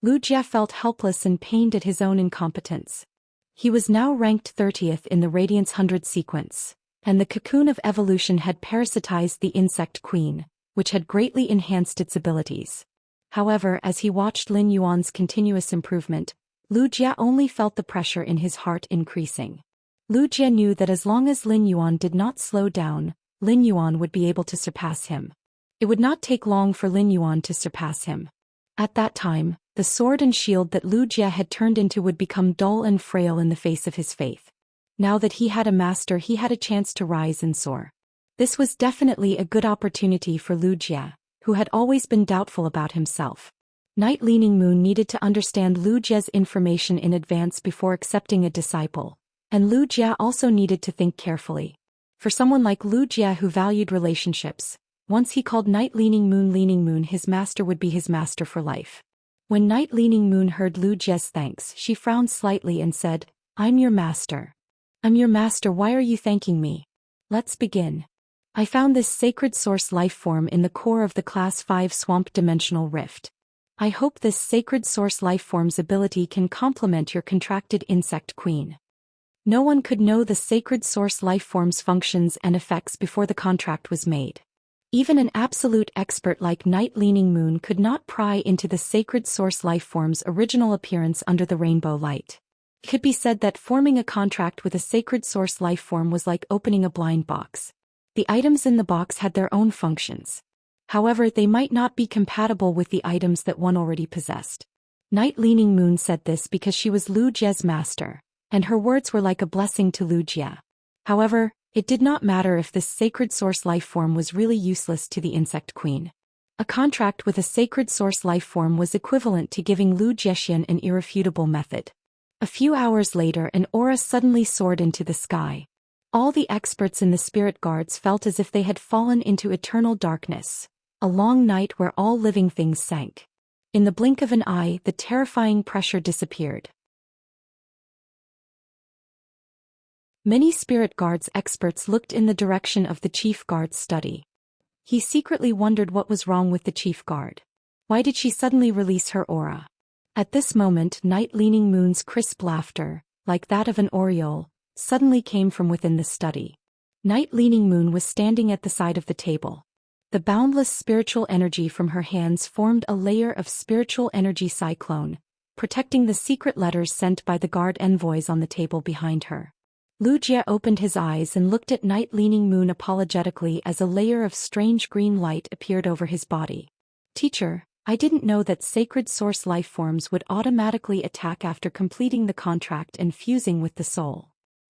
Lu Jie felt helpless and pained at his own incompetence. He was now ranked 30th in the Radiance 100 sequence, and the cocoon of evolution had parasitized the insect queen, which had greatly enhanced its abilities. However, as he watched Lin Yuan's continuous improvement, Lu Jia only felt the pressure in his heart increasing. Lu Jia knew that as long as Lin Yuan did not slow down, Lin Yuan would be able to surpass him. It would not take long for Lin Yuan to surpass him. At that time, the sword and shield that Lu Jia had turned into would become dull and frail in the face of his faith. Now that he had a master, he had a chance to rise and soar. This was definitely a good opportunity for Lu Jia, who had always been doubtful about himself. Night Leaning Moon needed to understand Lu Jia's information in advance before accepting a disciple, and Lu Jia also needed to think carefully. For someone like Lu Jia who valued relationships, once he called Night Leaning Moon his master would be his master for life. When Night Leaning Moon heard Lu Jia's thanks, she frowned slightly and said, "I'm your master." "I'm your master, why are you thanking me?" "Let's begin. I found this sacred source life form in the core of the Class 5 Swamp Dimensional Rift. I hope this sacred source life form's ability can complement your contracted insect queen." No one could know the sacred source life form's functions and effects before the contract was made. Even an absolute expert like Night Leaning Moon could not pry into the sacred source life form's original appearance under the rainbow light. It could be said that forming a contract with a sacred source life form was like opening a blind box. The items in the box had their own functions. However, they might not be compatible with the items that one already possessed. Night Leaning Moon said this because she was Lu Jia's master, and her words were like a blessing to Lu Jia. However, it did not matter if this sacred source life form was really useless to the insect queen. A contract with a sacred source life form was equivalent to giving Zhou Xian an irrefutable method. A few hours later, an aura suddenly soared into the sky. All the experts in the spirit guards felt as if they had fallen into eternal darkness, a long night where all living things sank. In the blink of an eye, the terrifying pressure disappeared. Many spirit guards experts looked in the direction of the chief guard's study. He secretly wondered what was wrong with the chief guard. Why did she suddenly release her aura? At this moment, Night Leaning Moon's crisp laughter, like that of an oriole, suddenly came from within the study. Night Leaning Moon was standing at the side of the table. The boundless spiritual energy from her hands formed a layer of spiritual energy cyclone, protecting the secret letters sent by the guard envoys on the table behind her. Lu Jia opened his eyes and looked at Night Leaning Moon apologetically as a layer of strange green light appeared over his body. "Teacher, I didn't know that sacred source life forms would automatically attack after completing the contract and fusing with the soul."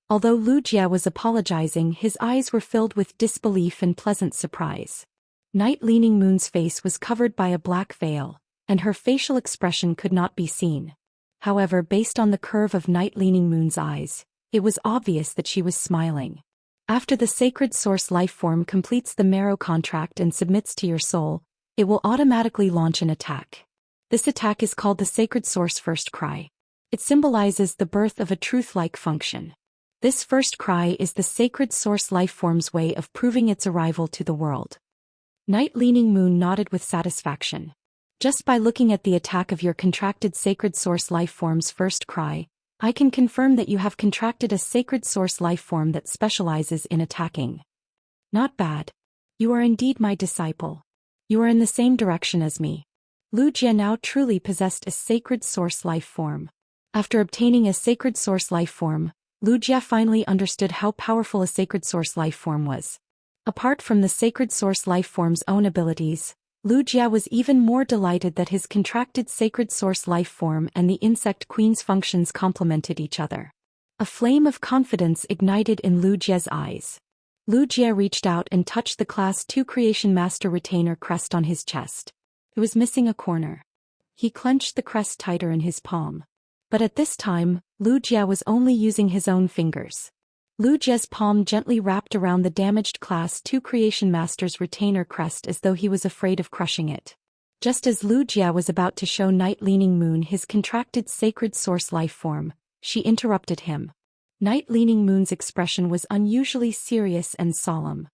Although Lu Jia was apologizing, his eyes were filled with disbelief and pleasant surprise. Night Leaning Moon's face was covered by a black veil, and her facial expression could not be seen. However, based on the curve of Night Leaning Moon's eyes, it was obvious that she was smiling. After the sacred source life form completes the marrow contract and submits to your soul, it will automatically launch an attack. This attack is called the sacred source first cry. It symbolizes the birth of a truth-like function. This first cry is the sacred source life form's way of proving its arrival to the world. Night Leaning Moon nodded with satisfaction. Just by looking at the attack of your contracted sacred source life form's first cry, I can confirm that you have contracted a sacred source life form that specializes in attacking. Not bad. You are indeed my disciple. You are in the same direction as me. Lu Jia now truly possessed a sacred source life form. After obtaining a sacred source life form, Lu Jia finally understood how powerful a sacred source life form was. Apart from the sacred source life form's own abilities, Lu Jia was even more delighted that his contracted sacred source life form and the insect queen's functions complemented each other. A flame of confidence ignited in Lu Jia's eyes. Lu Jia reached out and touched the Class 2 Creation Master retainer crest on his chest. It was missing a corner. He clenched the crest tighter in his palm. But at this time, Lu Jia was only using his own fingers. Lu Jia's palm gently wrapped around the damaged Class 2 Creation Master's retainer crest as though he was afraid of crushing it. Just as Lu Jia was about to show Night Leaning Moon his contracted sacred source life form, she interrupted him. Night Leaning Moon's expression was unusually serious and solemn.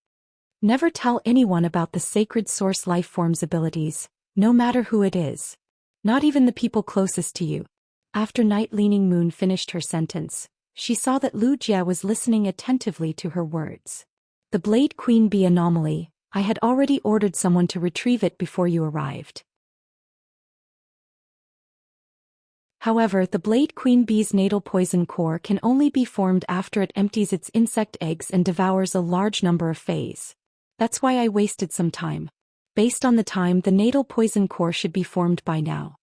Never tell anyone about the sacred source life form's abilities, no matter who it is. Not even the people closest to you. After Night Leaning Moon finished her sentence, she saw that Lu Jia was listening attentively to her words. "The Blade Queen Bee anomaly, I had already ordered someone to retrieve it before you arrived." However, the Blade Queen Bee's natal poison core can only be formed after it empties its insect eggs and devours a large number of fays. That's why I wasted some time. Based on the time, the natal poison core should be formed by now.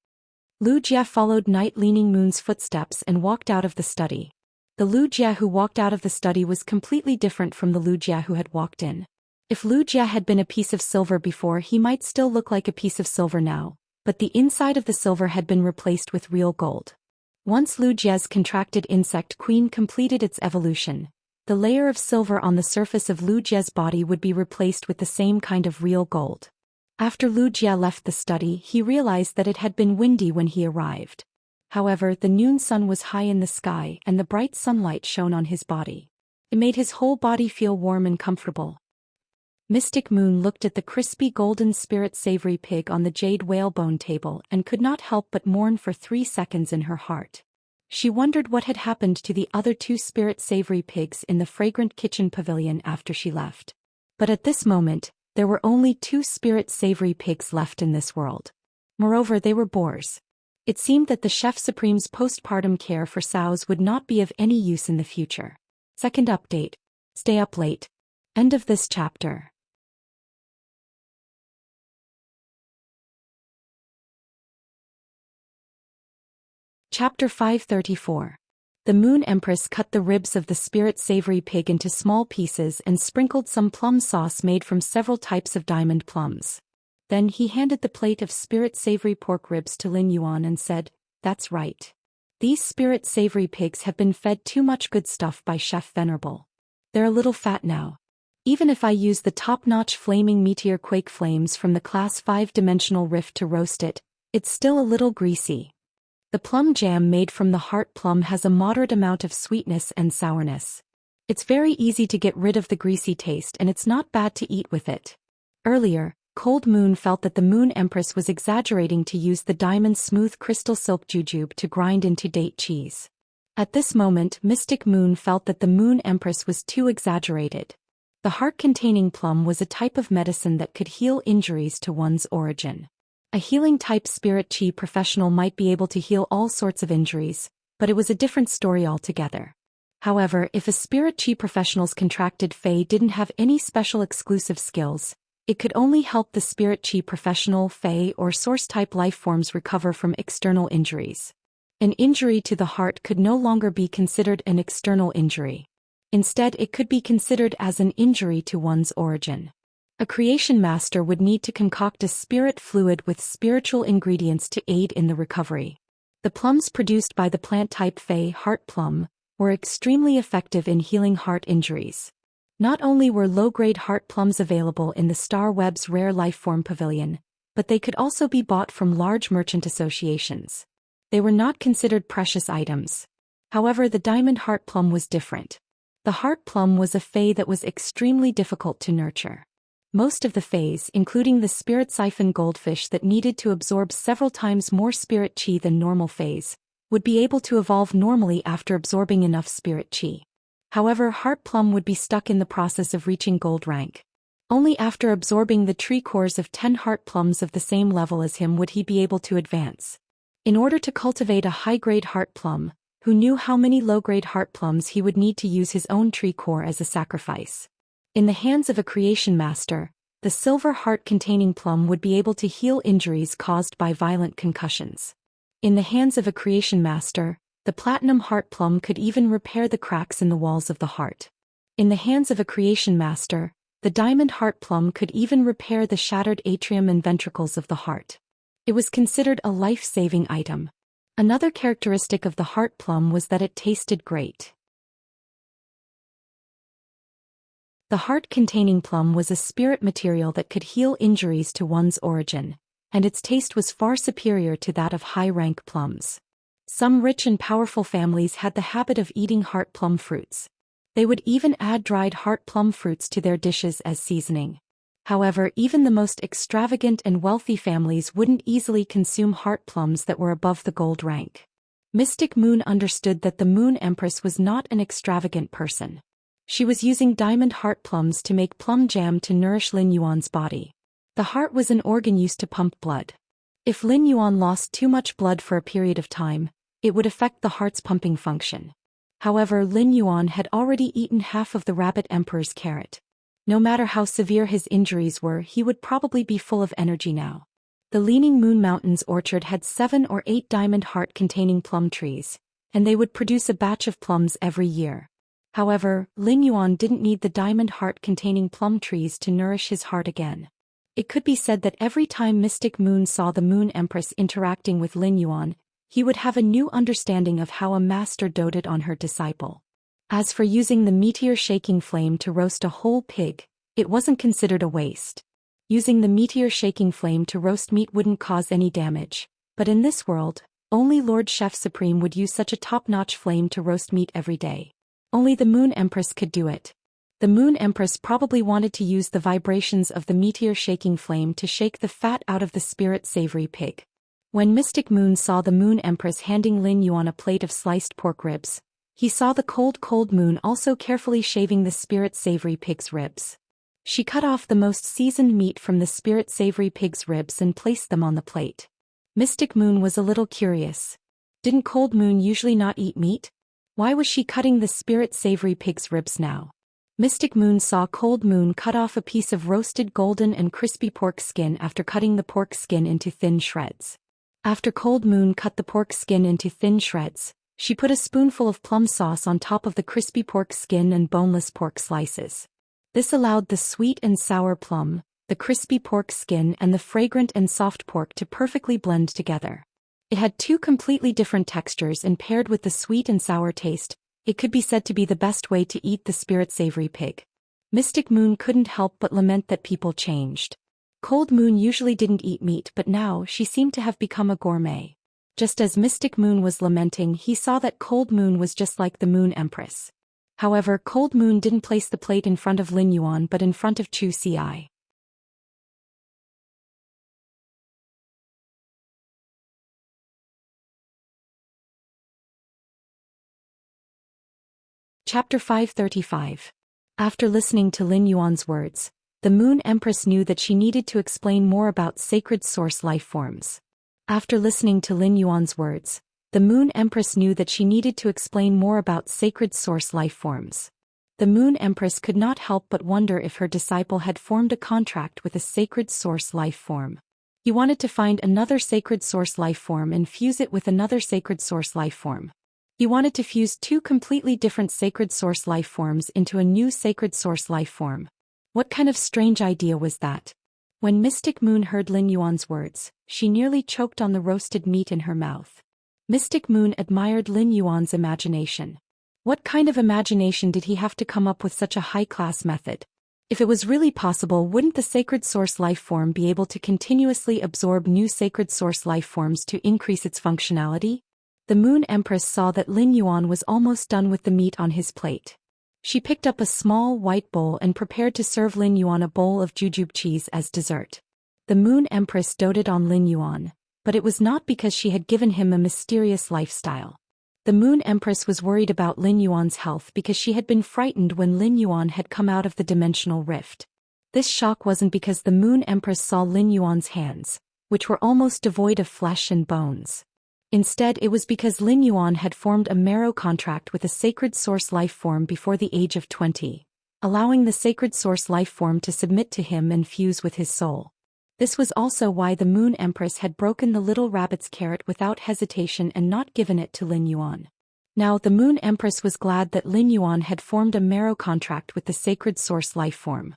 Lu Jie followed Night Leaning Moon's footsteps and walked out of the study. The Lu Jie who walked out of the study was completely different from the Lu Jie who had walked in. If Lu Jie had been a piece of silver before, he might still look like a piece of silver now, but the inside of the silver had been replaced with real gold. Once Lu Jie's contracted insect queen completed its evolution, the layer of silver on the surface of Lu Jie's body would be replaced with the same kind of real gold. After Lu Jie left the study, he realized that it had been windy when he arrived. However, the noon sun was high in the sky and the bright sunlight shone on his body. It made his whole body feel warm and comfortable. Mystic Moon looked at the crispy golden spirit savory pig on the jade whalebone table and could not help but mourn for 3 seconds in her heart. She wondered what had happened to the other 2 spirit savory pigs in the fragrant kitchen pavilion after she left. But at this moment, there were only 2 spirit savory pigs left in this world. Moreover, they were boars. It seemed that the Chef Supreme's postpartum care for sows would not be of any use in the future. Second update. Stay up late. End of this chapter. Chapter 534. The Moon Empress cut the ribs of the spirit savory pig into small pieces and sprinkled some plum sauce made from several types of diamond plums. Then he handed the plate of spirit savory pork ribs to Lin Yuan and said, "That's right. These spirit savory pigs have been fed too much good stuff by Chef Venerable. They're a little fat now. Even if I use the top-notch flaming meteor quake flames from the class 5-dimensional rift to roast it, it's still a little greasy." The plum jam made from the heart plum has a moderate amount of sweetness and sourness. It's very easy to get rid of the greasy taste and it's not bad to eat with it. Earlier, Cold Moon felt that the Moon Empress was exaggerating to use the diamond smooth crystal silk jujube to grind into date cheese. At this moment, Mystic Moon felt that the Moon Empress was too exaggerated. The heart-containing plum was a type of medicine that could heal injuries to one's origin. A healing-type spirit chi professional might be able to heal all sorts of injuries, but it was a different story altogether. However, if a spirit chi professional's contracted fey didn't have any special exclusive skills, it could only help the spirit chi professional, fey, or source-type life forms recover from external injuries. An injury to the heart could no longer be considered an external injury. Instead, it could be considered as an injury to one's origin. A creation master would need to concoct a spirit fluid with spiritual ingredients to aid in the recovery. The plums produced by the plant-type fey heart plum were extremely effective in healing heart injuries. Not only were low-grade heart plums available in the Star Web's Rare Lifeform Pavilion, but they could also be bought from large merchant associations. They were not considered precious items. However, the diamond heart plum was different. The heart plum was a fey that was extremely difficult to nurture. Most of the fays, including the spirit siphon goldfish that needed to absorb several times more spirit chi than normal fays, would be able to evolve normally after absorbing enough spirit chi. However, heart plum would be stuck in the process of reaching gold rank. Only after absorbing the tree cores of 10 heart plums of the same level as him would he be able to advance. In order to cultivate a high-grade heart plum, who knew how many low-grade heart plums he would need to use his own tree core as a sacrifice. In the hands of a creation master, the silver heart-containing plum would be able to heal injuries caused by violent concussions. In the hands of a creation master, the platinum heart plum could even repair the cracks in the walls of the heart. In the hands of a creation master, the diamond heart plum could even repair the shattered atrium and ventricles of the heart. It was considered a life-saving item. Another characteristic of the heart plum was that it tasted great. The heart-containing plum was a spirit material that could heal injuries to one's origin, and its taste was far superior to that of high-rank plums. Some rich and powerful families had the habit of eating heart plum fruits. They would even add dried heart plum fruits to their dishes as seasoning. However, even the most extravagant and wealthy families wouldn't easily consume heart plums that were above the gold rank. Mystic Moon understood that the Moon Empress was not an extravagant person. She was using diamond heart plums to make plum jam to nourish Lin Yuan's body. The heart was an organ used to pump blood. If Lin Yuan lost too much blood for a period of time, it would affect the heart's pumping function. However, Lin Yuan had already eaten half of the rabbit emperor's carrot. No matter how severe his injuries were, he would probably be full of energy now. The Leaning Moon Mountains orchard had 7 or 8 diamond heart-containing plum trees, and they would produce a batch of plums every year. However, Lin Yuan didn't need the diamond heart-containing plum trees to nourish his heart again. It could be said that every time Mystic Moon saw the Moon Empress interacting with Lin Yuan, he would have a new understanding of how a master doted on her disciple. As for using the meteor-shaking flame to roast a whole pig, it wasn't considered a waste. Using the meteor-shaking flame to roast meat wouldn't cause any damage, but in this world, only Lord Chef Supreme would use such a top-notch flame to roast meat every day. Only the Moon Empress could do it. The Moon Empress probably wanted to use the vibrations of the meteor-shaking flame to shake the fat out of the spirit-savory pig. When Mystic Moon saw the Moon Empress handing Lin Yuan a plate of sliced pork ribs, he saw the cold moon also carefully shaving the spirit-savory pig's ribs. She cut off the most seasoned meat from the spirit-savory pig's ribs and placed them on the plate. Mystic Moon was a little curious. Didn't Cold Moon usually not eat meat? Why was she cutting the spirit-savory pig's ribs now? Mystic Moon saw Cold Moon cut off a piece of roasted golden and crispy pork skin after cutting the pork skin into thin shreds. After Cold Moon cut the pork skin into thin shreds, she put a spoonful of plum sauce on top of the crispy pork skin and boneless pork slices. This allowed the sweet and sour plum, the crispy pork skin and the fragrant and soft pork to perfectly blend together. It had 2 completely different textures, and paired with the sweet and sour taste, it could be said to be the best way to eat the spirit-savory pig. Mystic Moon couldn't help but lament that people changed. Cold Moon usually didn't eat meat, but now she seemed to have become a gourmet. Just as Mystic Moon was lamenting, he saw that Cold Moon was just like the Moon Empress. However, Cold Moon didn't place the plate in front of Lin Yuan but in front of Zhou Xian. Chapter 535. After listening to Lin Yuan's words, the Moon Empress knew that she needed to explain more about sacred source life forms. After listening to Lin Yuan's words, the Moon Empress knew that she needed to explain more about sacred source life forms. The Moon Empress could not help but wonder if her disciple had formed a contract with a sacred source life form. He wanted to find another sacred source life form and fuse it with another sacred source life form. He wanted to fuse 2 completely different sacred source life forms into a new sacred source life form. What kind of strange idea was that? When Mystic Moon heard Lin Yuan's words, she nearly choked on the roasted meat in her mouth. Mystic Moon admired Lin Yuan's imagination. What kind of imagination did he have to come up with such a high-class method? If it was really possible, wouldn't the sacred source life form be able to continuously absorb new sacred source life forms to increase its functionality? The Moon Empress saw that Lin Yuan was almost done with the meat on his plate. She picked up a small white bowl and prepared to serve Lin Yuan a bowl of jujube cheese as dessert. The Moon Empress doted on Lin Yuan, but it was not because she had given him a mysterious lifestyle. The Moon Empress was worried about Lin Yuan's health because she had been frightened when Lin Yuan had come out of the dimensional rift. This shock wasn't because the Moon Empress saw Lin Yuan's hands, which were almost devoid of flesh and bones. Instead, it was because Lin Yuan had formed a marrow contract with a sacred source life form before the age of 20, allowing the sacred source life form to submit to him and fuse with his soul. This was also why the Moon Empress had broken the little rabbit's carrot without hesitation and not given it to Lin Yuan. Now the Moon Empress was glad that Lin Yuan had formed a marrow contract with the sacred source life form.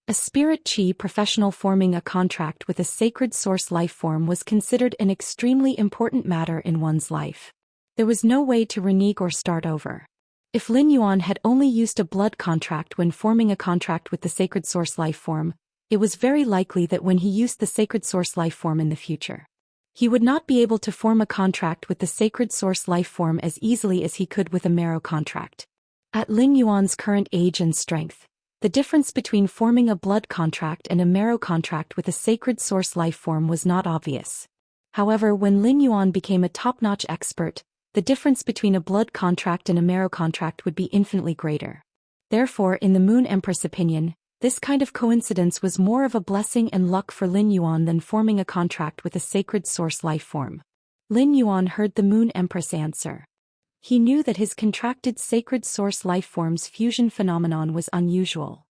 A spirit chi professional forming a contract with a sacred source life form was considered an extremely important matter in one's life. There was no way to renege or start over. If Lin Yuan had only used a blood contract when forming a contract with the sacred source life form, it was very likely that when he used the sacred source life form in the future, he would not be able to form a contract with the sacred source life form as easily as he could with a marrow contract. At Lin Yuan's current age and strength, the difference between forming a blood contract and a marrow contract with a sacred source life form was not obvious. However, when Lin Yuan became a top-notch expert, the difference between a blood contract and a marrow contract would be infinitely greater. Therefore, in the Moon Empress' opinion, this kind of coincidence was more of a blessing and luck for Lin Yuan than forming a contract with a sacred source life form. Lin Yuan heard the Moon Empress answer. He knew that his contracted sacred source lifeforms fusion phenomenon was unusual.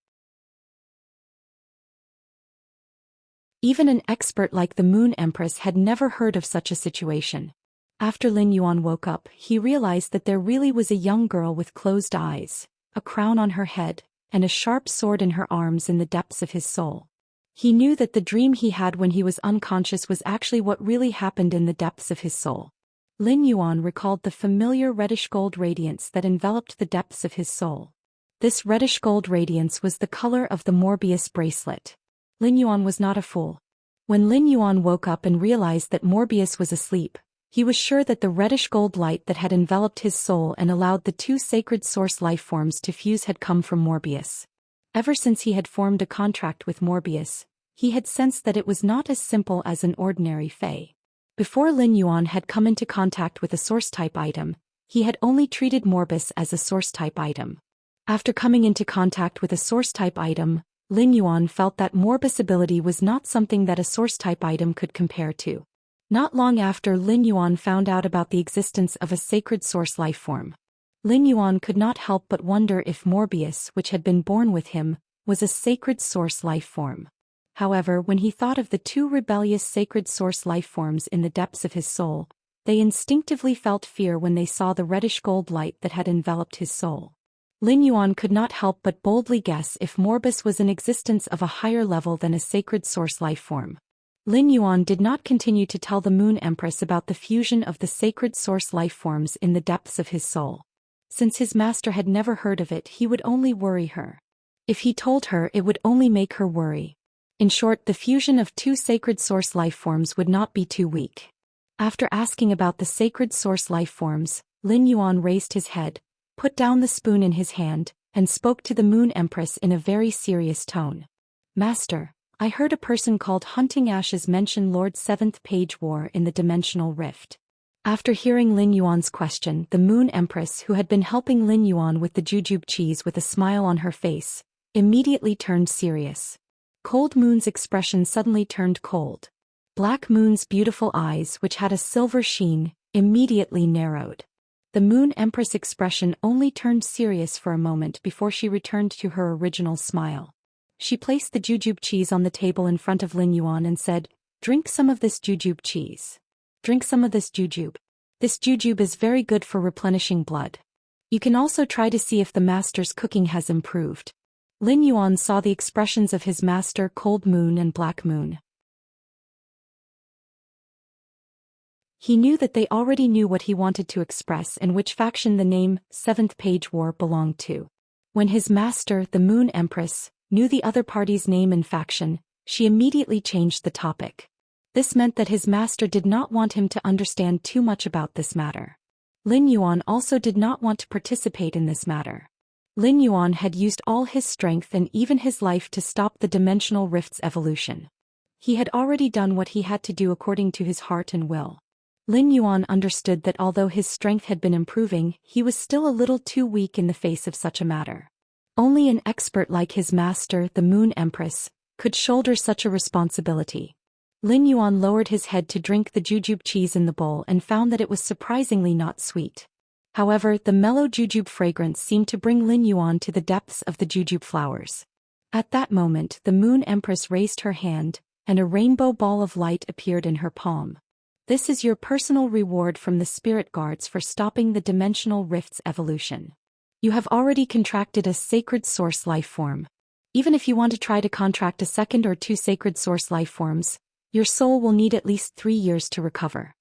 Even an expert like the Moon Empress had never heard of such a situation. After Lin Yuan woke up, he realized that there really was a young girl with closed eyes, a crown on her head, and a sharp sword in her arms in the depths of his soul. He knew that the dream he had when he was unconscious was actually what really happened in the depths of his soul. Lin Yuan recalled the familiar reddish-gold radiance that enveloped the depths of his soul. This reddish-gold radiance was the color of the Morbius bracelet. Lin Yuan was not a fool. When Lin Yuan woke up and realized that Morbius was asleep, he was sure that the reddish-gold light that had enveloped his soul and allowed the two sacred source lifeforms to fuse had come from Morbius. Ever since he had formed a contract with Morbius, he had sensed that it was not as simple as an ordinary fae. Before Lin Yuan had come into contact with a source-type item, he had only treated Morbius as a source-type item. After coming into contact with a source-type item, Lin Yuan felt that Morbius' ability was not something that a source-type item could compare to. Not long after Lin Yuan found out about the existence of a sacred source lifeform, Lin Yuan could not help but wonder if Morbius, which had been born with him, was a sacred source lifeform. However, when he thought of the two rebellious sacred source lifeforms in the depths of his soul, they instinctively felt fear when they saw the reddish-gold light that had enveloped his soul. Lin Yuan could not help but boldly guess if Morbius was an existence of a higher level than a sacred source lifeform. Lin Yuan did not continue to tell the Moon Empress about the fusion of the sacred source lifeforms in the depths of his soul. Since his master had never heard of it, he would only worry her. If he told her, it would only make her worry. In short, the fusion of two sacred source lifeforms would not be too weak. After asking about the sacred source lifeforms, Lin Yuan raised his head, put down the spoon in his hand, and spoke to the Moon Empress in a very serious tone. Master, I heard a person called Hunting Ashes mention Lord Seventh Page War in the Dimensional Rift. After hearing Lin Yuan's question, the Moon Empress, who had been helping Lin Yuan with the jujube cheese with a smile on her face, immediately turned serious. Cold Moon's expression suddenly turned cold. Black Moon's beautiful eyes, which had a silver sheen, immediately narrowed. The Moon Empress' expression only turned serious for a moment before she returned to her original smile. She placed the jujube cheese on the table in front of Lin Yuan and said, "Drink some of this jujube cheese. Drink some of this jujube. This jujube is very good for replenishing blood. You can also try to see if the master's cooking has improved." Lin Yuan saw the expressions of his master Cold Moon and Black Moon. He knew that they already knew what he wanted to express and which faction the name Seventh Page War belonged to. When his master, the Moon Empress, knew the other party's name and faction, she immediately changed the topic. This meant that his master did not want him to understand too much about this matter. Lin Yuan also did not want to participate in this matter. Lin Yuan had used all his strength and even his life to stop the dimensional rift's evolution. He had already done what he had to do according to his heart and will. Lin Yuan understood that although his strength had been improving, he was still a little too weak in the face of such a matter. Only an expert like his master, the Moon Empress, could shoulder such a responsibility. Lin Yuan lowered his head to drink the jujube cheese in the bowl and found that it was surprisingly not sweet. However, the mellow jujube fragrance seemed to bring Lin Yuan to the depths of the jujube flowers. At that moment, the Moon Empress raised her hand, and a rainbow ball of light appeared in her palm. This is your personal reward from the spirit guards for stopping the dimensional rift's evolution. You have already contracted a sacred source lifeform. Even if you want to try to contract a second or two sacred source lifeforms, your soul will need at least 3 years to recover.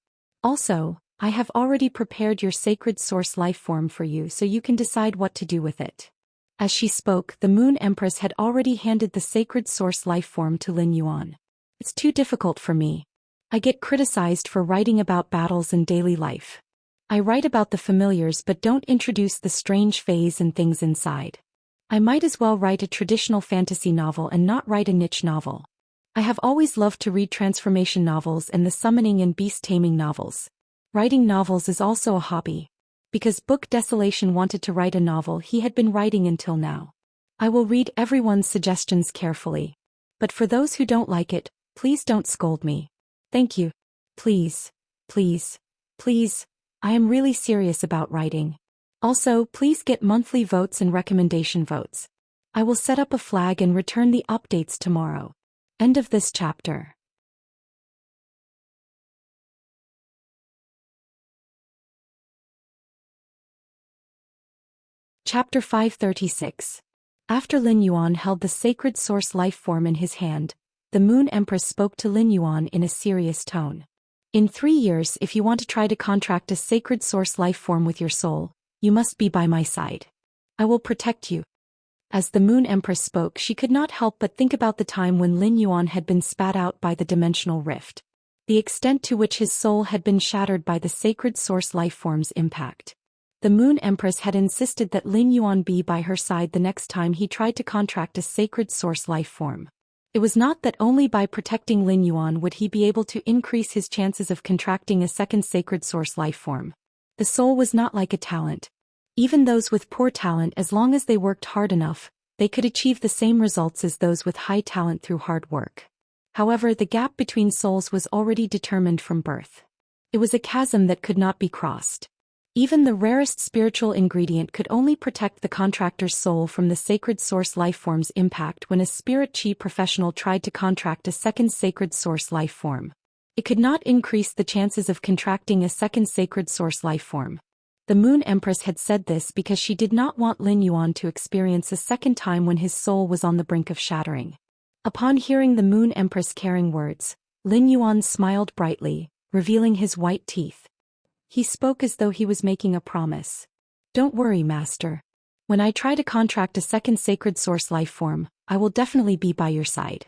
Also, I have already prepared your sacred source lifeform for you so you can decide what to do with it. As she spoke, the Moon Empress had already handed the sacred source lifeform to Lin Yuan. It's too difficult for me. I get criticized for writing about battles in daily life. I write about the familiars but don't introduce the strange phase and things inside. I might as well write a traditional fantasy novel and not write a niche novel. I have always loved to read transformation novels and the summoning and beast-taming novels. Writing novels is also a hobby. Because Book Desolation wanted to write a novel he had been writing until now. I will read everyone's suggestions carefully. But for those who don't like it, please don't scold me. Thank you. Please, please, Please, I am really serious about writing. Also, please get monthly votes and recommendation votes. I will set up a flag and return the updates tomorrow. End of this chapter. Chapter 536. After Lin Yuan held the sacred source life form in his hand, the Moon Empress spoke to Lin Yuan in a serious tone. In 3 years, if you want to try to contract a sacred source life form with your soul, you must be by my side. I will protect you. As the Moon Empress spoke, she could not help but think about the time when Lin Yuan had been spat out by the dimensional rift. The extent to which his soul had been shattered by the sacred source life form's impact. The Moon Empress had insisted that Lin Yuan be by her side the next time he tried to contract a sacred source life form. It was not that only by protecting Lin Yuan would he be able to increase his chances of contracting a second sacred source life form. The soul was not like a talent. Even those with poor talent, as long as they worked hard enough, they could achieve the same results as those with high talent through hard work. However, the gap between souls was already determined from birth. It was a chasm that could not be crossed. Even the rarest spiritual ingredient could only protect the contractor's soul from the sacred source life form's impact when a spirit chi professional tried to contract a second sacred source life form. It could not increase the chances of contracting a second sacred source life form. The Moon Empress had said this because she did not want Lin Yuan to experience a second time when his soul was on the brink of shattering. Upon hearing the Moon Empress' caring words, Lin Yuan smiled brightly, revealing his white teeth. He spoke as though he was making a promise. Don't worry, Master. When I try to contract a second sacred source life form, I will definitely be by your side.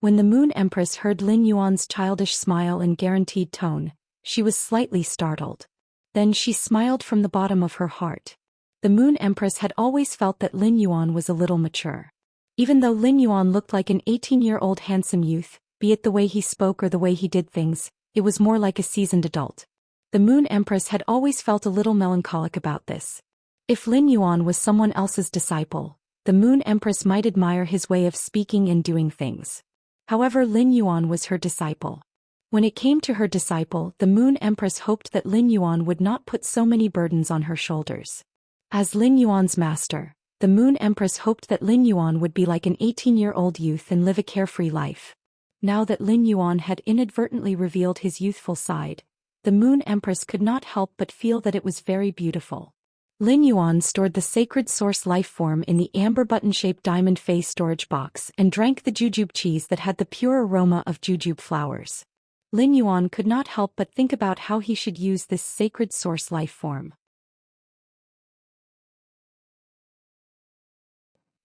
When the Moon Empress heard Lin Yuan's childish smile and guaranteed tone, she was slightly startled. Then she smiled from the bottom of her heart. The Moon Empress had always felt that Lin Yuan was a little mature. Even though Lin Yuan looked like an 18-year-old handsome youth, be it the way he spoke or the way he did things, it was more like a seasoned adult. The Moon Empress had always felt a little melancholic about this. If Lin Yuan was someone else's disciple, the Moon Empress might admire his way of speaking and doing things. However, Lin Yuan was her disciple. When it came to her disciple, the Moon Empress hoped that Lin Yuan would not put so many burdens on her shoulders. As Lin Yuan's master, the Moon Empress hoped that Lin Yuan would be like an 18-year-old youth and live a carefree life. Now that Lin Yuan had inadvertently revealed his youthful side, the Moon Empress could not help but feel that it was very beautiful. Lin Yuan stored the sacred source life form in the amber button-shaped diamond face storage box and drank the jujube cheese that had the pure aroma of jujube flowers. Lin Yuan could not help but think about how he should use this sacred source life form.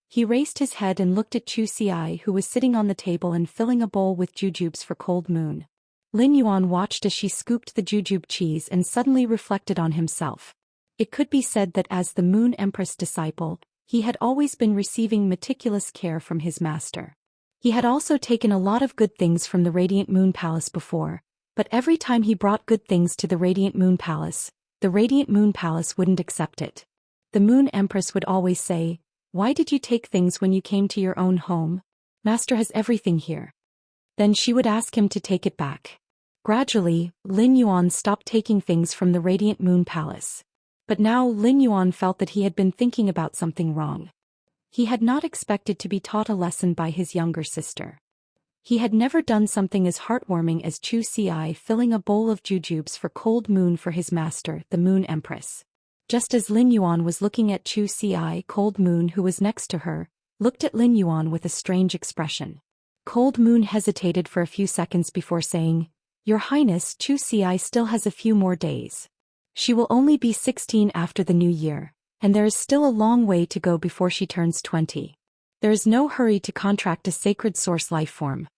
He raised his head and looked at Zhou Xian, who was sitting on the table and filling a bowl with jujubes for Cold Moon. Lin Yuan watched as she scooped the jujube cheese and suddenly reflected on himself. It could be said that as the Moon Empress disciple, he had always been receiving meticulous care from his master. He had also taken a lot of good things from the Radiant Moon Palace before, but every time he brought good things to the Radiant Moon Palace, the Radiant Moon Palace wouldn't accept it. The Moon Empress would always say, "Why did you take things when you came to your own home? Master has everything here." Then she would ask him to take it back. Gradually, Lin Yuan stopped taking things from the Radiant Moon Palace. But now Lin Yuan felt that he had been thinking about something wrong. He had not expected to be taught a lesson by his younger sister. He had never done something as heartwarming as Zhou Xian filling a bowl of jujubes for Cold Moon for his master, the Moon Empress. Just as Lin Yuan was looking at Zhou Xian, Cold Moon, who was next to her, looked at Lin Yuan with a strange expression. Cold Moon hesitated for a few seconds before saying, "Your Highness, Zhou Xian still has a few more days. She will only be 16 after the new year, and there is still a long way to go before she turns 20. There is no hurry to contract a sacred source life form.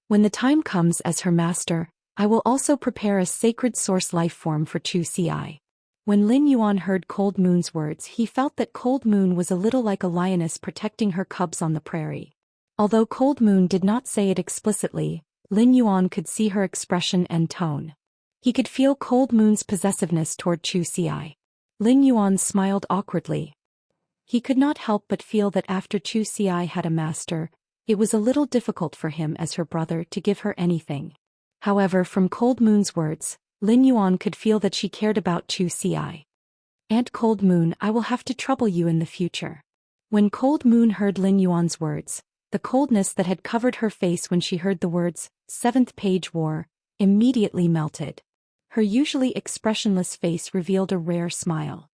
When the time comes as her master, I will also prepare a sacred source life form for Zhou Xian." When Lin Yuan heard Cold Moon's words, he felt that Cold Moon was a little like a lioness protecting her cubs on the prairie. Although Cold Moon did not say it explicitly, Lin Yuan could see her expression and tone. He could feel Cold Moon's possessiveness toward Zhou Xian. Lin Yuan smiled awkwardly. He could not help but feel that after Zhou Xian had a master, it was a little difficult for him as her brother to give her anything. However, from Cold Moon's words, Lin Yuan could feel that she cared about Zhou Xian. "Aunt Cold Moon, I will have to trouble you in the future." When Cold Moon heard Lin Yuan's words, the coldness that had covered her face when she heard the words, "Seventh Page War," immediately melted. Her usually expressionless face revealed a rare smile.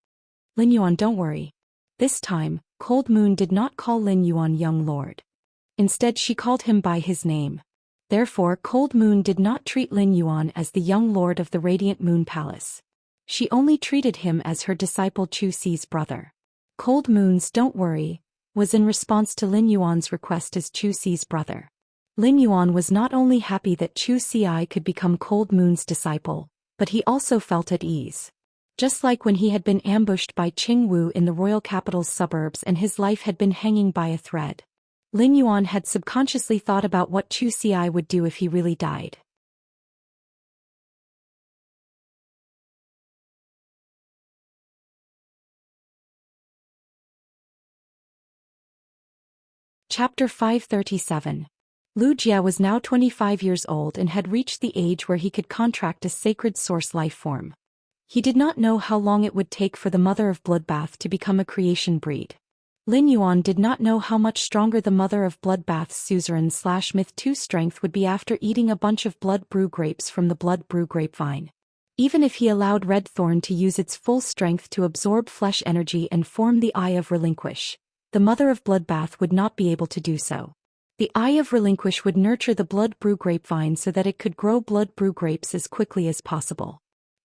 "Lin Yuan, don't worry." This time, Cold Moon did not call Lin Yuan young lord. Instead she called him by his name. Therefore Cold Moon did not treat Lin Yuan as the young lord of the Radiant Moon Palace. She only treated him as her disciple Zhou Xi's brother. Cold Moon's "don't worry" was in response to Lin Yuan's request as Zhou Xi's brother. Lin Yuan was not only happy that Zhou Xi could become Cold Moon's disciple, but he also felt at ease. Just like when he had been ambushed by Qing Wu in the royal capital's suburbs and his life had been hanging by a thread. Lin Yuan had subconsciously thought about what Zhou Xi would do if he really died. Chapter 537. Wuxia was now 25 years old and had reached the age where he could contract a sacred source life form. He did not know how long it would take for the mother of Bloodbath to become a creation breed. Lin Yuan did not know how much stronger the mother of Bloodbath's suzerain/myth 2 strength would be after eating a bunch of blood brew grapes from the blood brew grapevine. Even if he allowed Red Thorn to use its full strength to absorb flesh energy and form the Eye of Relinquish, the mother of Bloodbath would not be able to do so. The Eye of Relinquish would nurture the blood brew grapevine so that it could grow blood brew grapes as quickly as possible.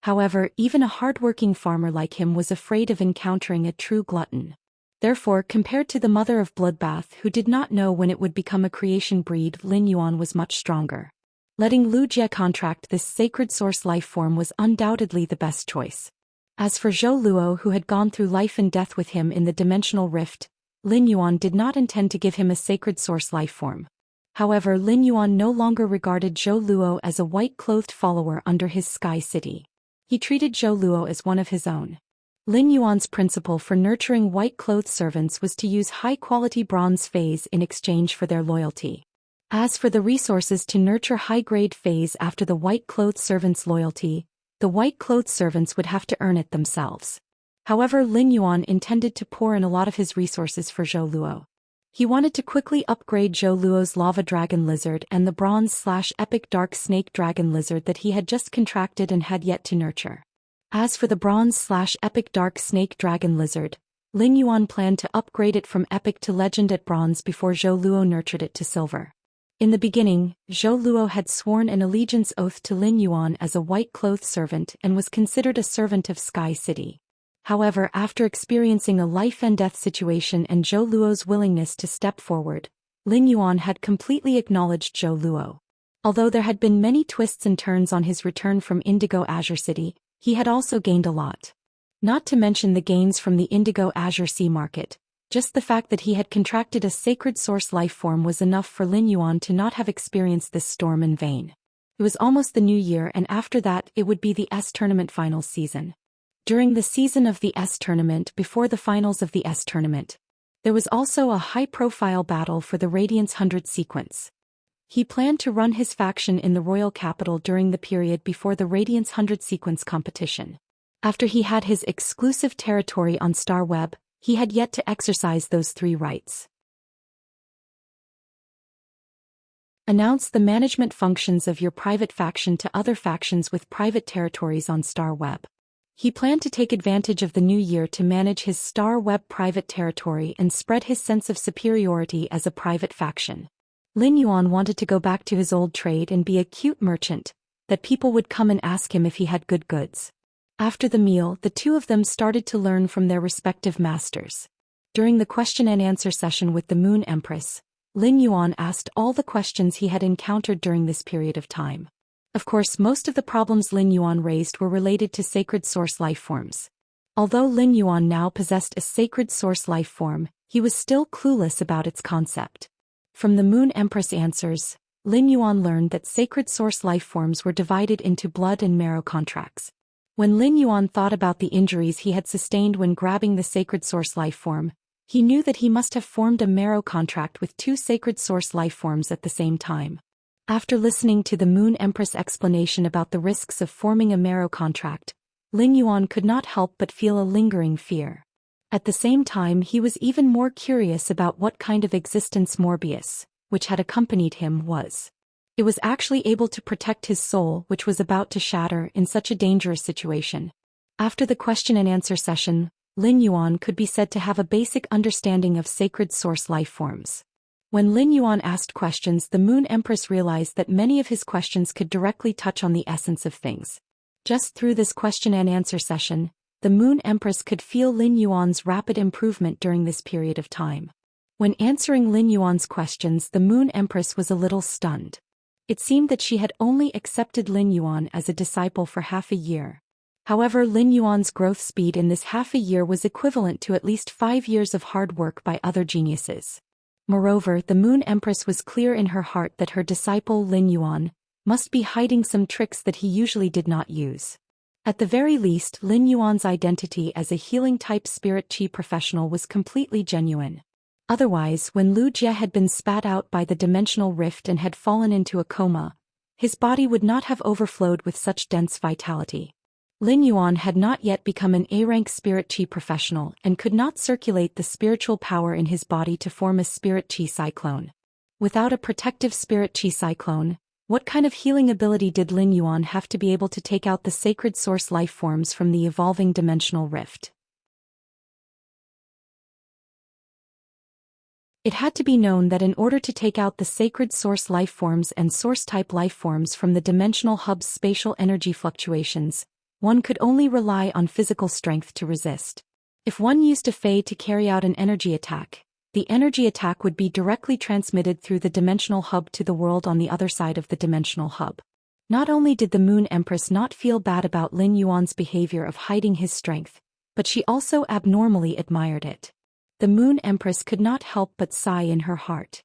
However, even a hard-working farmer like him was afraid of encountering a true glutton. Therefore, compared to the mother of Bloodbath who did not know when it would become a creation breed, Lin Yuan was much stronger. Letting Wuxia contract this sacred source life form was undoubtedly the best choice. As for Zhou Luo, who had gone through life and death with him in the dimensional rift, Lin Yuan did not intend to give him a sacred source life form. However, Lin Yuan no longer regarded Zhou Luo as a white-clothed follower under his sky city. He treated Zhou Luo as one of his own. Lin Yuan's principle for nurturing white-clothed servants was to use high-quality bronze phase in exchange for their loyalty. As for the resources to nurture high-grade phase after the white-clothed servants' loyalty, the white-clothed servants would have to earn it themselves. However, Lin Yuan intended to pour in a lot of his resources for Zhou Luo. He wanted to quickly upgrade Zhou Luo's Lava Dragon Lizard and the Bronze/Epic Dark Snake Dragon Lizard that he had just contracted and had yet to nurture. As for the Bronze/Epic Dark Snake Dragon Lizard, Lin Yuan planned to upgrade it from Epic to Legend at Bronze before Zhou Luo nurtured it to Silver. In the beginning, Zhou Luo had sworn an allegiance oath to Lin Yuan as a white-clothed servant and was considered a servant of Sky City. However, after experiencing a life-and-death situation and Zhou Luo's willingness to step forward, Lin Yuan had completely acknowledged Zhou Luo. Although there had been many twists and turns on his return from Indigo Azure City, he had also gained a lot. Not to mention the gains from the Indigo Azure Sea market, just the fact that he had contracted a sacred source life form was enough for Lin Yuan to not have experienced this storm in vain. It was almost the new year, and after that it would be the S Tournament finals season. During the season of the S Tournament, before the finals of the S Tournament, there was also a high-profile battle for the Radiance 100 sequence. He planned to run his faction in the royal capital during the period before the Radiance 100 sequence competition. After he had his exclusive territory on Star Web, he had yet to exercise those 3 rights. Announce the management functions of your private faction to other factions with private territories on Star Web. He planned to take advantage of the new year to manage his Star Web private territory and spread his sense of superiority as a private faction. Lin Yuan wanted to go back to his old trade and be a cute merchant, that people would come and ask him if he had good goods. After the meal, the two of them started to learn from their respective masters. During the question and answer session with the Moon Empress, Lin Yuan asked all the questions he had encountered during this period of time. Of course, most of the problems Lin Yuan raised were related to sacred source life forms. Although Lin Yuan now possessed a sacred source life form, he was still clueless about its concept. From the Moon Empress answers, Lin Yuan learned that sacred source life forms were divided into blood and marrow contracts. When Lin Yuan thought about the injuries he had sustained when grabbing the sacred source life form, he knew that he must have formed a marrow contract with 2 sacred source life forms at the same time. After listening to the Moon Empress' explanation about the risks of forming a marrow contract, Lin Yuan could not help but feel a lingering fear. At the same time, he was even more curious about what kind of existence Morbius, which had accompanied him, was. It was actually able to protect his soul, which was about to shatter in such a dangerous situation. After the question and answer session, Lin Yuan could be said to have a basic understanding of sacred source life forms. When Lin Yuan asked questions, the Moon Empress realized that many of his questions could directly touch on the essence of things. Just through this question and answer session, the Moon Empress could feel Lin Yuan's rapid improvement during this period of time. When answering Lin Yuan's questions, the Moon Empress was a little stunned. It seemed that she had only accepted Lin Yuan as a disciple for half a year. However, Lin Yuan's growth speed in this half a year was equivalent to at least 5 years of hard work by other geniuses. Moreover, the Moon Empress was clear in her heart that her disciple Lin Yuan must be hiding some tricks that he usually did not use. At the very least, Lin Yuan's identity as a healing-type spirit qi professional was completely genuine. Otherwise, when Lu Jie had been spat out by the dimensional rift and had fallen into a coma, his body would not have overflowed with such dense vitality. Lin Yuan had not yet become an A-rank spirit qi professional and could not circulate the spiritual power in his body to form a spirit qi cyclone. Without a protective spirit qi cyclone, what kind of healing ability did Lin Yuan have to be able to take out the sacred source life forms from the evolving dimensional rift? It had to be known that in order to take out the sacred source life forms and source-type life forms from the dimensional hub's spatial energy fluctuations, one could only rely on physical strength to resist. If one used a Fey to carry out an energy attack, the energy attack would be directly transmitted through the dimensional hub to the world on the other side of the dimensional hub. Not only did the Moon Empress not feel bad about Lin Yuan's behavior of hiding his strength, but she also abnormally admired it. The Moon Empress could not help but sigh in her heart.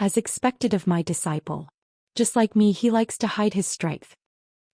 As expected of my disciple. Just like me, he likes to hide his strength.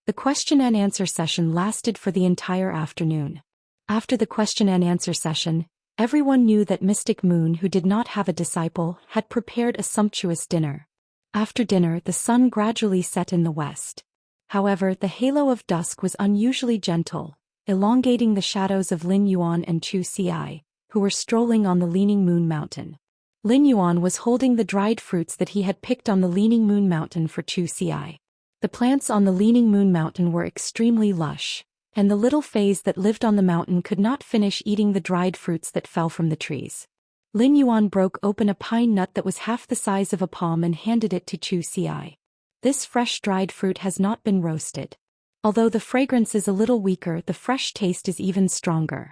The question and answer session lasted for the entire afternoon. After the question and answer session, everyone knew that Mystic Moon, who did not have a disciple, had prepared a sumptuous dinner. After dinner, the sun gradually set in the west. However, the halo of dusk was unusually gentle, elongating the shadows of Lin Yuan and Zhou Xian, who were strolling on the Leaning Moon Mountain. Lin Yuan was holding the dried fruits that he had picked on the Leaning Moon Mountain for Zhou Xian. The plants on the Leaning Moon Mountain were extremely lush, and the little fays that lived on the mountain could not finish eating the dried fruits that fell from the trees. Lin Yuan broke open a pine nut that was half the size of a palm and handed it to Zhou Xian. This fresh dried fruit has not been roasted. Although the fragrance is a little weaker, the fresh taste is even stronger.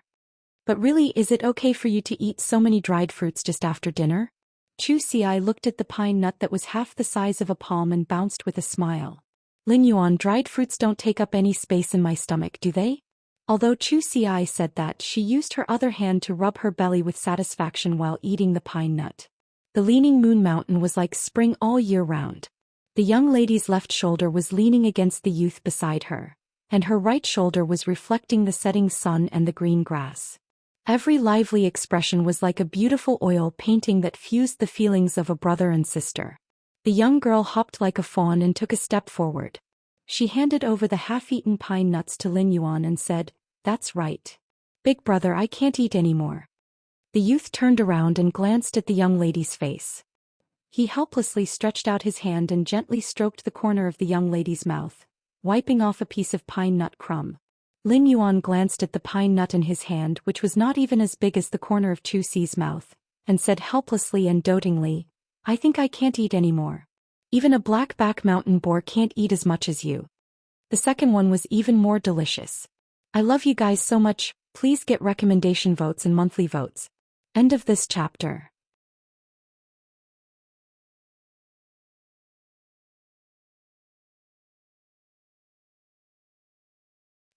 But really, is it okay for you to eat so many dried fruits just after dinner? Zhou Xian looked at the pine nut that was half the size of a palm and bounced with a smile. Lin Yuan, dried fruits don't take up any space in my stomach, do they? Although Zhou Xian said that, she used her other hand to rub her belly with satisfaction while eating the pine nut. The Leaning Moon Mountain was like spring all year round. The young lady's left shoulder was leaning against the youth beside her, and her right shoulder was reflecting the setting sun and the green grass. Every lively expression was like a beautiful oil painting that fused the feelings of a brother and sister. The young girl hopped like a fawn and took a step forward. She handed over the half-eaten pine nuts to Lin Yuan and said, "That's right. Big brother, I can't eat anymore." The youth turned around and glanced at the young lady's face. He helplessly stretched out his hand and gently stroked the corner of the young lady's mouth, wiping off a piece of pine nut crumb. Lin Yuan glanced at the pine nut in his hand, which was not even as big as the corner of Zhou Xi's mouth, and said helplessly and dotingly, "I think I can't eat anymore. Even a black-back mountain boar can't eat as much as you." The second one was even more delicious. I love you guys so much, please get recommendation votes and monthly votes. End of this chapter.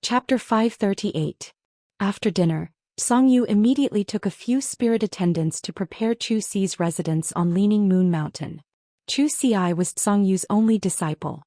Chapter 538. After dinner, Songyu immediately took a few spirit attendants to prepare Zhou Xi's residence on Leaning Moon Mountain. Zhou Xi was Songyu's only disciple.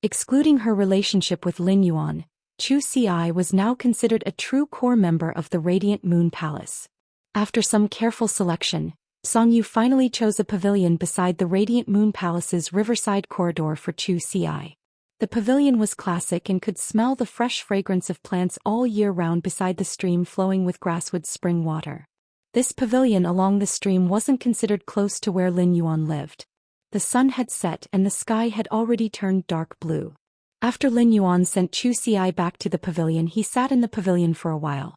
Excluding her relationship with Lin Yuan, Zhou Xi was now considered a true core member of the Radiant Moon Palace. After some careful selection, Songyu finally chose a pavilion beside the Radiant Moon Palace's riverside corridor for Zhou Xian. The pavilion was classic and could smell the fresh fragrance of plants all year round beside the stream flowing with grasswood spring water. This pavilion along the stream wasn't considered close to where Lin Yuan lived. The sun had set and the sky had already turned dark blue. After Lin Yuan sent Zhou Xian back to the pavilion, he sat in the pavilion for a while.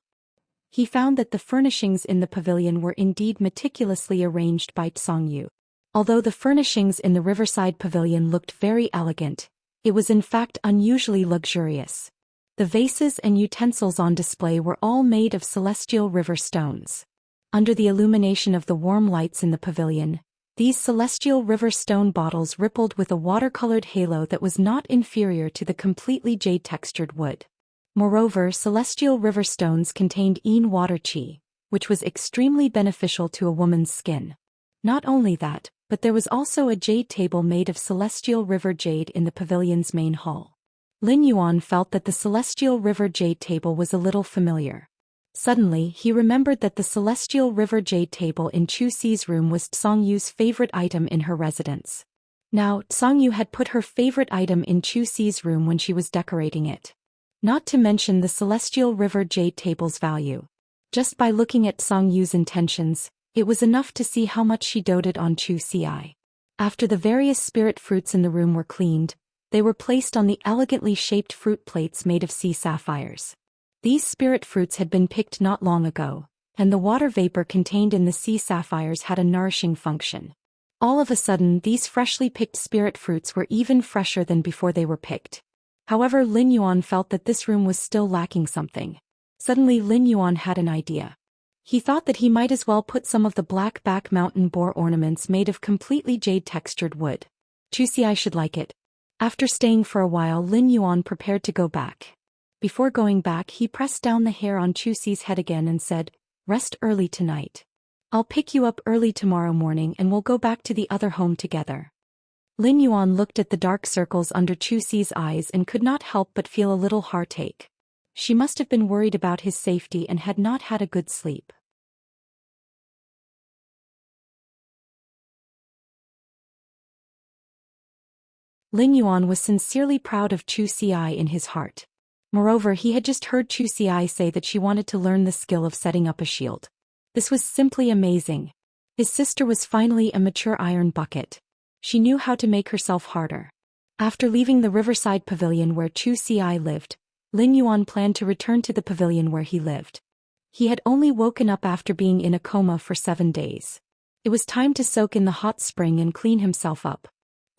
He found that the furnishings in the pavilion were indeed meticulously arranged by Songyu. Although the furnishings in the riverside pavilion looked very elegant, it was in fact unusually luxurious. The vases and utensils on display were all made of celestial river stones. Under the illumination of the warm lights in the pavilion, these celestial river stone bottles rippled with a watercolored halo that was not inferior to the completely jade-textured wood. Moreover, celestial river stones contained Yin water qi, which was extremely beneficial to a woman's skin. Not only that, but there was also a jade table made of celestial river jade in the pavilion's main hall. Lin Yuan felt that the celestial river jade table was a little familiar. Suddenly, he remembered that the celestial river jade table in Zhou Xi's room was Songyu's favorite item in her residence. Now, Songyu had put her favorite item in Zhou Xi's room when she was decorating it. Not to mention the celestial river jade table's value. Just by looking at Songyu's intentions, it was enough to see how much she doted on Zhou Xi. After the various spirit fruits in the room were cleaned, they were placed on the elegantly shaped fruit plates made of sea sapphires. These spirit fruits had been picked not long ago, and the water vapor contained in the sea sapphires had a nourishing function. All of a sudden, these freshly picked spirit fruits were even fresher than before they were picked. However, Lin Yuan felt that this room was still lacking something. Suddenly Lin Yuan had an idea. He thought that he might as well put some of the black back mountain boar ornaments made of completely jade-textured wood. Zhou Xi should like it. After staying for a while, Lin Yuan prepared to go back. Before going back, he pressed down the hair on Zhou Xi's head again and said, "Rest early tonight. I'll pick you up early tomorrow morning and we'll go back to the other home together." Lin Yuan looked at the dark circles under Zhou Xi's eyes and could not help but feel a little heartache. She must have been worried about his safety and had not had a good sleep. Lin Yuan was sincerely proud of Zhou Xi in his heart. Moreover, he had just heard Zhou Xi say that she wanted to learn the skill of setting up a shield. This was simply amazing. His sister was finally a mature iron bucket. She knew how to make herself harder. After leaving the riverside pavilion where Zhou Xi lived, Lin Yuan planned to return to the pavilion where he lived. He had only woken up after being in a coma for 7 days. It was time to soak in the hot spring and clean himself up.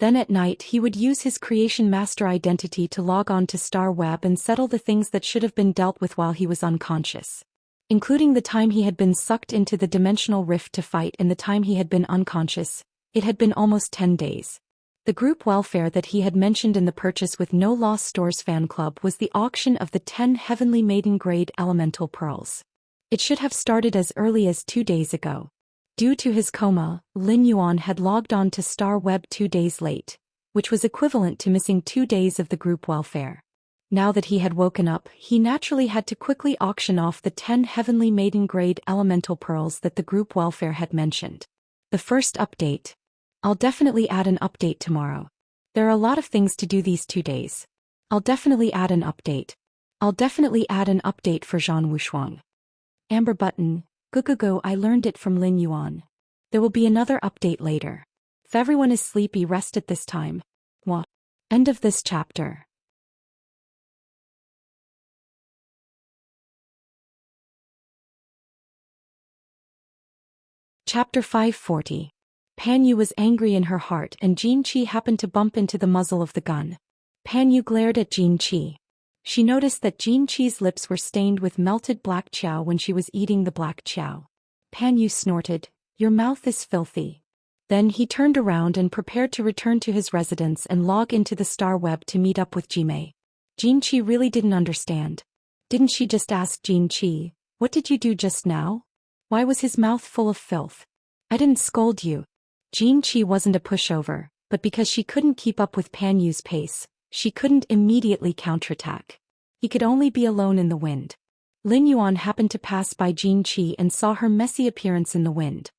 Then at night he would use his creation master identity to log on to Star Web and settle the things that should have been dealt with while he was unconscious. Including the time he had been sucked into the dimensional rift to fight and the time he had been unconscious, it had been almost 10 days. The group welfare that he had mentioned in the Purchase with No Loss Stores fan club was the auction of the 10 heavenly maiden grade elemental pearls. It should have started as early as 2 days ago. Due to his coma, Lin Yuan had logged on to Star Web 2 days late, which was equivalent to missing 2 days of the group welfare. Now that he had woken up, he naturally had to quickly auction off the 10 heavenly maiden grade elemental pearls that the group welfare had mentioned. The first update. I'll definitely add an update tomorrow. There are a lot of things to do these 2 days. I'll definitely add an update. I'll definitely add an update for Zhan Wushuang. Amber button. Go, I learned it from Lin Yuan. There will be another update later. If everyone is sleepy, rest at this time. What? End of this chapter. Chapter 540. Pan Yu was angry in her heart and Jin Qi happened to bump into the muzzle of the gun. Pan Yu glared at Jin Qi. She noticed that Jin Qi's lips were stained with melted black chow when she was eating the black chow. Pan Yu snorted, "Your mouth is filthy." Then he turned around and prepared to return to his residence and log into the Star Web to meet up with Jimei. Jin Qi really didn't understand. Didn't she just ask Jin Qi, "What did you do just now?" Why was his mouth full of filth? "I didn't scold you." Jin Qi wasn't a pushover, but because she couldn't keep up with Pan Yu's pace, she couldn't immediately counterattack. He could only be alone in the wind. Lin Yuan happened to pass by Jin Qi and saw her messy appearance in the wind.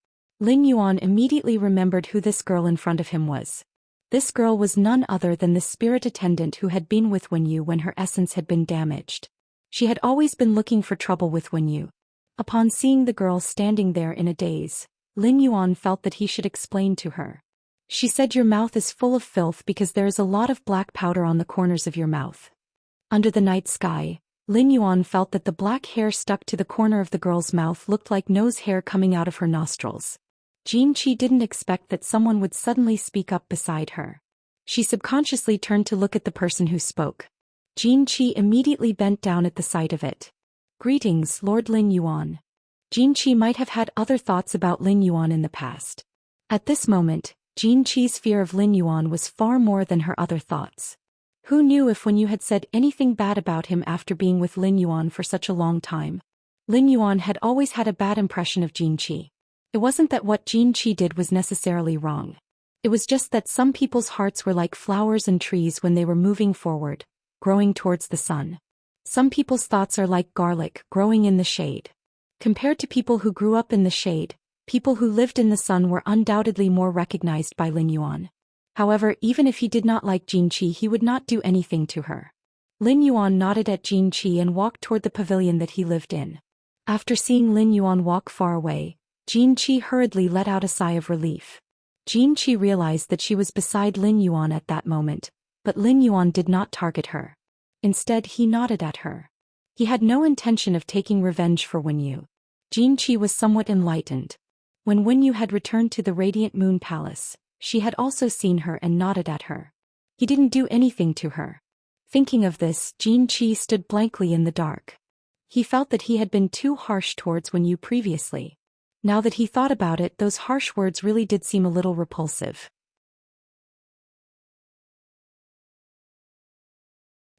Lin Yuan immediately remembered who this girl in front of him was. This girl was none other than the spirit attendant who had been with Wenyu when her essence had been damaged. She had always been looking for trouble with Wenyu. Upon seeing the girl standing there in a daze, Lin Yuan felt that he should explain to her. She said, "Your mouth is full of filth because there is a lot of black powder on the corners of your mouth." Under the night sky, Lin Yuan felt that the black hair stuck to the corner of the girl's mouth looked like nose hair coming out of her nostrils. Xianxia didn't expect that someone would suddenly speak up beside her. She subconsciously turned to look at the person who spoke. Xianxia immediately bent down at the sight of it. "Greetings, Lord Lin Yuan." Xianxia might have had other thoughts about Lin Yuan in the past. At this moment, Xianxia's fear of Lin Yuan was far more than her other thoughts. Who knew if Wenyu had said anything bad about him after being with Lin Yuan for such a long time? Lin Yuan had always had a bad impression of Xianxia. It wasn't that what Xianxia did was necessarily wrong. It was just that some people's hearts were like flowers and trees when they were moving forward, growing towards the sun. Some people's thoughts are like garlic growing in the shade. Compared to people who grew up in the shade, people who lived in the sun were undoubtedly more recognized by Lin Yuan. However, even if he did not like Xianxia, he would not do anything to her. Lin Yuan nodded at Xianxia and walked toward the pavilion that he lived in. After seeing Lin Yuan walk far away, Xianxia hurriedly let out a sigh of relief. Xianxia realized that she was beside Lin Yuan at that moment, but Lin Yuan did not target her. Instead, he nodded at her. He had no intention of taking revenge for Wenyu. Xianxia was somewhat enlightened. When Wenyu had returned to the Radiant Moon Palace, she had also seen her and nodded at her. He didn't do anything to her. Thinking of this, Xianxia stood blankly in the dark. He felt that he had been too harsh towards Wenyu previously. Now that he thought about it, those harsh words really did seem a little repulsive.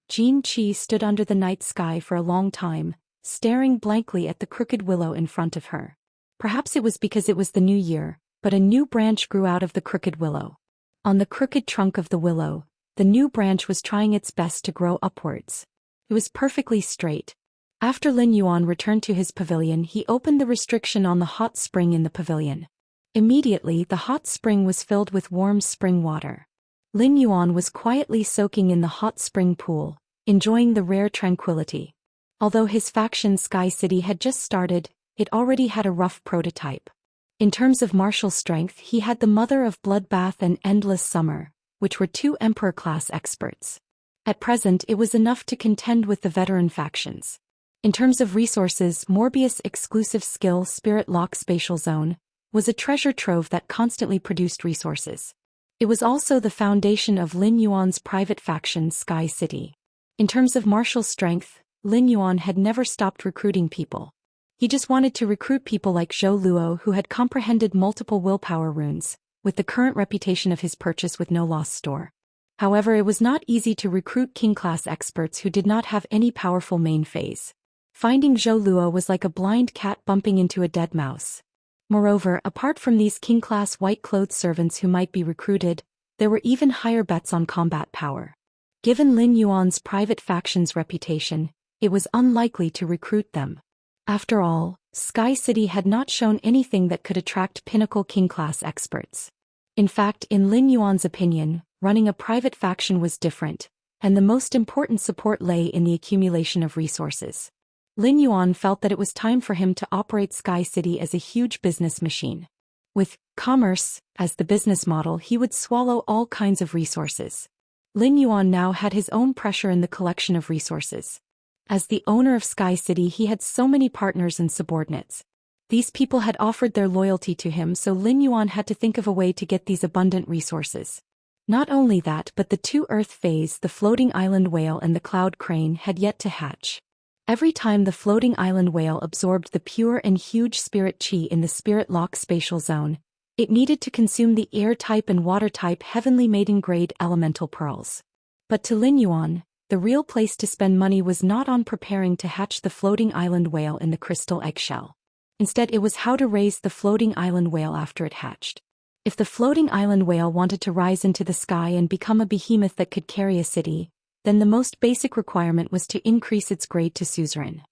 Xianxia stood under the night sky for a long time, staring blankly at the crooked willow in front of her. Perhaps it was because it was the new year, but a new branch grew out of the crooked willow. On the crooked trunk of the willow, the new branch was trying its best to grow upwards. It was perfectly straight. After Lin Yuan returned to his pavilion, he opened the restriction on the hot spring in the pavilion. Immediately, the hot spring was filled with warm spring water. Lin Yuan was quietly soaking in the hot spring pool, enjoying the rare tranquility. Although his faction Sky City had just started, it already had a rough prototype. In terms of martial strength, he had the Mother of Bloodbath and Endless Summer, which were two Emperor-class experts. At present, it was enough to contend with the veteran factions. In terms of resources, Morbius' exclusive skill Spirit Lock Spatial Zone was a treasure trove that constantly produced resources. It was also the foundation of Lin Yuan's private faction Sky City. In terms of martial strength, Lin Yuan had never stopped recruiting people. He just wanted to recruit people like Zhou Luo, who had comprehended multiple willpower runes, with the current reputation of his purchase with no loss store. However, it was not easy to recruit king-class experts who did not have any powerful main phase. Finding Zhou Luo was like a blind cat bumping into a dead mouse. Moreover, apart from these king-class white-clothed servants who might be recruited, there were even higher bets on combat power. Given Lin Yuan's private faction's reputation, it was unlikely to recruit them. After all, Sky City had not shown anything that could attract pinnacle king-class experts. In fact, in Lin Yuan's opinion, running a private faction was different, and the most important support lay in the accumulation of resources. Lin Yuan felt that it was time for him to operate Sky City as a huge business machine. With commerce as the business model, he would swallow all kinds of resources. Lin Yuan now had his own pressure in the collection of resources. As the owner of Sky City, he had so many partners and subordinates. These people had offered their loyalty to him, so Lin Yuan had to think of a way to get these abundant resources. Not only that, but the two Earth phase, the floating island whale and the cloud crane, had yet to hatch. Every time the floating island whale absorbed the pure and huge spirit chi in the spirit lock spatial zone, it needed to consume the air-type and water-type heavenly maiden-grade elemental pearls. But to Lin Yuan, the real place to spend money was not on preparing to hatch the floating island whale in the crystal eggshell. Instead, it was how to raise the floating island whale after it hatched. If the floating island whale wanted to rise into the sky and become a behemoth that could carry a city, then the most basic requirement was to increase its grade to suzerain.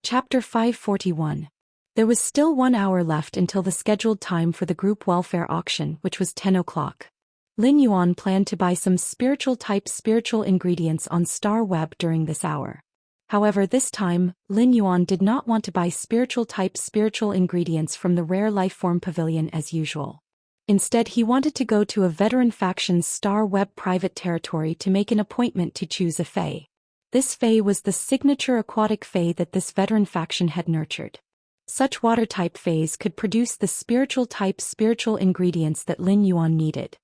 Chapter 541. There was still 1 hour left until the scheduled time for the group welfare auction, which was 10 o'clock. Lin Yuan planned to buy some spiritual-type spiritual ingredients on Star Web during this hour. However, this time, Lin Yuan did not want to buy spiritual-type spiritual ingredients from the Rare Lifeform Pavilion as usual. Instead, he wanted to go to a veteran faction's Star Web private territory to make an appointment to choose a fae. This fae was the signature aquatic fae that this veteran faction had nurtured. Such water-type faes could produce the spiritual-type spiritual ingredients that Lin Yuan needed.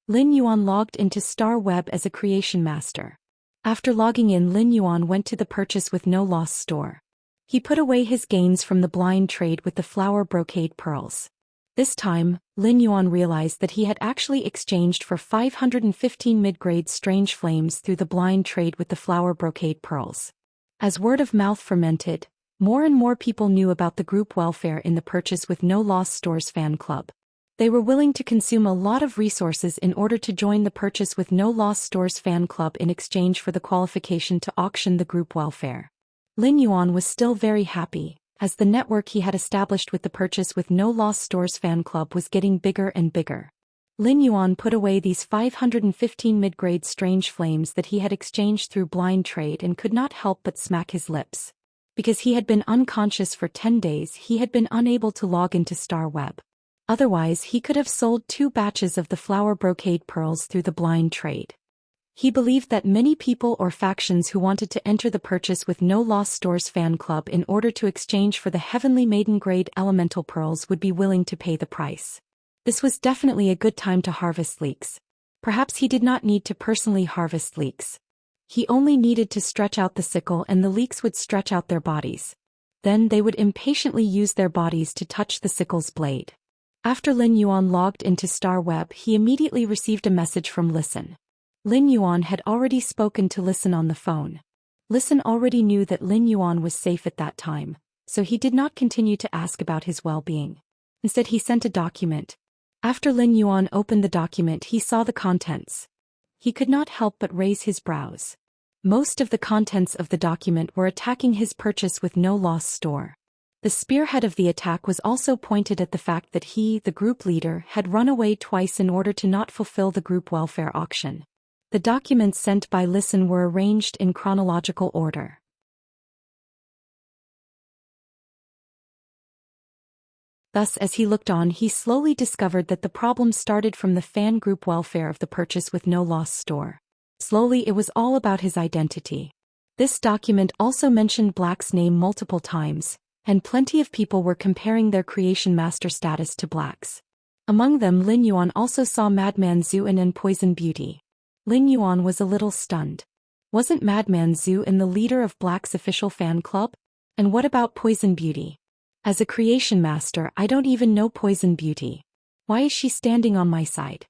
Lin Yuan logged into Star Web as a creation master. After logging in, Lin Yuan went to the Purchase with No Loss store. He put away his gains from the blind trade with the flower brocade pearls. This time, Lin Yuan realized that he had actually exchanged for 515 mid-grade strange flames through the blind trade with the flower brocade pearls. As word of mouth fermented, more and more people knew about the group welfare in the Purchase with No Loss store's fan club. They were willing to consume a lot of resources in order to join the Purchase with No Loss store's fan club in exchange for the qualification to auction the group welfare. Lin Yuan was still very happy, as the network he had established with the Purchase with No Loss store's fan club was getting bigger and bigger. Lin Yuan put away these 515 mid-grade strange flames that he had exchanged through blind trade and could not help but smack his lips. Because he had been unconscious for 10 days, he had been unable to log into Star Web. Otherwise, he could have sold 2 batches of the flower brocade pearls through the blind trade. He believed that many people or factions who wanted to enter the Purchase with No Loss store's fan club in order to exchange for the Heavenly Maiden grade elemental pearls would be willing to pay the price. This was definitely a good time to harvest leeks. Perhaps he did not need to personally harvest leeks. He only needed to stretch out the sickle and the leeks would stretch out their bodies. Then they would impatiently use their bodies to touch the sickle's blade. After Lin Yuan logged into Star Web, he immediately received a message from Listen. Lin Yuan had already spoken to Listen on the phone. Listen already knew that Lin Yuan was safe at that time, so he did not continue to ask about his well-being. Instead, he sent a document. After Lin Yuan opened the document, he saw the contents. He could not help but raise his brows. Most of the contents of the document were attacking his Purchase with No Loss store. The spearhead of the attack was also pointed at the fact that he, the group leader, had run away twice in order to not fulfill the group welfare auction. The documents sent by Listen were arranged in chronological order. Thus, as he looked on, he slowly discovered that the problem started from the fan group welfare of the Purchase with No Loss store. Slowly, it was all about his identity. This document also mentioned Black's name multiple times, and plenty of people were comparing their creation master status to Black's. Among them, Lin Yuan also saw Madman Zhou and Poison Beauty. Lin Yuan was a little stunned. Wasn't Madman Zhou the leader of Black's official fan club? And what about Poison Beauty? As a creation master, I don't even know Poison Beauty. Why is she standing on my side?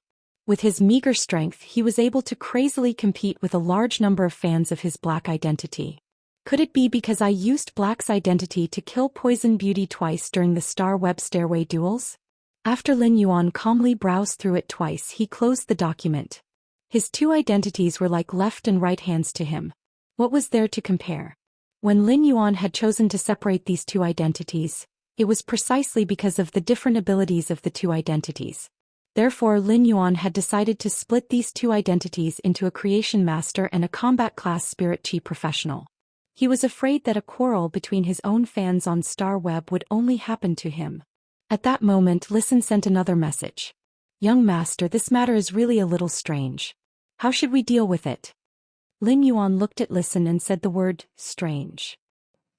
With his meager strength, he was able to crazily compete with a large number of fans of his Black identity. Could it be because I used Black's identity to kill Poison Beauty twice during the Star Web stairway duels? After Lin Yuan calmly browsed through it twice, he closed the document. His 2 identities were like left and right hands to him. What was there to compare? When Lin Yuan had chosen to separate these 2 identities, it was precisely because of the different abilities of the 2 identities. Therefore, Lin Yuan had decided to split these 2 identities into a creation master and a combat class spirit chi professional. He was afraid that a quarrel between his own fans on Star Web would only happen to him. At that moment, Listen sent another message. Young master, this matter is really a little strange. How should we deal with it? Lin Yuan looked at Listen and said the word, strange.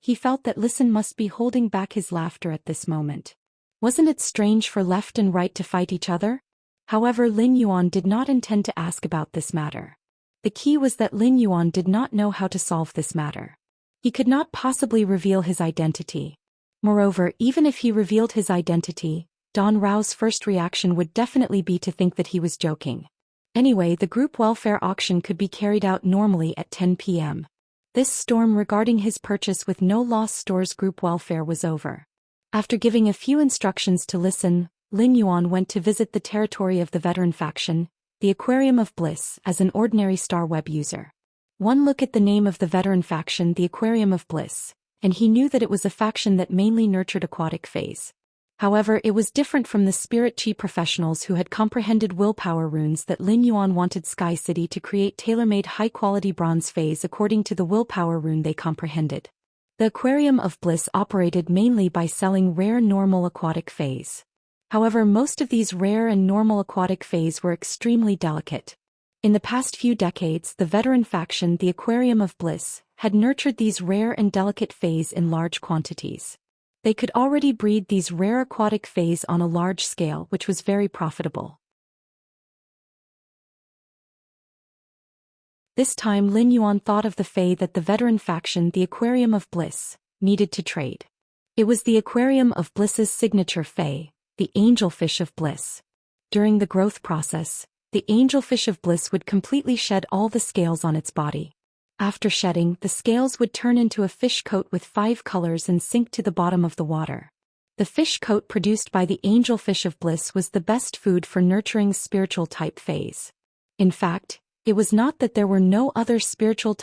He felt that Listen must be holding back his laughter at this moment. Wasn't it strange for left and right to fight each other? However, Lin Yuan did not intend to ask about this matter. The key was that Lin Yuan did not know how to solve this matter. He could not possibly reveal his identity. Moreover, even if he revealed his identity, Don Rao's first reaction would definitely be to think that he was joking. Anyway, the group welfare auction could be carried out normally at 10 p.m. This storm regarding his Purchase with No Loss store's group welfare was over. After giving a few instructions to Listen, Lin Yuan went to visit the territory of the veteran faction, the Aquarium of Bliss, as an ordinary Star Web user. One look at the name of the veteran faction, the Aquarium of Bliss, and he knew that it was a faction that mainly nurtured aquatic phase. However, it was different from the spirit chi professionals who had comprehended willpower runes that Lin Yuan wanted Sky City to create tailor-made high-quality bronze phase according to the willpower rune they comprehended. The Aquarium of Bliss operated mainly by selling rare normal aquatic phase. However, most of these rare and normal aquatic phase were extremely delicate. In the past few decades, the veteran faction, the Aquarium of Bliss, had nurtured these rare and delicate phase in large quantities. They could already breed these rare aquatic phase on a large scale, which was very profitable. This time Lin Yuan thought of the fae that the veteran faction, the Aquarium of Bliss, needed to trade. It was the Aquarium of Bliss's signature fae, the Angelfish of Bliss. During the growth process, the Angelfish of Bliss would completely shed all the scales on its body. After shedding, the scales would turn into a fish coat with 5 colors and sink to the bottom of the water. The fish coat produced by the Angelfish of Bliss was the best food for nurturing spiritual type phase. In fact, it was not that there were no other spiritual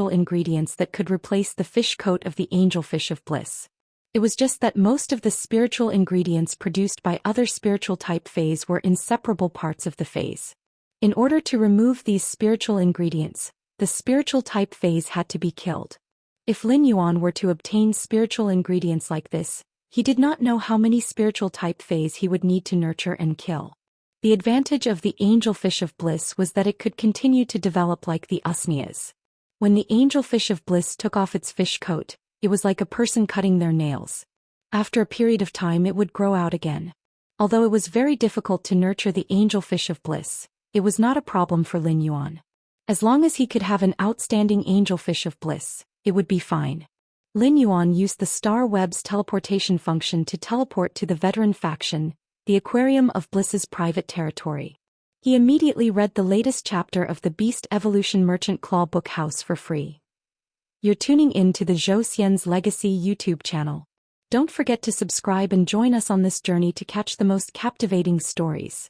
ingredients that could replace the fish coat of the Angelfish of Bliss. It was just that most of the spiritual ingredients produced by other spiritual type phase were inseparable parts of the phase. In order to remove these spiritual ingredients, the spiritual type phase had to be killed. If Lin Yuan were to obtain spiritual ingredients like this, he did not know how many spiritual type phase he would need to nurture and kill. The advantage of the Angelfish of Bliss was that it could continue to develop like the Usnias. When the Angelfish of Bliss took off its fish coat, it was like a person cutting their nails. After a period of time it would grow out again. Although it was very difficult to nurture the Angelfish of Bliss, it was not a problem for Lin Yuan. As long as he could have an outstanding Angelfish of Bliss, it would be fine. Lin Yuan used the Star Web's teleportation function to teleport to the veteran faction, the Aquarium of Bliss's private territory. He immediately read the latest chapter of the Beast Evolution Merchant Claw book house for free. You're tuning in to the Zhou Xian's Legacy YouTube channel. Don't forget to subscribe and join us on this journey to catch the most captivating stories.